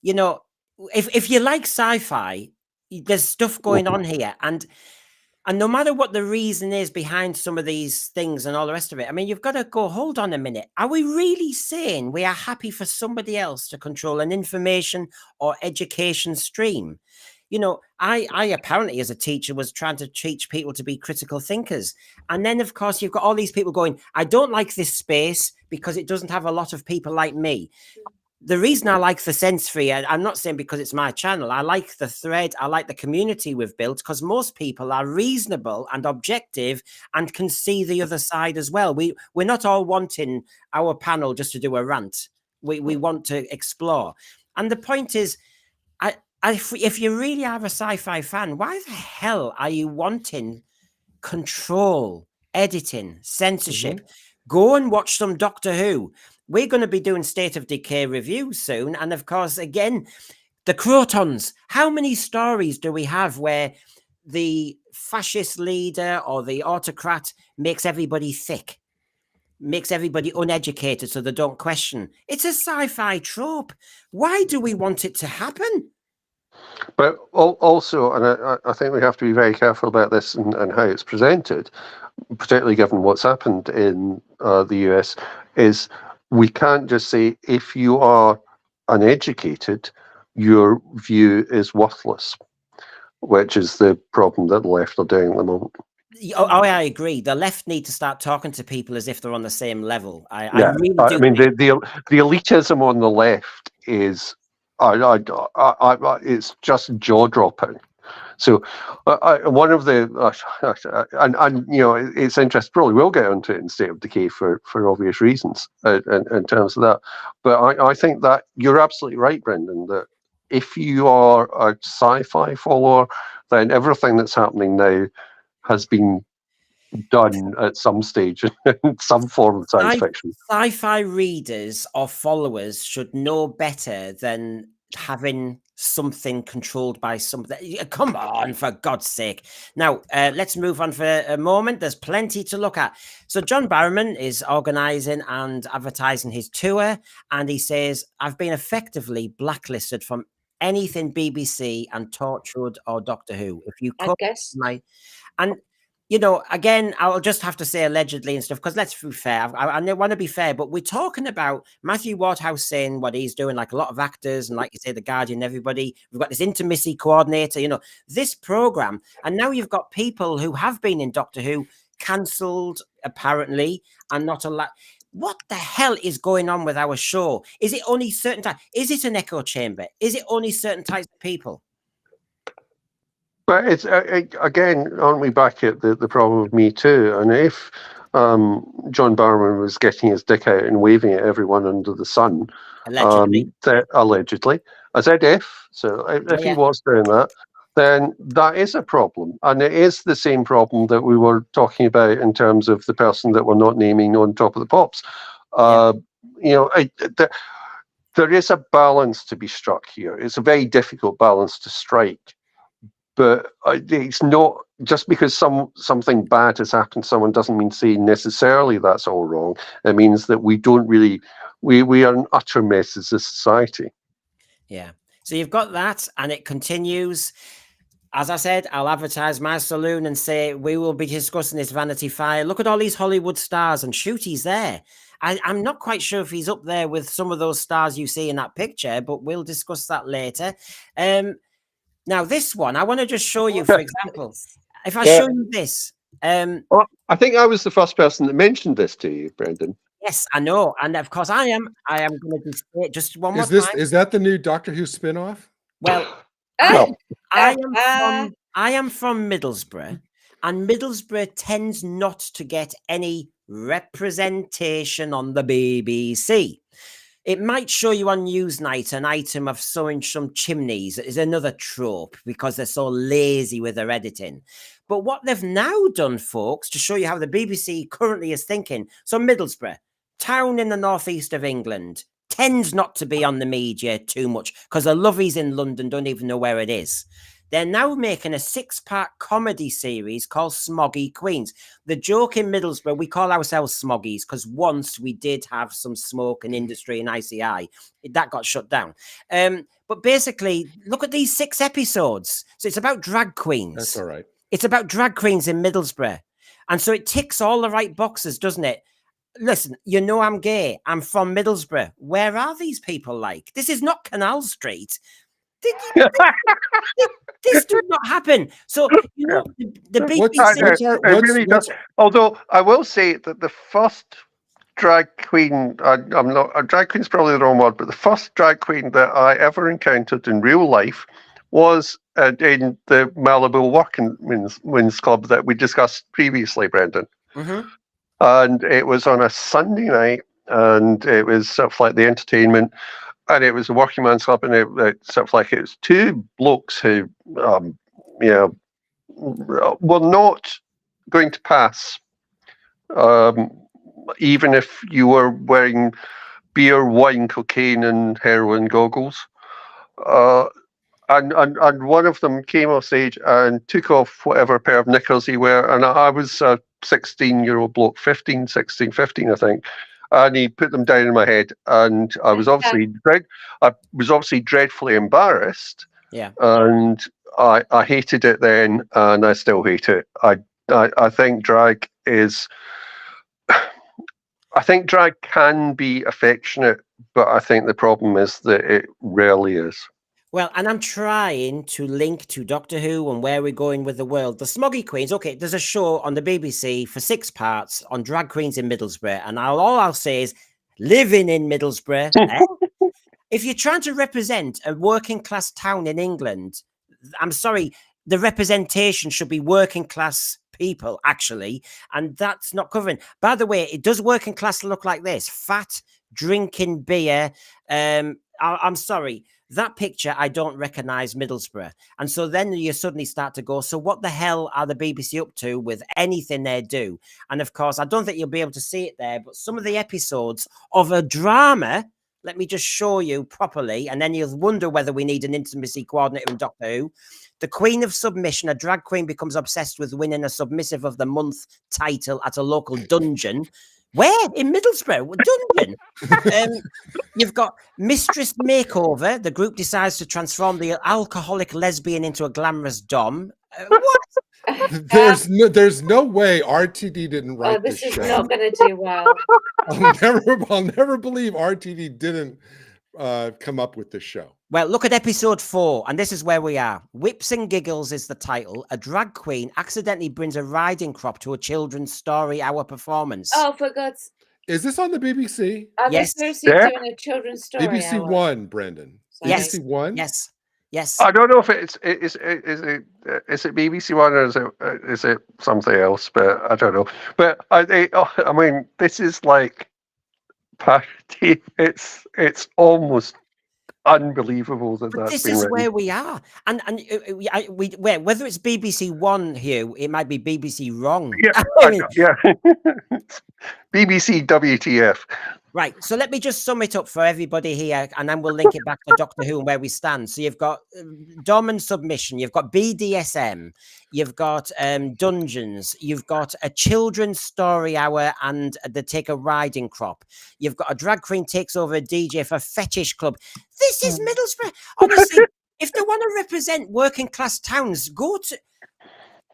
if you like sci-fi, there's stuff going on here, and no matter what the reason is behind some of these things and all the rest of it, I mean, you've got to go, hold on a minute. Are we really saying we are happy for somebody else to control an information or education stream? I apparently as a teacher was trying to teach people to be critical thinkers. And then, of course, you've got all these people going, I don't like this space because it doesn't have a lot of people like me. The reason I like the Sense Free, I'm not saying because it's my channel. I like the thread. I like the community we've built because most people are reasonable and objective and can see the other side as well. We're not all wanting our panel just to do a rant. We want to explore. And the point is, if you really are a sci-fi fan, why the hell are you wanting control, editing, censorship? Go and watch some Doctor Who. We're going to be doing State of Decay reviews soon. And of course, again, the Crotons. How many stories do we have where the fascist leader or the autocrat makes everybody thick, makes everybody uneducated so they don't question? It's a sci-fi trope. Why do we want it to happen? But also, and I think we have to be very careful about this and how it's presented, particularly given what's happened in the US, is we can't just say if you are uneducated, your view is worthless, which is the problem that the left are doing at the moment. Oh, I agree. The left need to start talking to people as if they're on the same level. I really do. I mean, the elitism on the left is, it's just jaw dropping. So, one of the and you know, it's interesting. Probably we'll get onto it in State of Decay for obvious reasons in terms of that. But I think that you're absolutely right, Brendan. That if you are a sci-fi follower, then everything that's happening now has been done at some stage in some form of science fiction. Sci-fi readers or followers should know better than having something controlled by something. Come on, for God's sake. Now, let's move on for a moment. There's plenty to look at. So John Barrowman is organising and advertising his tour, and he says, I've been effectively blacklisted from anything BBC and Torchwood or Doctor Who. If you come, I guess. And you know, again, I'll just have to say allegedly and stuff, because let's be fair. I want to be fair, but we're talking about Matthew Wardhouse saying what he's doing, like a lot of actors, and like you say, The Guardian, everybody. We've got this intimacy coordinator, you know, this program. And now you've got people who have been in Doctor Who cancelled, apparently, and not allowed. What the hell is going on with our show? Is it only certain types? Is it an echo chamber? Is it only certain types of people? But it's again, aren't we back at the problem of Me Too? And if John Barrowman was getting his dick out and waving at everyone under the sun, allegedly, I said if, so if he was doing that, then that is a problem. And it is the same problem that we were talking about in terms of the person that we're not naming on Top of the Pops. You know, there is a balance to be struck here. It's a very difficult balance to strike. But it's not just because something bad has happened. Someone doesn't mean saying necessarily that's all wrong. It means that we don't really we are an utter mess as a society. Yeah. So you've got that, and it continues. As I said, I'll advertise my saloon and say we will be discussing this Vanity Fair. Look at all these Hollywood stars, and shoot, he's there. I'm not quite sure if he's up there with some of those stars you see in that picture, but we'll discuss that later. Now, this one, I want to just show you, for example, if I show you this. Well, I think I was the first person that mentioned this to you, Brendan. Yes, I know. And of course, I am going to say just one more time. Is that the new Doctor Who spinoff? Well, I am from Middlesbrough, and Middlesbrough tends not to get any representation on the BBC. It might show you on Newsnight an item of sewing some chimneys. It is another trope because they're so lazy with their editing. But what they've now done, folks, to show you how the BBC currently is thinking. So Middlesbrough, town in the northeast of England, tends not to be on the media too much because the lovies in London don't even know where it is. They're now making a 6-part comedy series called Smoggy Queens. The joke in Middlesbrough, we call ourselves Smoggies because once we did have some smoke in industry in ICI. That got shut down. But basically, look at these 6 episodes. So it's about drag queens. That's all right. It's about drag queens in Middlesbrough. And so it ticks all the right boxes, doesn't it? Listen, you know I'm gay. I'm from Middlesbrough. Where are these people like? This is not Canal Street. This did not happen. So you know the BBC. Although I will say that the first drag queen, drag queen's probably the wrong word, but the first drag queen that I ever encountered in real life was in the Malibu Working Men's Club that we discussed previously, Brendan. Mm-hmm. And it was on a Sunday night, and it was sort of like the entertainment. And it was a working man's club, and it sort of like it was 2 blokes who, were not going to pass, even if you were wearing beer, wine, cocaine, and heroin goggles. And one of them came off stage and took off whatever pair of knickers he wore, and I was a 16-year-old bloke, 15, I think. And he put them down in my head, and I was obviously dreadfully embarrassed. Yeah. And I hated it then, and I still hate it. I think drag is. I think drag can be affectionate, but I think the problem is that it rarely is. Well, and I'm trying to link to Doctor Who and where we're going with the world. The Smoggy Queens, okay, there's a show on the BBC for 6 parts on drag queens in Middlesbrough. And all I'll say is, living in Middlesbrough, if you're trying to represent a working class town in England, I'm sorry, the representation should be working class people, actually. And that's not covering. By the way, it does working class look like this? Fat, drinking beer. I'm sorry. That picture, I don't recognise Middlesbrough. And so then you suddenly start to go, so what the hell are the BBC up to with anything they do? And of course, I don't think you'll be able to see it there, but some of the episodes of a drama, let me just show you properly, and then you'll wonder whether we need an intimacy coordinator in Doctor Who. The Queen of Submission, a drag queen becomes obsessed with winning a Submissive of the Month title at a local dungeon. Where? In Middlesbrough? Dungeon? You've got Mistress Makeover. The group decides to transform the alcoholic lesbian into a glamorous dom. What? There's no way RTD didn't write this is show. not going to do well. I'll never believe RTD didn't come up with this show. Well, look at episode 4, and this is where we are. Whips and Giggles is the title. A drag queen accidentally brings a riding crop to a children's story hour performance. Oh, for God's... Is this on the BBC? Are Yes. they seriously doing a children's story BBC hour? One, Brendan. Yes. BBC One? Yes. Yes. I don't know if is it BBC One or is it something else, but I don't know. But I mean, this is like parody. It's almost unbelievable that But that's this been is written. where we are, and whether it's BBC One here, it might be BBC Wrong. Yeah, I mean, yeah. BBC WTF. Right, so let me just sum it up for everybody here, and then we'll link it back to Doctor Who and where we stand. So you've got Dom and Submission, you've got BDSM, you've got Dungeons, you've got a children's story hour, and they take a riding crop. You've got a drag queen takes over a DJ for a fetish club. This is Middlesbrough. Honestly, if they want to represent working class towns, go to...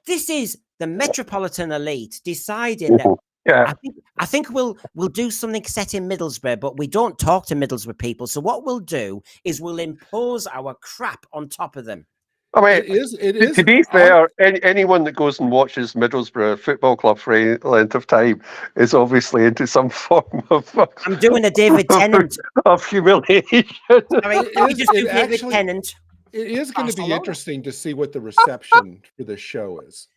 This is the metropolitan elite deciding that... Yeah. I think we'll do something set in Middlesbrough, but we don't talk to Middlesbrough people. So what we'll do is we'll impose our crap on top of them. I mean, It is. To be fair, anyone that goes and watches Middlesbrough Football Club for any length of time is obviously into some form of... I'm doing a David Tennant. Of humiliation. Sorry, let me just do David Tennant. It is going to be interesting to see what the reception for the show is.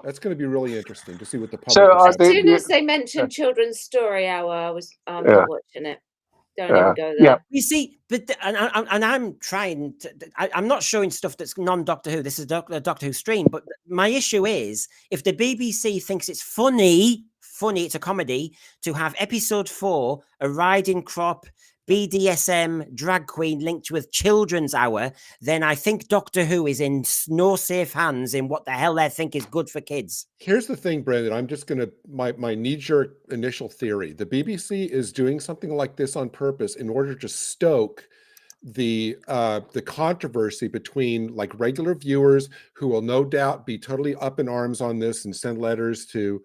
That's going to be really interesting to see what the public. As soon as they mentioned children's story hour, I was not watching it. Don't even go there. Yeah. You see, but I'm trying to. I'm not showing stuff that's non-Doctor Who. This is a Doctor Who stream. But my issue is, if the BBC thinks it's funny, it's a comedy to have episode 4, a riding crop, BDSM drag queen linked with children's hour, then I think Doctor Who is in no safe hands in what the hell they think is good for kids. Here's the thing, Brandon. I'm just going to, my knee-jerk initial theory. The BBC is doing something like this on purpose in order to stoke the controversy between like regular viewers who will no doubt be totally up in arms on this and send letters to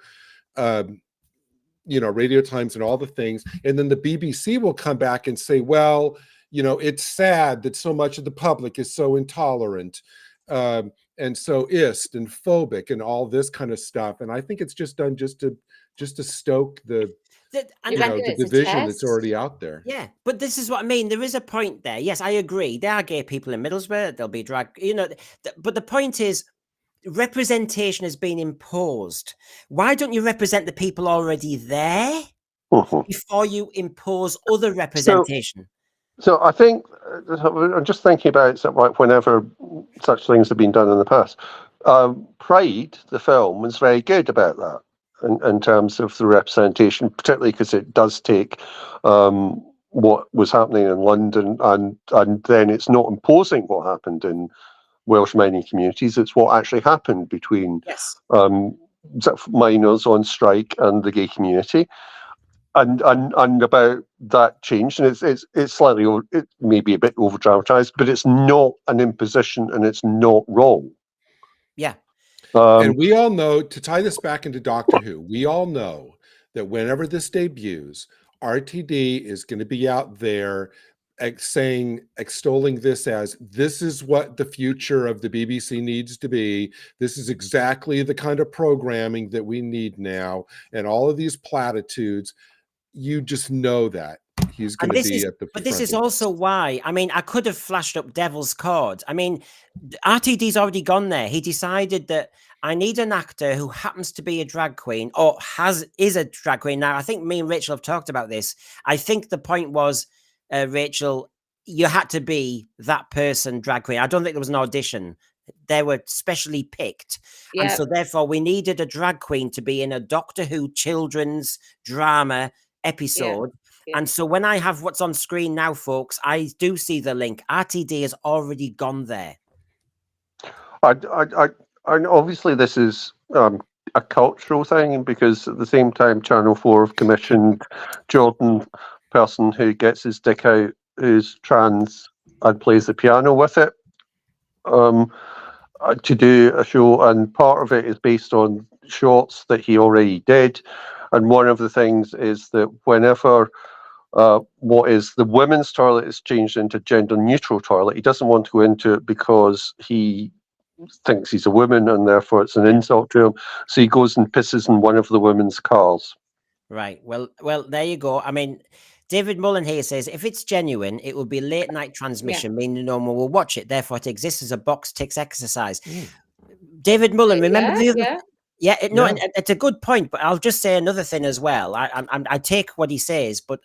Radio Times and all the things. And then the BBC will come back and say, well, it's sad that so much of the public is so intolerant and so ist and phobic and all this kind of stuff. And I think it's just done just to stoke the division that's already out there. Yeah, but this is what I mean. There is a point there. Yes, I agree. There are gay people in Middlesbrough. There'll be drag, but the point is, representation has been imposed. Why don't you represent the people already there before you impose other representation? So I think I'm just thinking about it, like whenever such things have been done in the past. Pride, the film, was very good about that in terms of the representation, particularly because it does take what was happening in London and then it's not imposing what happened in Welsh mining communities. It's what actually happened between miners on strike and the gay community. and about that change, and it's slightly it may be a bit over dramatized, but it's not an imposition, and it's not wrong. Yeah. And we all know, to tie this back into Doctor Who, we all know that whenever this debuts, RTD is going to be out there extolling this as, this is what the future of the BBC needs to be. This is exactly the kind of programming that we need now. And all of these platitudes, you just know that he's going to be at the But front this is of also why, I mean, I could have flashed up Devil's Chord. I mean, RTD's already gone there. He decided that I need an actor who happens to be a drag queen or is a drag queen. Now, I think me and Rachel have talked about this. I think the point was, Rachel, you had to be that person, drag queen. I don't think there was an audition. They were specially picked. Yeah. And so therefore we needed a drag queen to be in a Doctor Who children's drama episode. Yeah. And so when I have what's on screen now, folks, I do see the link. RTD has already gone there. I obviously this is a cultural thing, because at the same time Channel 4 have commissioned Jordan person who gets his dick out, who's trans and plays the piano with it, to do a show, and part of it is based on shots that he already did. And one of the things is that whenever what is the women's toilet is changed into gender neutral toilet, he doesn't want to go into it because he thinks he's a woman and therefore it's an insult to him. So he goes and pisses in one of the women's cars. Right. Well, there you go. I mean, David Mullen here says, if it's genuine, it will be late night transmission, meaning no one will watch it. Therefore, it exists as a box ticks exercise. David Mullen, remember the other... Yeah, it's a good point, but I'll just say another thing as well. I take what he says, but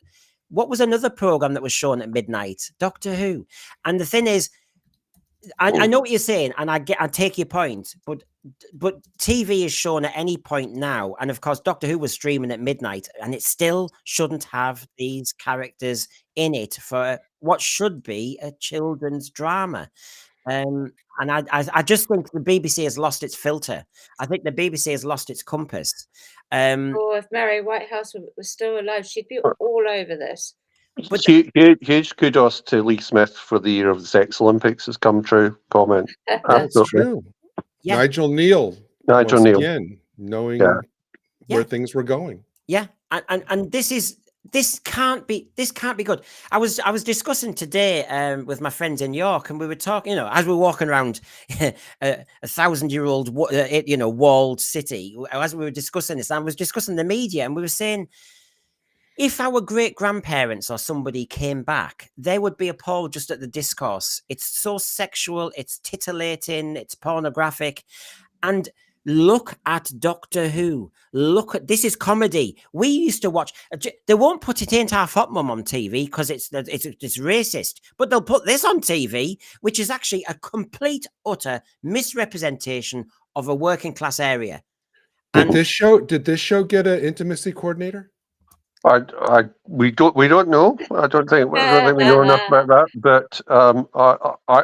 what was another program that was shown at midnight? Doctor Who. And the thing is, I know what you're saying, and I take your point, but TV is shown at any point now, and of course Doctor Who was streaming at midnight, and it still shouldn't have these characters in it for what should be a children's drama. And I just think the BBC has lost its filter. I think the BBC has lost its compass. If Mary Whitehouse was still alive, she'd be all over this. But huge kudos to Lee Smith for the year of the Sex Olympics has come true comment. That's true. Yeah. Nigel Neal again, knowing where things were going. Yeah, and this can't be good. I was discussing today with my friends in York, and we were talking, as we're walking around a 1,000-year-old walled city, as we were discussing this, I was discussing the media, and we were saying, if our great-grandparents or somebody came back, they would be appalled just at the discourse. It's so sexual, it's titillating, it's pornographic. And look at Doctor Who. Look at this is comedy. We used to watch. They won't put it into Our Hot Mum on TV because it's racist, but they'll put this on TV, which is actually a complete, utter misrepresentation of a working class area. Did this show get an intimacy coordinator? We don't know. I don't think we know enough about that. But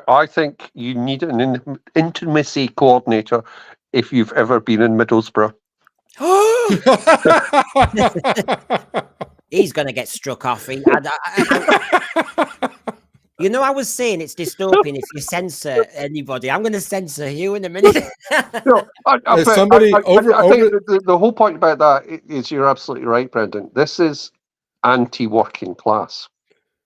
I think you need an intimacy coordinator if you've ever been in Middlesbrough. He's going to get struck off. I was saying it's dystopian if you censor anybody. I'm going to censor you in a minute. No, I think the whole point about that is you're absolutely right, Brendan. This is anti-working class.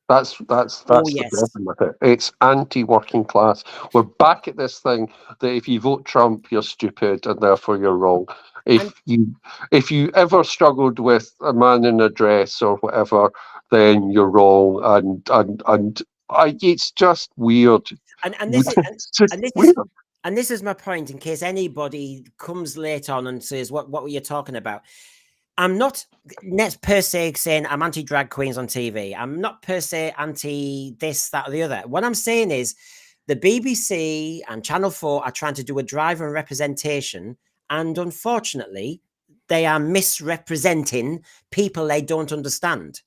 That's the problem with it. It's anti-working class. We're back at this thing that if you vote Trump, you're stupid and therefore you're wrong. If you ever struggled with a man in a dress or whatever, then you're wrong. And it's just weird. And this is my point. In case anybody comes late on and says, "What were you talking about?" I'm not per se saying I'm anti-drag queens on TV. I'm not per se anti this, that, or the other. What I'm saying is the BBC and Channel 4 are trying to do a drive and representation, and unfortunately, they are misrepresenting people they don't understand.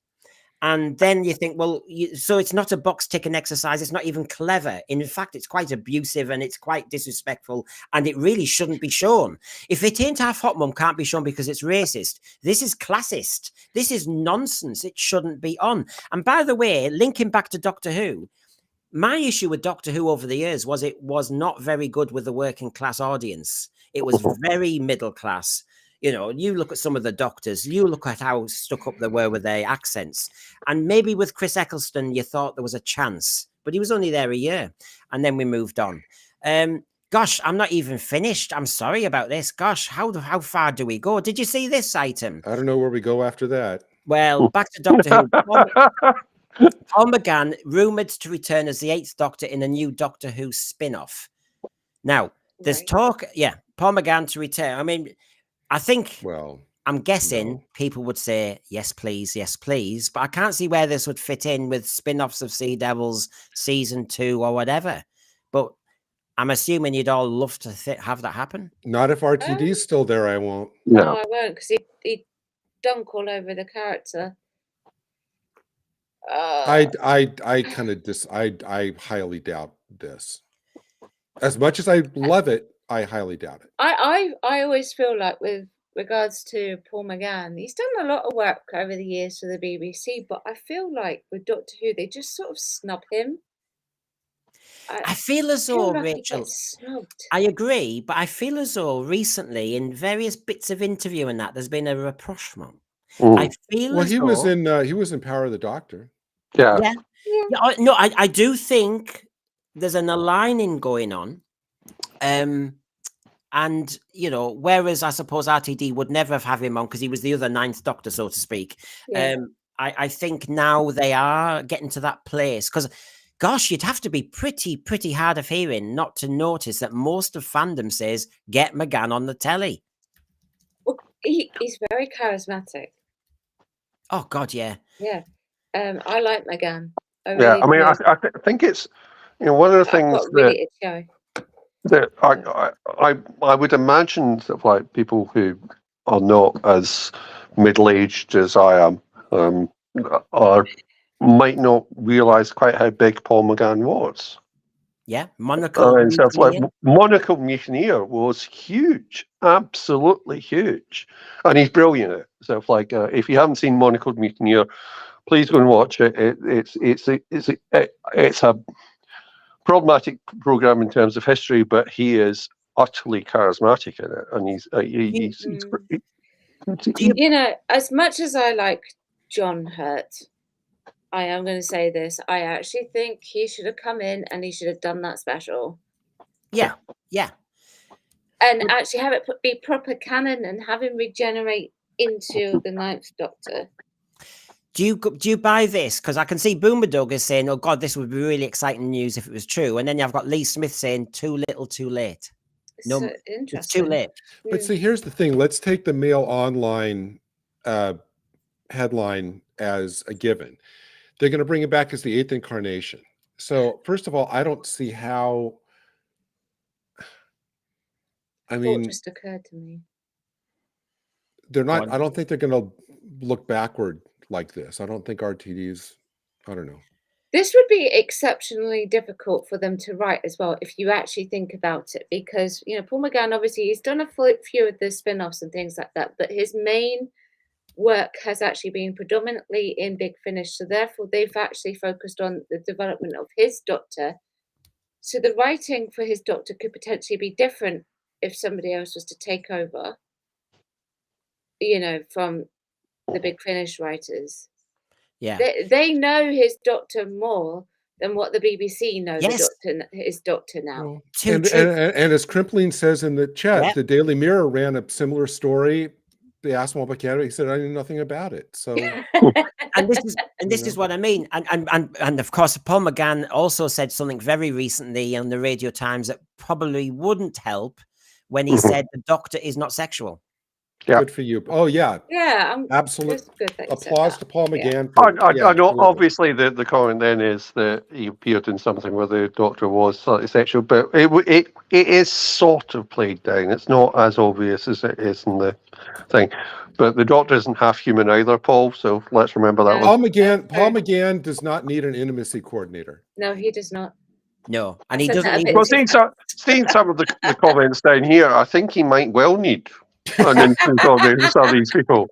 And then you think, well, so it's not a box ticking exercise. It's not even clever. In fact, it's quite abusive and it's quite disrespectful, and it really shouldn't be shown. If It Ain't Half Hot Mum can't be shown because it's racist, this is classist. This is nonsense. It shouldn't be on. And by the way, linking back to Doctor Who, my issue with Doctor Who over the years was it was not very good with the working class audience. It was very middle class. You know, you look at some of the doctors, you look at how stuck up they were with their accents. And maybe with Chris Eccleston, you thought there was a chance, but he was only there a year. And then we moved on. Gosh, I'm not even finished. I'm sorry about this. Gosh, how far do we go? Did you see this item? I don't know where we go after that. Well, back to Doctor Who. Paul McGann rumoured to return as the 8th Doctor in a new Doctor Who spin-off. Now, there's talk, Paul McGann to return. I mean, I think, I'm guessing people would say, yes, please, but I can't see where this would fit in with spin-offs of Sea Devils season 2 or whatever. But I'm assuming you'd all love to have that happen. Not if RTD's still there, I won't. No, I won't, because he'd dunk all over the character. I highly doubt this. As much as I love it, I highly doubt it. I always feel like with regards to Paul McGann, he's done a lot of work over the years for the BBC, but I feel like with Doctor Who, they just sort of snub him. I feel as though, Rachel, I agree, but I feel as though recently in various bits of interview and that there's been a rapprochement. I feel he was in Power of the Doctor. Yeah. No, I do think there's an aligning going on. And, you know, whereas I suppose RTD would never have him on because he was the other 9th Doctor, so to speak. I think now they are getting to that place because, gosh, you'd have to be pretty hard of hearing not to notice that most of fandom says, get McGann on the telly. Well, he's very charismatic. Oh, God, yeah. Yeah. I like McGann. I think it's, you know, one of the things that I would imagine that like people who are not as middle-aged as I am might not realise quite how big Paul McGann was. Yeah, Monaco Mutineer was huge, absolutely huge, and he's brilliant at it. So if you haven't seen Monaco Mutineer, please go and watch it. It's a problematic program in terms of history, but he is utterly charismatic in it, and he's you know, as much as I like John Hurt, I am going to say this. I actually think he should have come in and he should have done that special. Yeah. And actually have it be proper canon and have him regenerate into the 9th Doctor. Do you buy this? Because I can see Boomer Doug is saying, oh, God, this would be really exciting news if it was true. And then you've got Lee Smith saying, too little, too late. No, interesting. It's too late. But see, here's the thing. Let's take the Mail Online headline as a given. They're going to bring it back as the 8th incarnation. So, first of all, I don't see how. I mean, just occurred to me. They're not. I don't think they're going to look backward like this. I don't think RTD's. I don't know. This would be exceptionally difficult for them to write as well, if you actually think about it, because you know Paul McGann obviously he's done a few of the spin-offs and things like that, but his main work has actually been predominantly in Big Finish, so therefore they've actually focused on the development of his Doctor. So the writing for his Doctor could potentially be different if somebody else was to take over, you know, from the Big Finish writers. Yeah, they know his Doctor more than what the BBC know his Doctor now. Well, and as Crimpling says in the chat, the Daily Mirror ran a similar story. They asked him about Canada. He said, "I knew nothing about it." So, and this is what I mean. And of course, Paul McGann also said something very recently on the Radio Times that probably wouldn't help when he said the Doctor is not sexual. Yeah. Good for you. Oh yeah, absolutely. Applause to Paul McGann. I know. Obviously, the comment then is that he appeared in something where the Doctor was slightly sexual, but it is sort of played down. It's not as obvious as it is in the thing. But the Doctor isn't half human either, Paul. So let's remember that one. Paul McGann does not need an intimacy coordinator. No, he does not. No, and I he said doesn't that a need. bit Well, too seeing some of the comments down here, I think he might well need an instant coordinator for some of these people.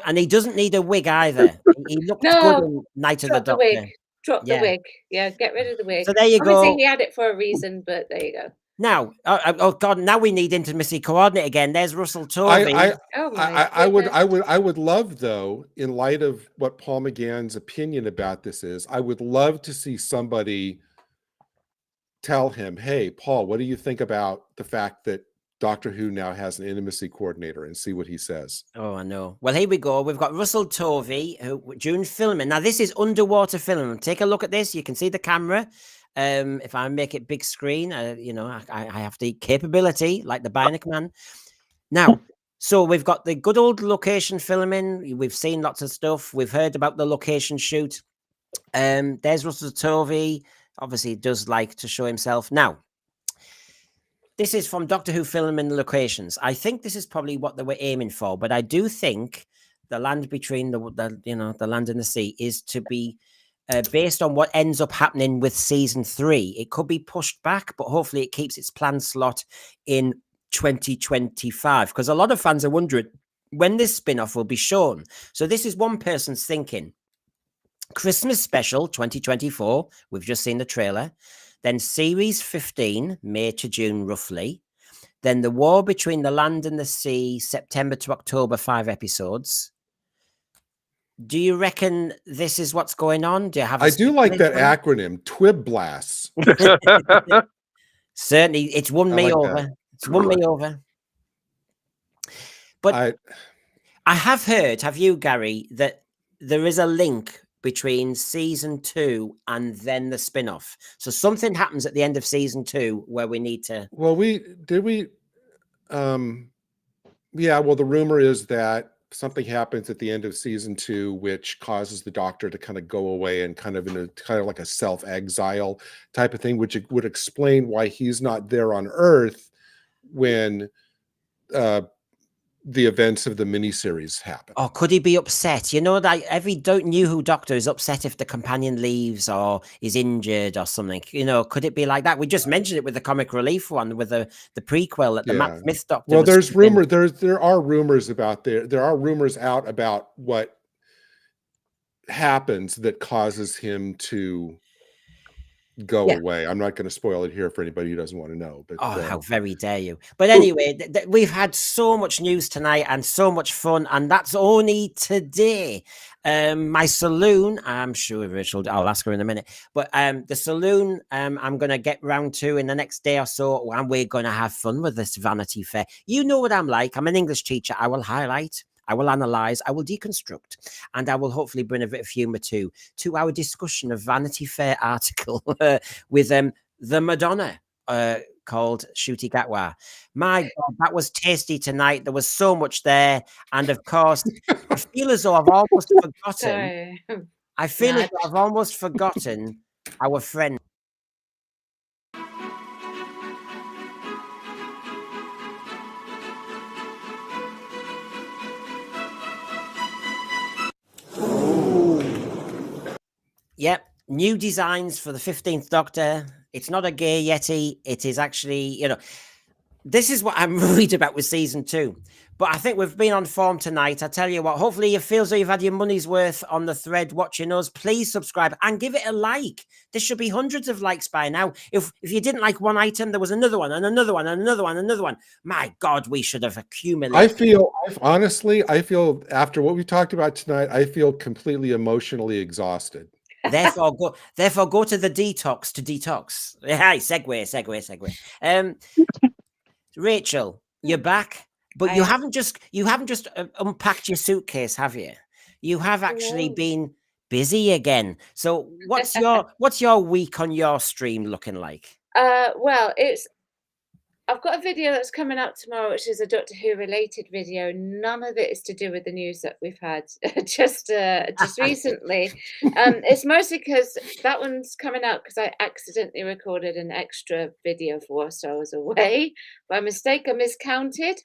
And he doesn't need a wig either. He looked No, good in Night of the Drop the Doctor. wig. Drop the wig. Yeah, get rid of the wig. So there you Obviously, go. he had it for a reason, but there you go. Now, oh God, now we need intimacy coordinate again. There's Russell Tovey. I would love, though, in light of what Paul McGann's opinion about this is, I would love to see somebody tell him, hey, Paul, what do you think about the fact that Doctor Who now has an intimacy coordinator, and see what he says. Oh, I know. Well, here we go. We've got Russell Tovey, who during filming. Now, this is underwater filming. Take a look at this. You can see the camera. If I make it big screen, you know, I have the capability, like the Bionic Man. Now, so we've got the good old location filming. We've seen lots of stuff. We've heard about the location shoot. There's Russell Tovey. Obviously, he does like to show himself. Now, this is from Doctor Who filming locations. I think this is probably what they were aiming for, but I do think the land between the land and the sea is to be based on what ends up happening with season 3. It could be pushed back, but hopefully it keeps its planned slot in 2025, because a lot of fans are wondering when this spin-off will be shown. So this is one person's thinking. Christmas special 2024. We've just seen the trailer. Then series 15, May to June, roughly. Then the war between the land and the sea, September to October, 5 episodes. Do you reckon this is what's going on? Do you have? I do like that acronym, TWIB blasts. Certainly, it's won me over. That. It's won me over. But I have heard, have you, Gary, that there is a link between season 2 and then the spin-off. So something happens at the end of season 2 where we need to. Well, the rumor is that something happens at the end of season 2, which causes the Doctor to kind of go away and kind of like a self-exile type of thing, which would explain why he's not there on Earth when the events of the miniseries happen. Oh, could he be upset? You know, that every New Who Doctor is upset if the companion leaves or is injured or something. You know, could it be like that? We just mentioned it with the comic relief one, with the prequel that the Matt Smith Doctor. Well, there's rumor. There are rumors about there are rumors out about what happens that causes him to go away. I'm not going to spoil it here for anybody who doesn't want to know. But how very dare you! But anyway, we've had so much news tonight and so much fun, and that's only today. My saloon, I'm sure Rachel, I'll ask her in a minute. But the saloon, I'm going to get round to in the next day or so, and we're going to have fun with this Vanity Fair. You know what I'm like. I'm an English teacher. I will highlight, I will analyze, I will deconstruct, and I will hopefully bring a bit of humor to our discussion of Vanity Fair article with the Madonna called Shooty Gatwa. My God, that was tasty tonight. There was so much there. And of course, I feel as though I've almost forgotten. I feel as though I've almost forgotten our friend. Yep, new designs for the 15th Doctor. It's not a gay Yeti. It is actually, you know, this is what I'm worried about with season 2. But I think we've been on form tonight. I tell you what, hopefully you feel as though you've had your money's worth on the thread watching us. Please subscribe and give it a like. There should be hundreds of likes by now. If you didn't like one item, there was another one and another one and another one and another one. My God, we should have accumulated. I feel after what we talked about tonight, I feel completely emotionally exhausted. Therefore, go to the detox to detox. Hi, segue. Rachel, you're back, but you haven't just unpacked your suitcase, have you? You have actually been busy again. So, what's your week on your stream looking like? Well, I've got a video that's coming out tomorrow, which is a Doctor Who related video. None of it is to do with the news that we've had just recently. It's mostly because that one's coming out because I accidentally recorded an extra video for whilst I was away. By mistake, I miscounted.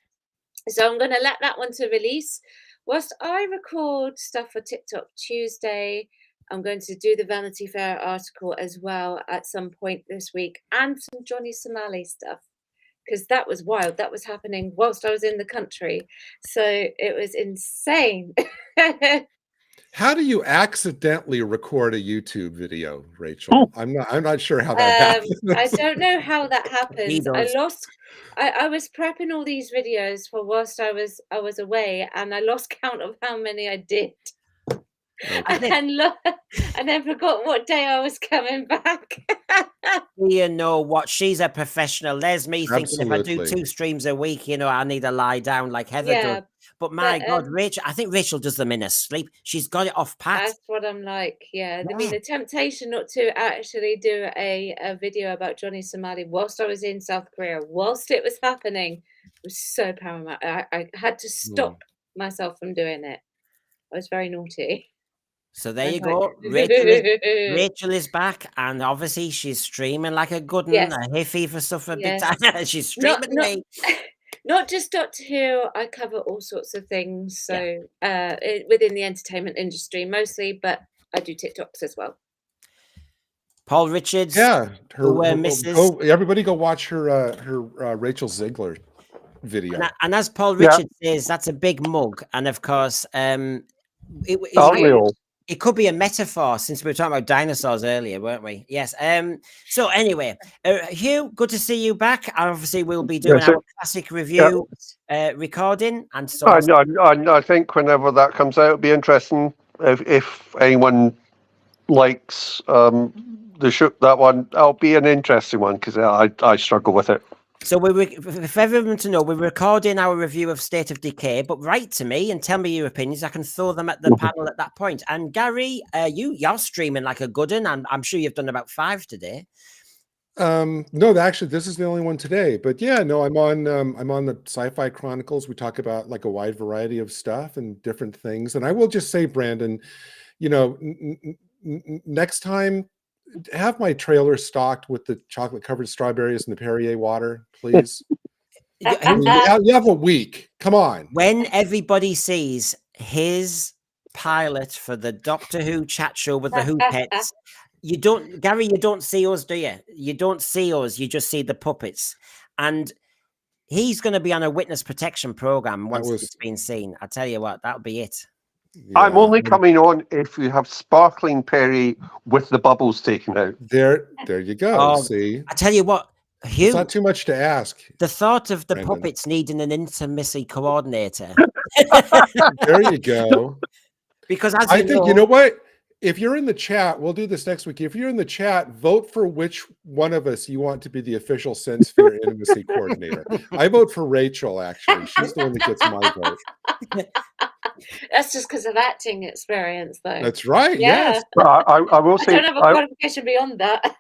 So I'm going to let that one to release. Whilst I record stuff for TikTok Tuesday, I'm going to do the Vanity Fair article as well at some point this week, and some Johnny Somali stuff, because that was wild. That was happening whilst I was in the country. So it was insane. How do you accidentally record a YouTube video, Rachel? I'm not sure how that happens. I don't know how that happens. does. I was prepping all these videos for whilst I was away, and I lost count of how many I did. Okay. And then forgot what day I was coming back. You know what? She's a professional. There's me thinking if I do Absolutely. 2 streams a week, you know, I need to lie down like Heather does. But my God, Rachel, I think Rachel does them in her sleep. She's got it off pat. That's what I'm like. Yeah. I mean, the temptation not to actually do a video about Johnny Somali whilst I was in South Korea, whilst it was happening, was so paramount. I had to stop myself from doing it. I was very naughty. So there you go. Rachel is back, and obviously she's streaming like a good one, Yes. a hiffy for stuff a big Yes. time. She's streaming me. Not just Doctor Who, I cover all sorts of things. So within the entertainment industry mostly, but I do TikToks as well. Paul Richards. Yeah, Mrs. Everybody go watch her Rachel Ziegler video. And as Paul Richards says, that's a big mug. And of course, it could be a metaphor, since we were talking about dinosaurs earlier, weren't we? Yes. So anyway, Hugh, good to see you back. Obviously, we'll be doing our classic review recording, and so I think whenever that comes out, it'll be interesting. If anyone likes the show, that one, it'll be an interesting one, because I struggle with it. So for everyone to know, we're recording our review of State of Decay, but write to me and tell me your opinions. I can throw them at the panel at that point. And Gary, you're streaming like a good one, and I'm sure you've done about 5 today. No, actually, this is the only one today. But yeah, no, I'm on the Sci-Fi Chronicles. We talk about like a wide variety of stuff and different things. And I will just say, Brandon, you know, next time, have my trailer stocked with the chocolate covered strawberries and the Perrier water, please. You have a week. Come on. When everybody sees his pilot for the Doctor Who chat show with the Who Pets, you don't see us, do you? You don't see us. You just see the puppets. And he's going to be on a witness protection program once it's been seen. I tell you what, that'll be it. Yeah. I'm only coming on if you have sparkling Perry with the bubbles taken out. There you go. See, I tell you what, Hugh, it's not too much to ask. The thought of the puppets needing an intimacy coordinator. There you go. Because I think, you know what? If you're in the chat, we'll do this next week. If you're in the chat, vote for which one of us you want to be the official Sensphere intimacy coordinator. I vote for Rachel, actually. She's the one that gets my vote. That's just because of acting experience, though. That's right. Yeah. Yes. I will say, I don't have a qualification beyond that.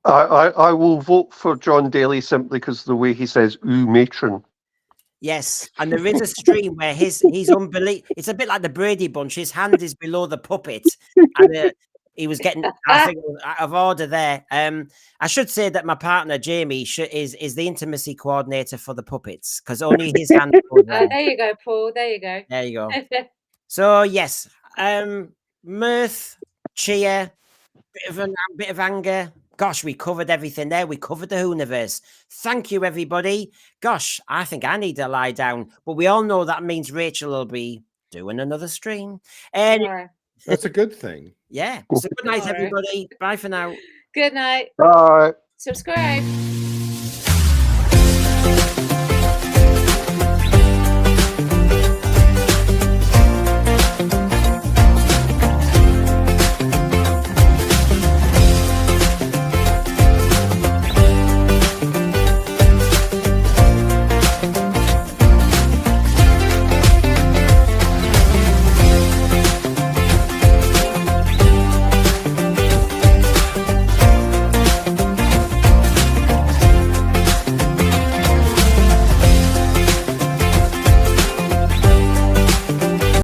I will vote for John Daly simply because of the way he says "ooh, matron." Yes, and there is a stream where he's unbelievable. It's a bit like the Brady Bunch. His hand is below the puppet, and he was getting, I think, out of order there. I should say that my partner Jamie is the intimacy coordinator for the puppets, because only his hand. There you go, Paul. There you go. There you go. So yes, mirth, cheer, bit of anger. Gosh, we covered everything there. We covered the Whoniverse. Thank you, everybody. Gosh, I think I need to lie down. But we all know that means Rachel will be doing another stream. And that's a good thing. Yeah. So good night, everybody. Bye for now. Good night. Bye. Subscribe.